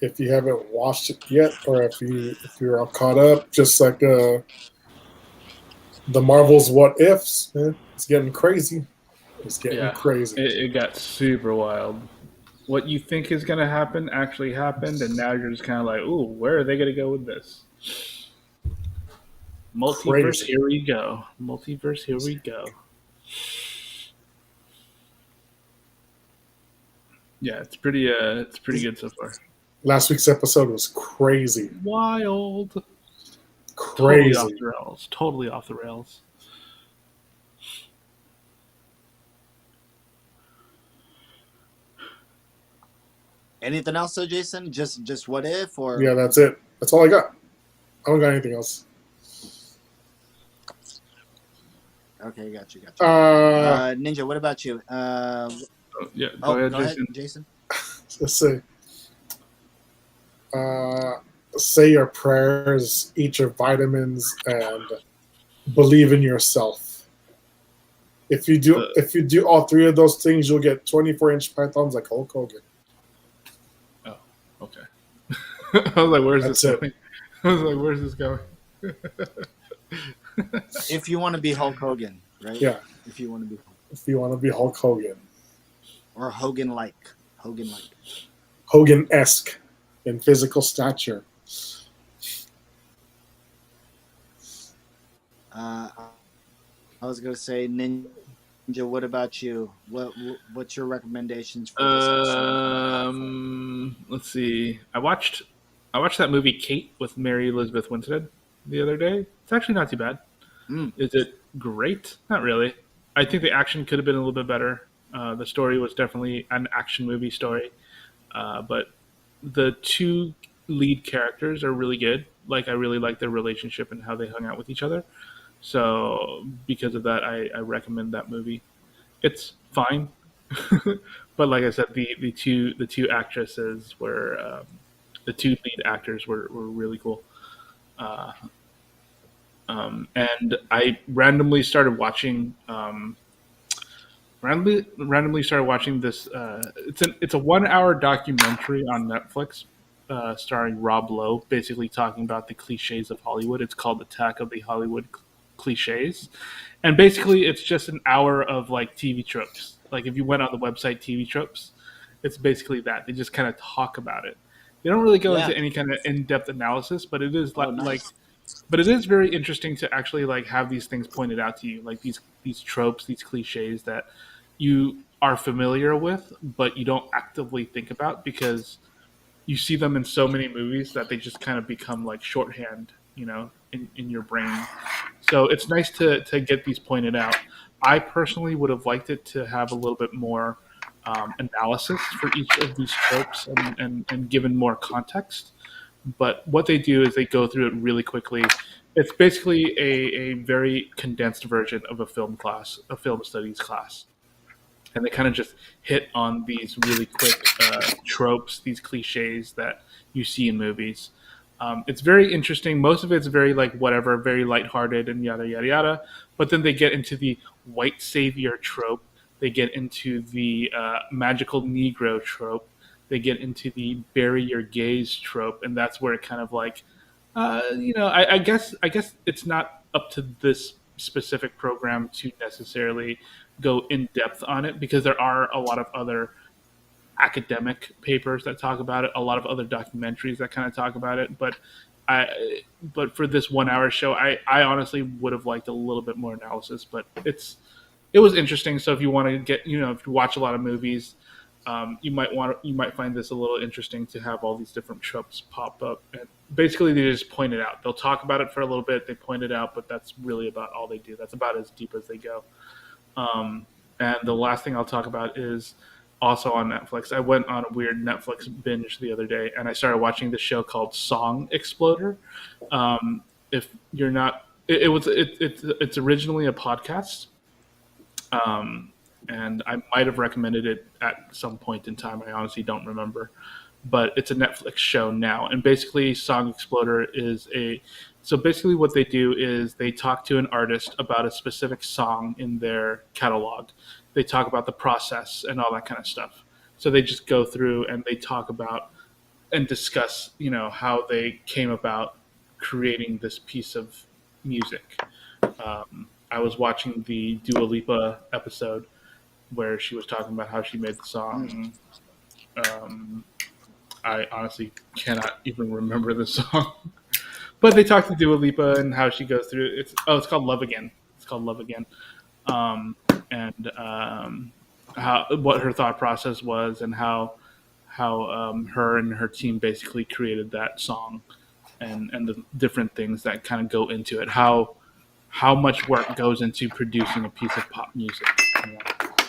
if you haven't watched it yet, or if you're all caught up, just like the Marvel's What Ifs, man, it's getting crazy. It's getting crazy. It got super wild. what you think is going to happen actually happened, and now you're just kind of like, ooh, where are they going to go with this? Multiverse, Crazy. here we go. Multiverse, here we go. Yeah, it's pretty good so far. Last week's episode was crazy. Wild. Totally off Crazy. the rails. Totally off the rails. Anything else, though, Jason? Just what if or Yeah, that's it. That's all I got. I don't got anything else. Okay, got you. Uh, Ninja, what about you? Yeah, go ahead, Jason. Jason. let's see. Say your prayers, eat your vitamins, and believe in yourself. If you do all three of those things, you'll get 24-inch pythons like Hulk Hogan. Oh, okay. I was like, where's That's this it. going? I was like, where's this going? If you want to be Hulk Hogan, right? Yeah. If you want to be If you want to be Hulk Hogan. or Hogan-like. Hogan-esque in physical stature. I was gonna say, Ninja. What about you? What's your recommendations for this episode? Let's see. I watched that movie Kate with Mary Elizabeth Winstead the other day. It's actually not too bad. Is it great? Not really. I think the action could have been a little bit better. The story was definitely an action movie story, but the two lead characters are really good. Like I really like their relationship and how they hung out with each other. So because of that, I recommend that movie. It's fine, but like I said, the two actresses were the two lead actors were really cool. Uh, and I randomly started watching this. It's a 1 hour documentary on Netflix, starring Rob Lowe, basically talking about the cliches of Hollywood. It's called Attack of the Hollywood Cliches, and basically it's just an hour of like TV tropes. Like if you went on the website TV tropes, it's basically that. They just kind of talk about it. They don't really go into any kind of in-depth analysis, but it is Nice. but it is very interesting to actually like have these things pointed out to you, like these tropes, these cliches that you are familiar with, but you don't actively think about because you see them in so many movies that they just kind of become like shorthand, in your brain. So it's nice to get these pointed out. I personally would have liked it to have a little bit more analysis for each of these tropes and given more context. But what they do is they go through it really quickly. It's basically a very condensed version of a film studies class. And they kind of just hit on these really quick tropes, these cliches that you see in movies. It's very interesting. Most of it's very like whatever, very lighthearted and yada yada yada. But then they get into the white savior trope. They get into the magical Negro trope. They get into the bury your gays trope, and that's where it kind of like, I guess it's not up to this specific program to necessarily go in depth on it because there are a lot of other academic papers that talk about it, a lot of other documentaries that kind of talk about it. But for this 1 hour show, I honestly would have liked a little bit more analysis. But it was interesting. So if you want to get, if you watch a lot of movies, you might find this a little interesting to have all these different tropes pop up. And basically, they just point it out. They'll talk about it for a little bit. They point it out, but that's really about all they do. That's about as deep as they go. And the last thing I'll talk about is also on Netflix. I went on a weird Netflix binge the other day, and I started watching this show called Song Exploder. If you're not, it's originally a podcast, and I might have recommended it at some point in time. I honestly don't remember, but it's a Netflix show now. And basically, Song Exploder is so basically what they do is they talk to an artist about a specific song in their catalog. They talk about the process and all that kind of stuff. So they just go through and they talk about and discuss, how they came about creating this piece of music. I was watching the Dua Lipa episode where she was talking about how she made the song. Um, I honestly cannot even remember the song. But they talked to Dua Lipa and how she goes through. It's called Love Again. It's called Love Again, um, and how what her thought process was and how her and her team basically created that song and the different things that kind of go into it. How much work goes into producing a piece of pop music. You know?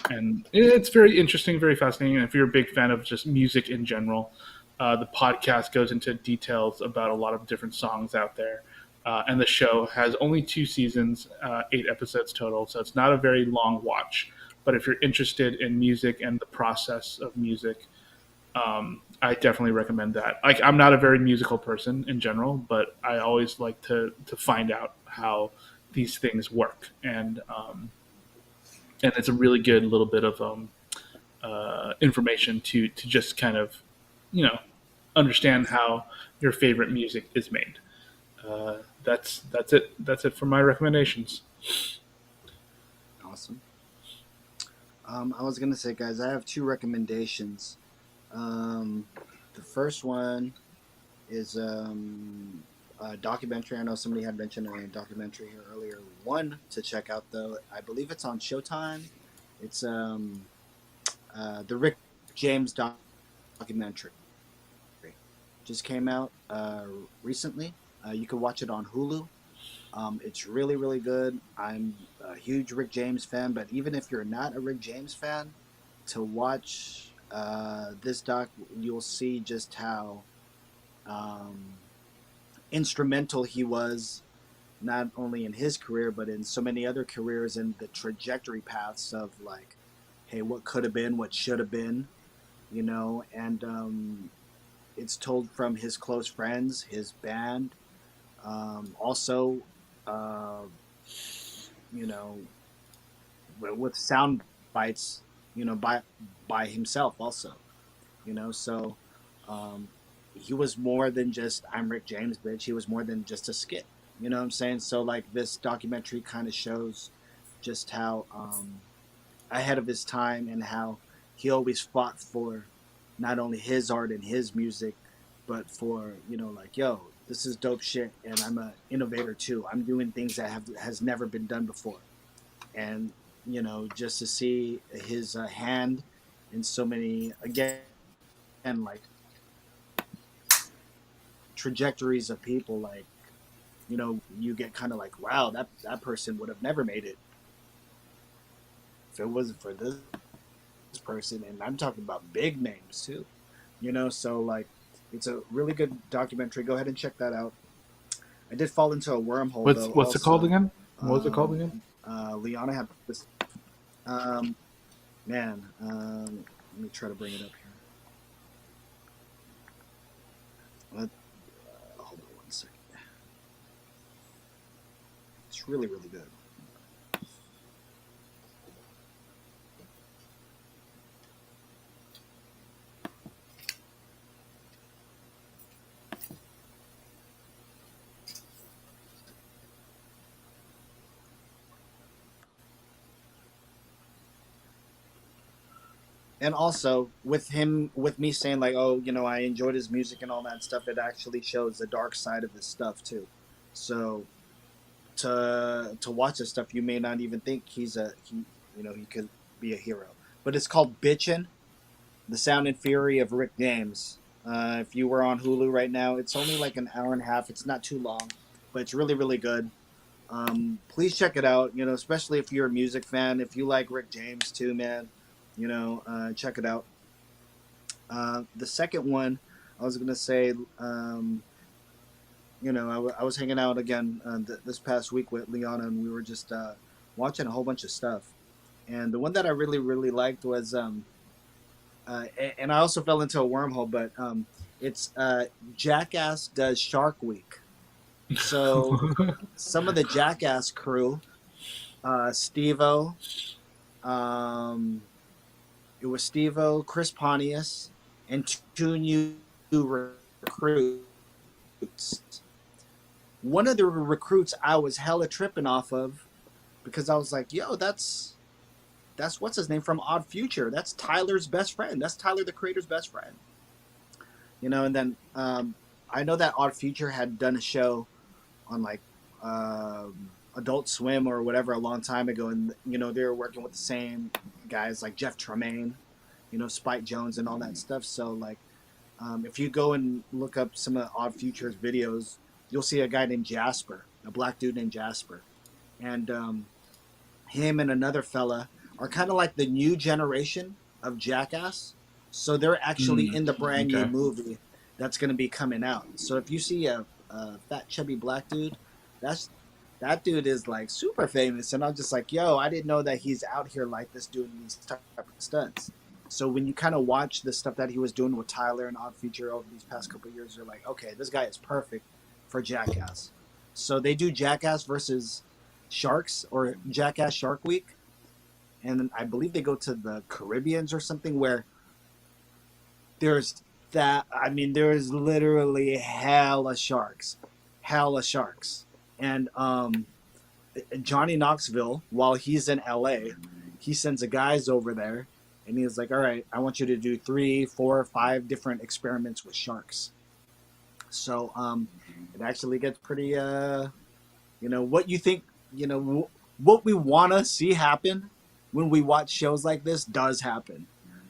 And it's very interesting, very fascinating. And if you're a big fan of just music in general, the podcast goes into details about a lot of different songs out there. And the show has only 2 seasons, 8 episodes total, so it's not a very long watch. But if you're interested in music and the process of music, I definitely recommend that. Like, I'm not a very musical person in general, but I always like to find out how these things work, and it's a really good little bit of information to just kind of, you know, understand how your favorite music is made. That's it. That's it for my recommendations. Awesome. I was gonna say, guys, I have two recommendations. Um, the first one is a documentary. I know somebody had mentioned a documentary here earlier. One to check out, though. I believe it's on Showtime. It's the Rick James documentary. Just came out recently. You can watch it on Hulu. It's really, really good. I'm a huge Rick James fan, but even if you're not a Rick James fan, to watch this doc, you'll see just how um, instrumental he was, not only in his career, but in so many other careers and the trajectory paths of like, hey, what could have been, what should have been, and it's told from his close friends, his band, also, uh, you know, with sound bites, by himself also, so um, he was more than just I'm Rick James, bitch. He was more than just a skit. You know what I'm saying? So like this documentary kind of shows just how ahead of his time and how he always fought for not only his art and his music, but for like yo, this is dope shit, and I'm a innovator too. I'm doing things that has never been done before, and just to see his hand in so many like trajectories of people, like you get kind of like, wow, that person would have never made it if it wasn't for this person, and I'm talking about big names too. So like it's a really good documentary. Go ahead and check that out. I did fall into a wormhole though What's it called also. again? What was it called again? Liana had this. Um, man, let me try to bring it up here. Hold on 1 second. It's really, really good. And also with me saying like, oh, I enjoyed his music and all that stuff, it actually shows the dark side of his stuff too. So to watch this stuff, you may not even think he could be a hero. But it's called Bitchin', the Sound and Fury of Rick James. If you were on Hulu right now, it's only like an hour and a half. It's not too long, but it's really, really good. Please check it out. Especially if you're a music fan, if you like Rick James too, man. Check it out. The second one, I was gonna say, I was hanging out again this past week with Liana, and we were just watching a whole bunch of stuff. And the one that I really, really liked was, and I also fell into a wormhole, but it's Jackass does Shark Week. So some of the Jackass crew, Steve-O, um, it was Steve-O, Chris Pontius, and two new recruits. One of the recruits I was hella tripping off of because I was like, yo, that's that's what's his name from Odd Future. That's Tyler's best friend. That's Tyler the Creator's best friend. And then I know that Odd Future had done a show on like Adult Swim or whatever a long time ago, and they were working with the same guys like Jeff Tremaine, Spike Jones and all that stuff. So like, if you go and look up some of Odd Future's videos, you'll see a guy named Jasper, a black dude named Jasper, and him and another fella are kind of like the new generation of Jackass. So they're actually in the brand new movie that's going to be coming out. So if you see a fat chubby black dude, that dude is like super famous. And I'm just like, yo, I didn't know that he's out here like this doing these type of stunts. So when you kind of watch the stuff that he was doing with Tyler and Odd Future over these past couple of years, you're like, okay, this guy is perfect for Jackass. So they do Jackass versus Sharks or Jackass Shark Week, and I believe they go to the Caribbeans or something where there's there's literally hella sharks, and Johnny Knoxville, while he's in LA, he sends the guys over there, and he's like, all right, I want you to do 3, 4, 5 different experiments with sharks. So it actually gets pretty what you think, what we want to see happen when we watch shows like this does happen.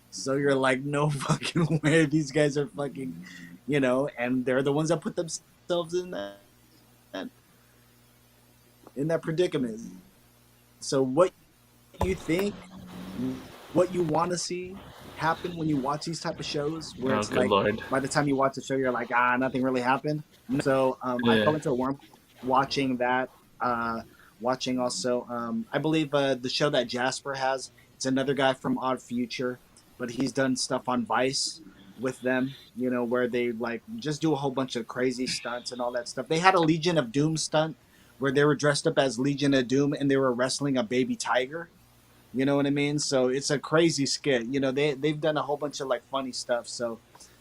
So you're like, no fucking way, these guys are fucking, and they're the ones that put themselves in that predicament. So what you think, what you want to see happen when you watch these type of shows, where it's like, Lord. by the time you watch the show, you're like, nothing really happened. So I fell into a worm watching that. Watching also, I believe the show that Jasper has, it's another guy from Odd Future, but he's done stuff on Vice with them, where they like just do a whole bunch of crazy stunts and all that stuff. They had a Legion of Doom stunt where they were dressed up as Legion of Doom and they were wrestling a baby tiger. You know what I mean? So it's a crazy skit. They've done a whole bunch of like funny stuff. So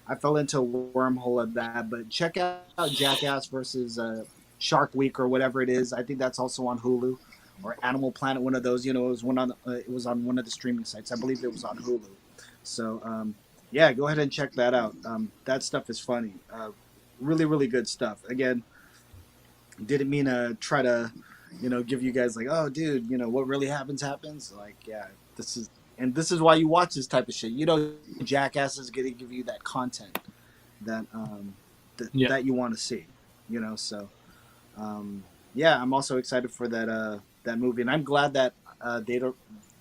I fell into a wormhole of that. But check out Jackass versus Shark Week or whatever it is. I think that's also on Hulu or Animal Planet. One of those. It was it was on one of the streaming sites. I believe it was on Hulu. So yeah, go ahead and check that out. That stuff is funny. Really, really good stuff. Again, didn't mean to try to give you guys like, oh dude, what really happens. Like, yeah, this is why you watch this type of shit. Jackass is gonna give you that content that that you want to see. So yeah, I'm also excited for that movie, and I'm glad that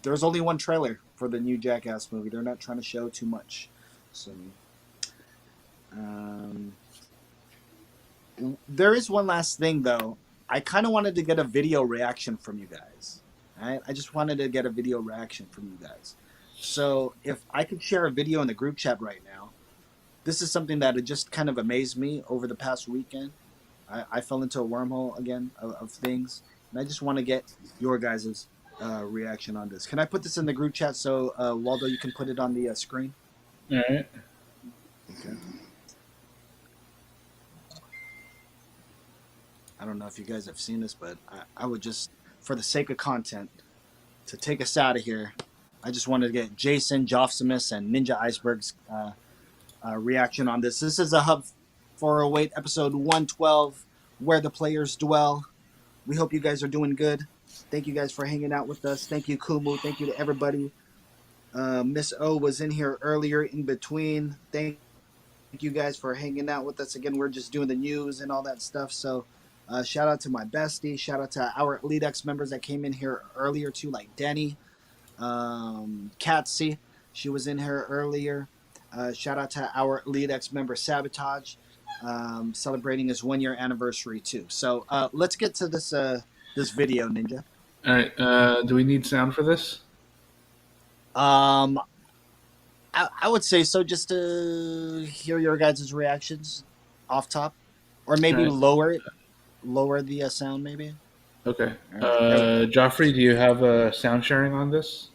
there's only one trailer for the new Jackass movie. They're not trying to show too much. So there is one last thing though. I kind of wanted to get a video reaction from you guys. Right? I just wanted to get a video reaction from you guys. So if I could share a video in the group chat right now, this is something that had just kind of amazed me over the past weekend. I fell into a wormhole again of things, and I just want to get your guys' reaction on this. Can I put this in the group chat so Waldo, you can put it on the screen? All right. Okay. I don't know if you guys have seen this, but I would just, for the sake of content, to take us out of here, I just wanted to get Jason, Jofsimus, and Ninja Iceberg's reaction on this. This is a Hub 408 episode 112, Where the Players Dwell. We hope you guys are doing good. Thank you guys for hanging out with us. Thank you, Kumu. Thank you to everybody. Miss O was in here earlier in between. Thank you guys for hanging out with us. Again, we're just doing the news and all that stuff. So shout out to my bestie. Shout out to our Elite X members that came in here earlier too, like Denny, Katsy. She was in here earlier. Shout out to our Elite X member Sabotage, celebrating his 1-year anniversary too. So let's get to this video, Ninja. All right. Do we need sound for this? I would say so, just to hear your guys' reactions off top, or maybe lower the sound, maybe. Okay. Right. Joffrey, do you have sound sharing on this?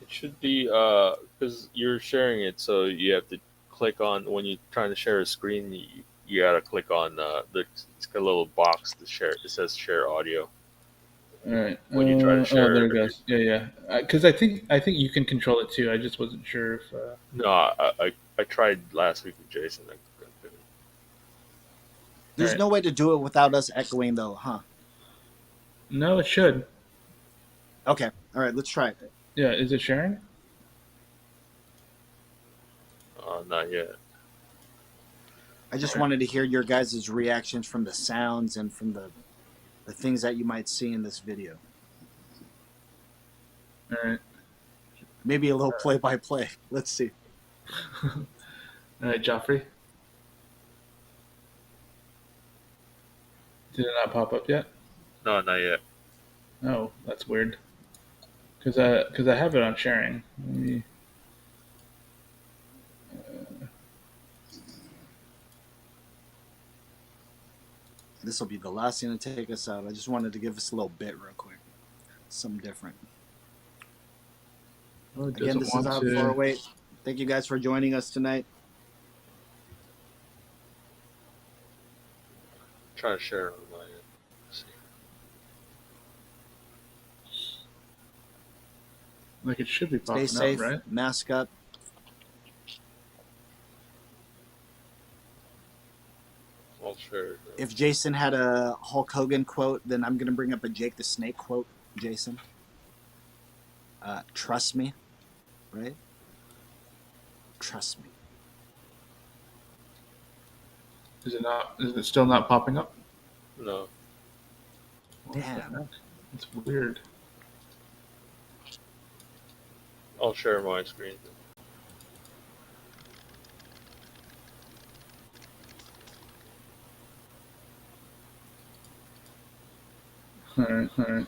It should be because you're sharing it, so you have to click on when you're trying to share a screen. You gotta click on it's got a little box to share. It says share audio. All right. when you try to Oh, share there it. it goes. Yeah. Because I think you can control it too. I just wasn't sure if. No, I tried last week with Jason. I couldn't. There's Right. no way to do it without us echoing, though, huh? No, it should. Okay. All right. Let's try it. Yeah. Is it sharing? Not yet. I just wanted to hear your guys' reactions from the sounds and from the things that you might see in this video. All right. Maybe a little play-by-play. Let's see. All right, Joffrey. Did it not pop up yet? No, not yet. Oh, that's weird. Because I have it on sharing. Maybe. This will be the last thing to take us out. I just wanted to give us a little bit real quick. Something different. Oh, it Again, doesn't this is want our to. 408. Thank you guys for joining us tonight. Try to share it on my end. Let's see. Like it should be Stay popping safe. up, right? Mask up. I'll share it. If Jason had a Hulk Hogan quote, then I'm going to bring up a Jake the Snake quote, Jason. Trust me, right? Trust me. Is it not? Is it still not popping up? No. What the Damn. heck? It's weird. I'll share my screen. All right. All right.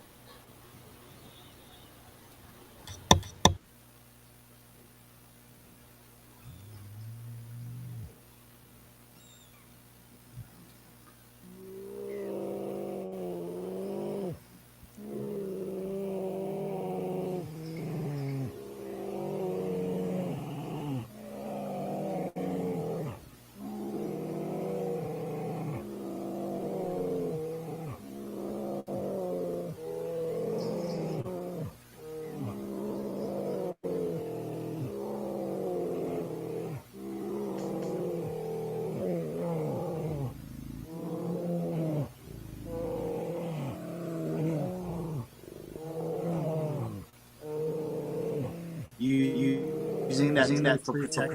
You using that for protect?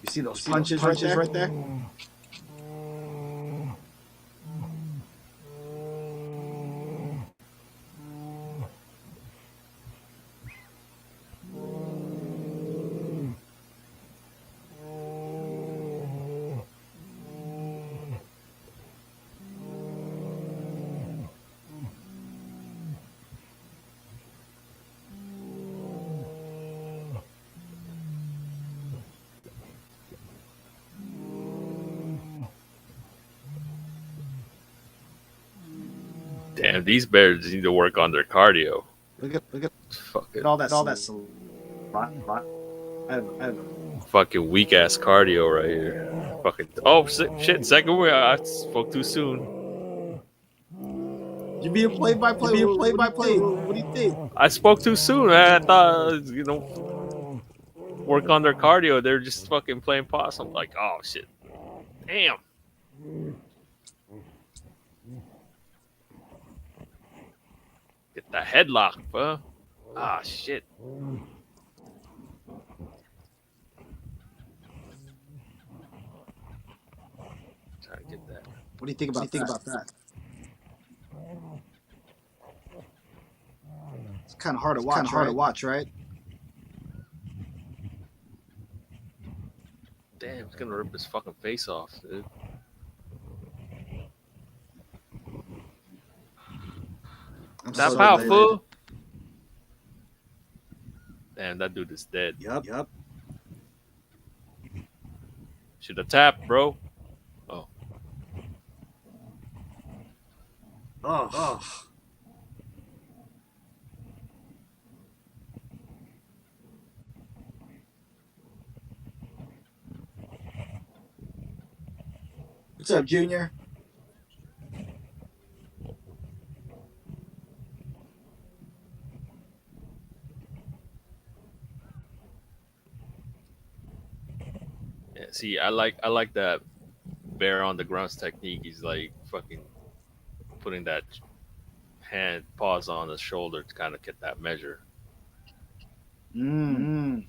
You see those punches right there? Damn, these bears need to work on their cardio. Look at Fucking, all that fucking weak ass cardio right here. Fucking. Oh shit! Second way, I spoke too soon. You be a play-by-play. What do you think? I spoke too soon. I thought work on their cardio. They're just fucking playing possum. Like, oh shit, damn. Get the headlock, bro. Ah shit. Try to get that. What do you think about that? It's kind of hard to watch, right? Damn, it's gonna rip his fucking face off, dude. That so powerful. Damn, that dude is dead. Yep. Should have tapped, bro. Oh, Oh. What's up, Junior? yeah. See, I like that bear on the ground's technique. He's like fucking putting that hand paws on the shoulder to kind of get that measure. Mm. Man,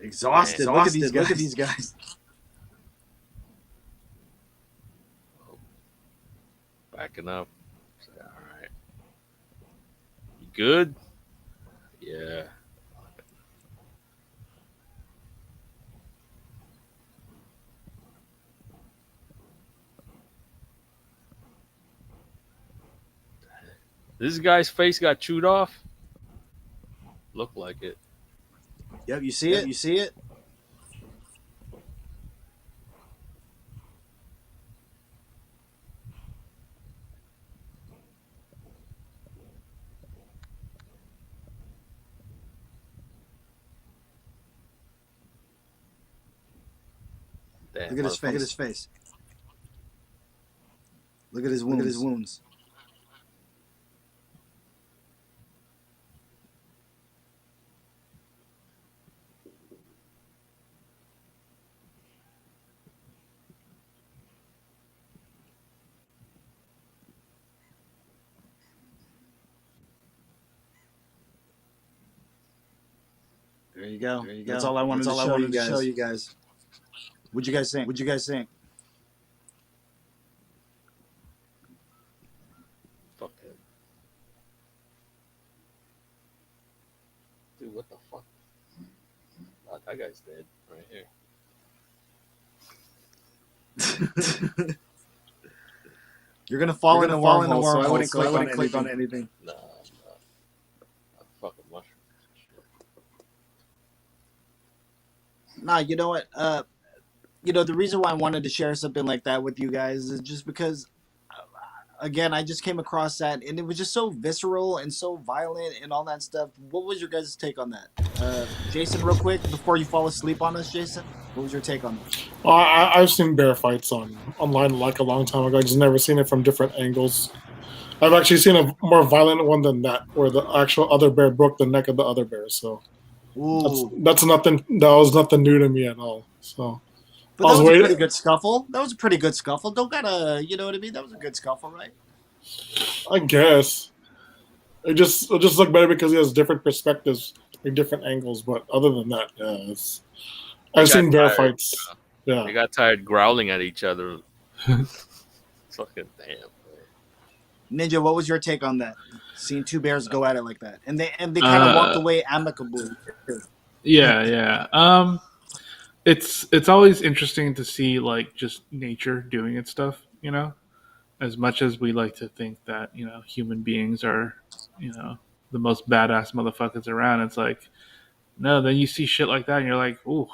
Exhausted. Look at these guys. Look at these guys. backing up. All right, you good? Yeah. This guy's face got chewed off. Looked like it. Yep, you see it? You see it? Damn, Look at his face. Look at his face. Look at his wounds. Look at his wounds. There you go. There you go. That's all I wanted to show you guys. What'd you guys think? What'd you guys think? Fuck him. Dude, what the fuck? Oh, that guy's dead right here. You're gonna fall in the wormhole, so I wouldn't click on anything. Nah, fucking mushroom. Nah, you know what? The reason why I wanted to share something like that with you guys is just because, again, I just came across that and it was just so visceral and so violent and all that stuff. What was your guys' take on that? Jason, real quick, before you fall asleep on us, Jason, what was your take on that? Well, I've seen bear fights online like a long time ago. I just never seen it from different angles. I've actually seen a more violent one than that, where the actual other bear broke the neck of the other bear. So that's nothing. That was nothing new to me at all. So, but that was a pretty good scuffle. That was a pretty good scuffle. Don't gotta, you know what I mean? That was a good scuffle, right? I guess it just looked better because he has different perspectives and different angles. But other than that, yeah, I've seen bear fights. Yeah, they got tired growling at each other. Fucking damn. Ninja, what was your take on that? Seeing two bears go at it like that, and they kind of walked away amicably. Yeah. It's always interesting to see like just nature doing its stuff. As much as we like to think that human beings are the most badass motherfuckers around, it's like no. Then you see shit like that, and you're like, ooh,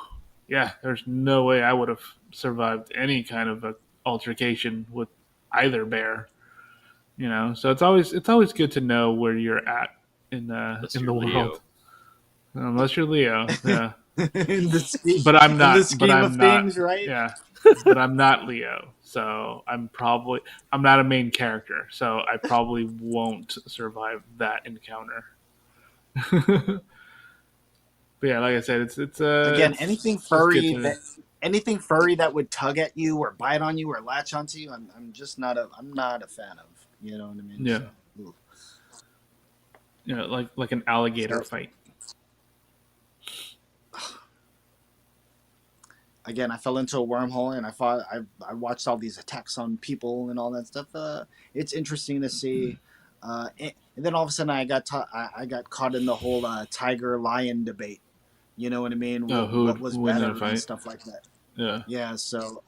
yeah. There's no way I would have survived any kind of a altercation with either bear. So it's always good to know where you're at in the world. Unless you're Leo, yeah. But I'm not. In the scheme of things, right? Yeah, but I'm not Leo, so I'm not a main character, so I probably won't survive that encounter. But yeah, like I said, it's again anything furry that would tug at you or bite on you or latch onto you. I'm just not a fan of. You know what I mean? Yeah. So, like an alligator fight. Again, I fell into a wormhole and I watched all these attacks on people and all that stuff. It's interesting to see. And then all of a sudden I got caught in the whole tiger lion debate. You know what I mean? What was better and stuff like that. Yeah. Yeah. So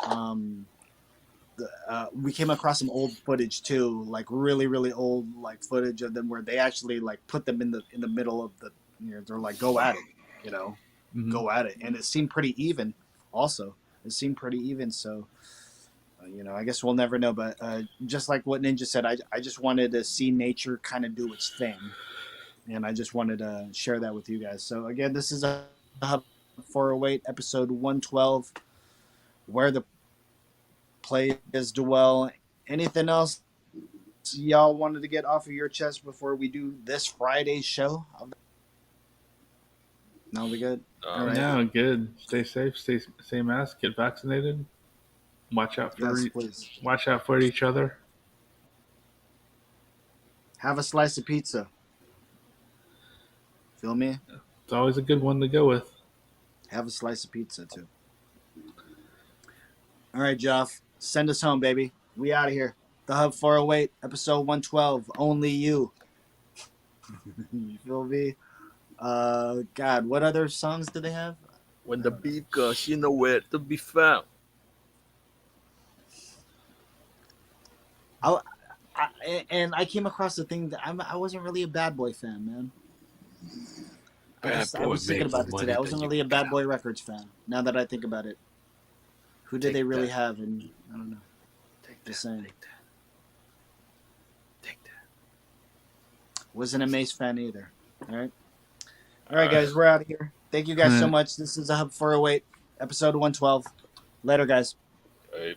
we came across some old footage too, like really really old like footage of them where they actually like put them in the middle of the. They're like go at it. go at it, and it seemed pretty even. Also, it seemed pretty even. So, I guess we'll never know. But just like what Ninja said, I just wanted to see nature kind of do its thing, and I just wanted to share that with you guys. So again, this is a Hub 408 episode 112, where the playas dwell. Anything else y'all wanted to get off of your chest before we do this Friday's show? No, we good? All right. No, good. Stay safe. Stay masked. Get vaccinated. Watch out for Yes, please. watch out for each other. Have a slice of pizza. Feel me? It's always a good one to go with. Have a slice of pizza too. All right, Jeff. Send us home, baby. We out of here. The Hub 408, episode 112. Only you. You feel me? God, what other songs do they have? When the beef goes, you know where to be found. I came across the thing that I wasn't really a Bad Boy fan, man. I was thinking about it today. I wasn't really a Bad Boy Records fan. Now that I think about it, who did they really have? And I don't know. Just saying. Take that. Wasn't a Mace fan either. All right, guys, we're out of here. Thank you guys so much. This is a Hub 408, episode 112. Later, guys. Hey.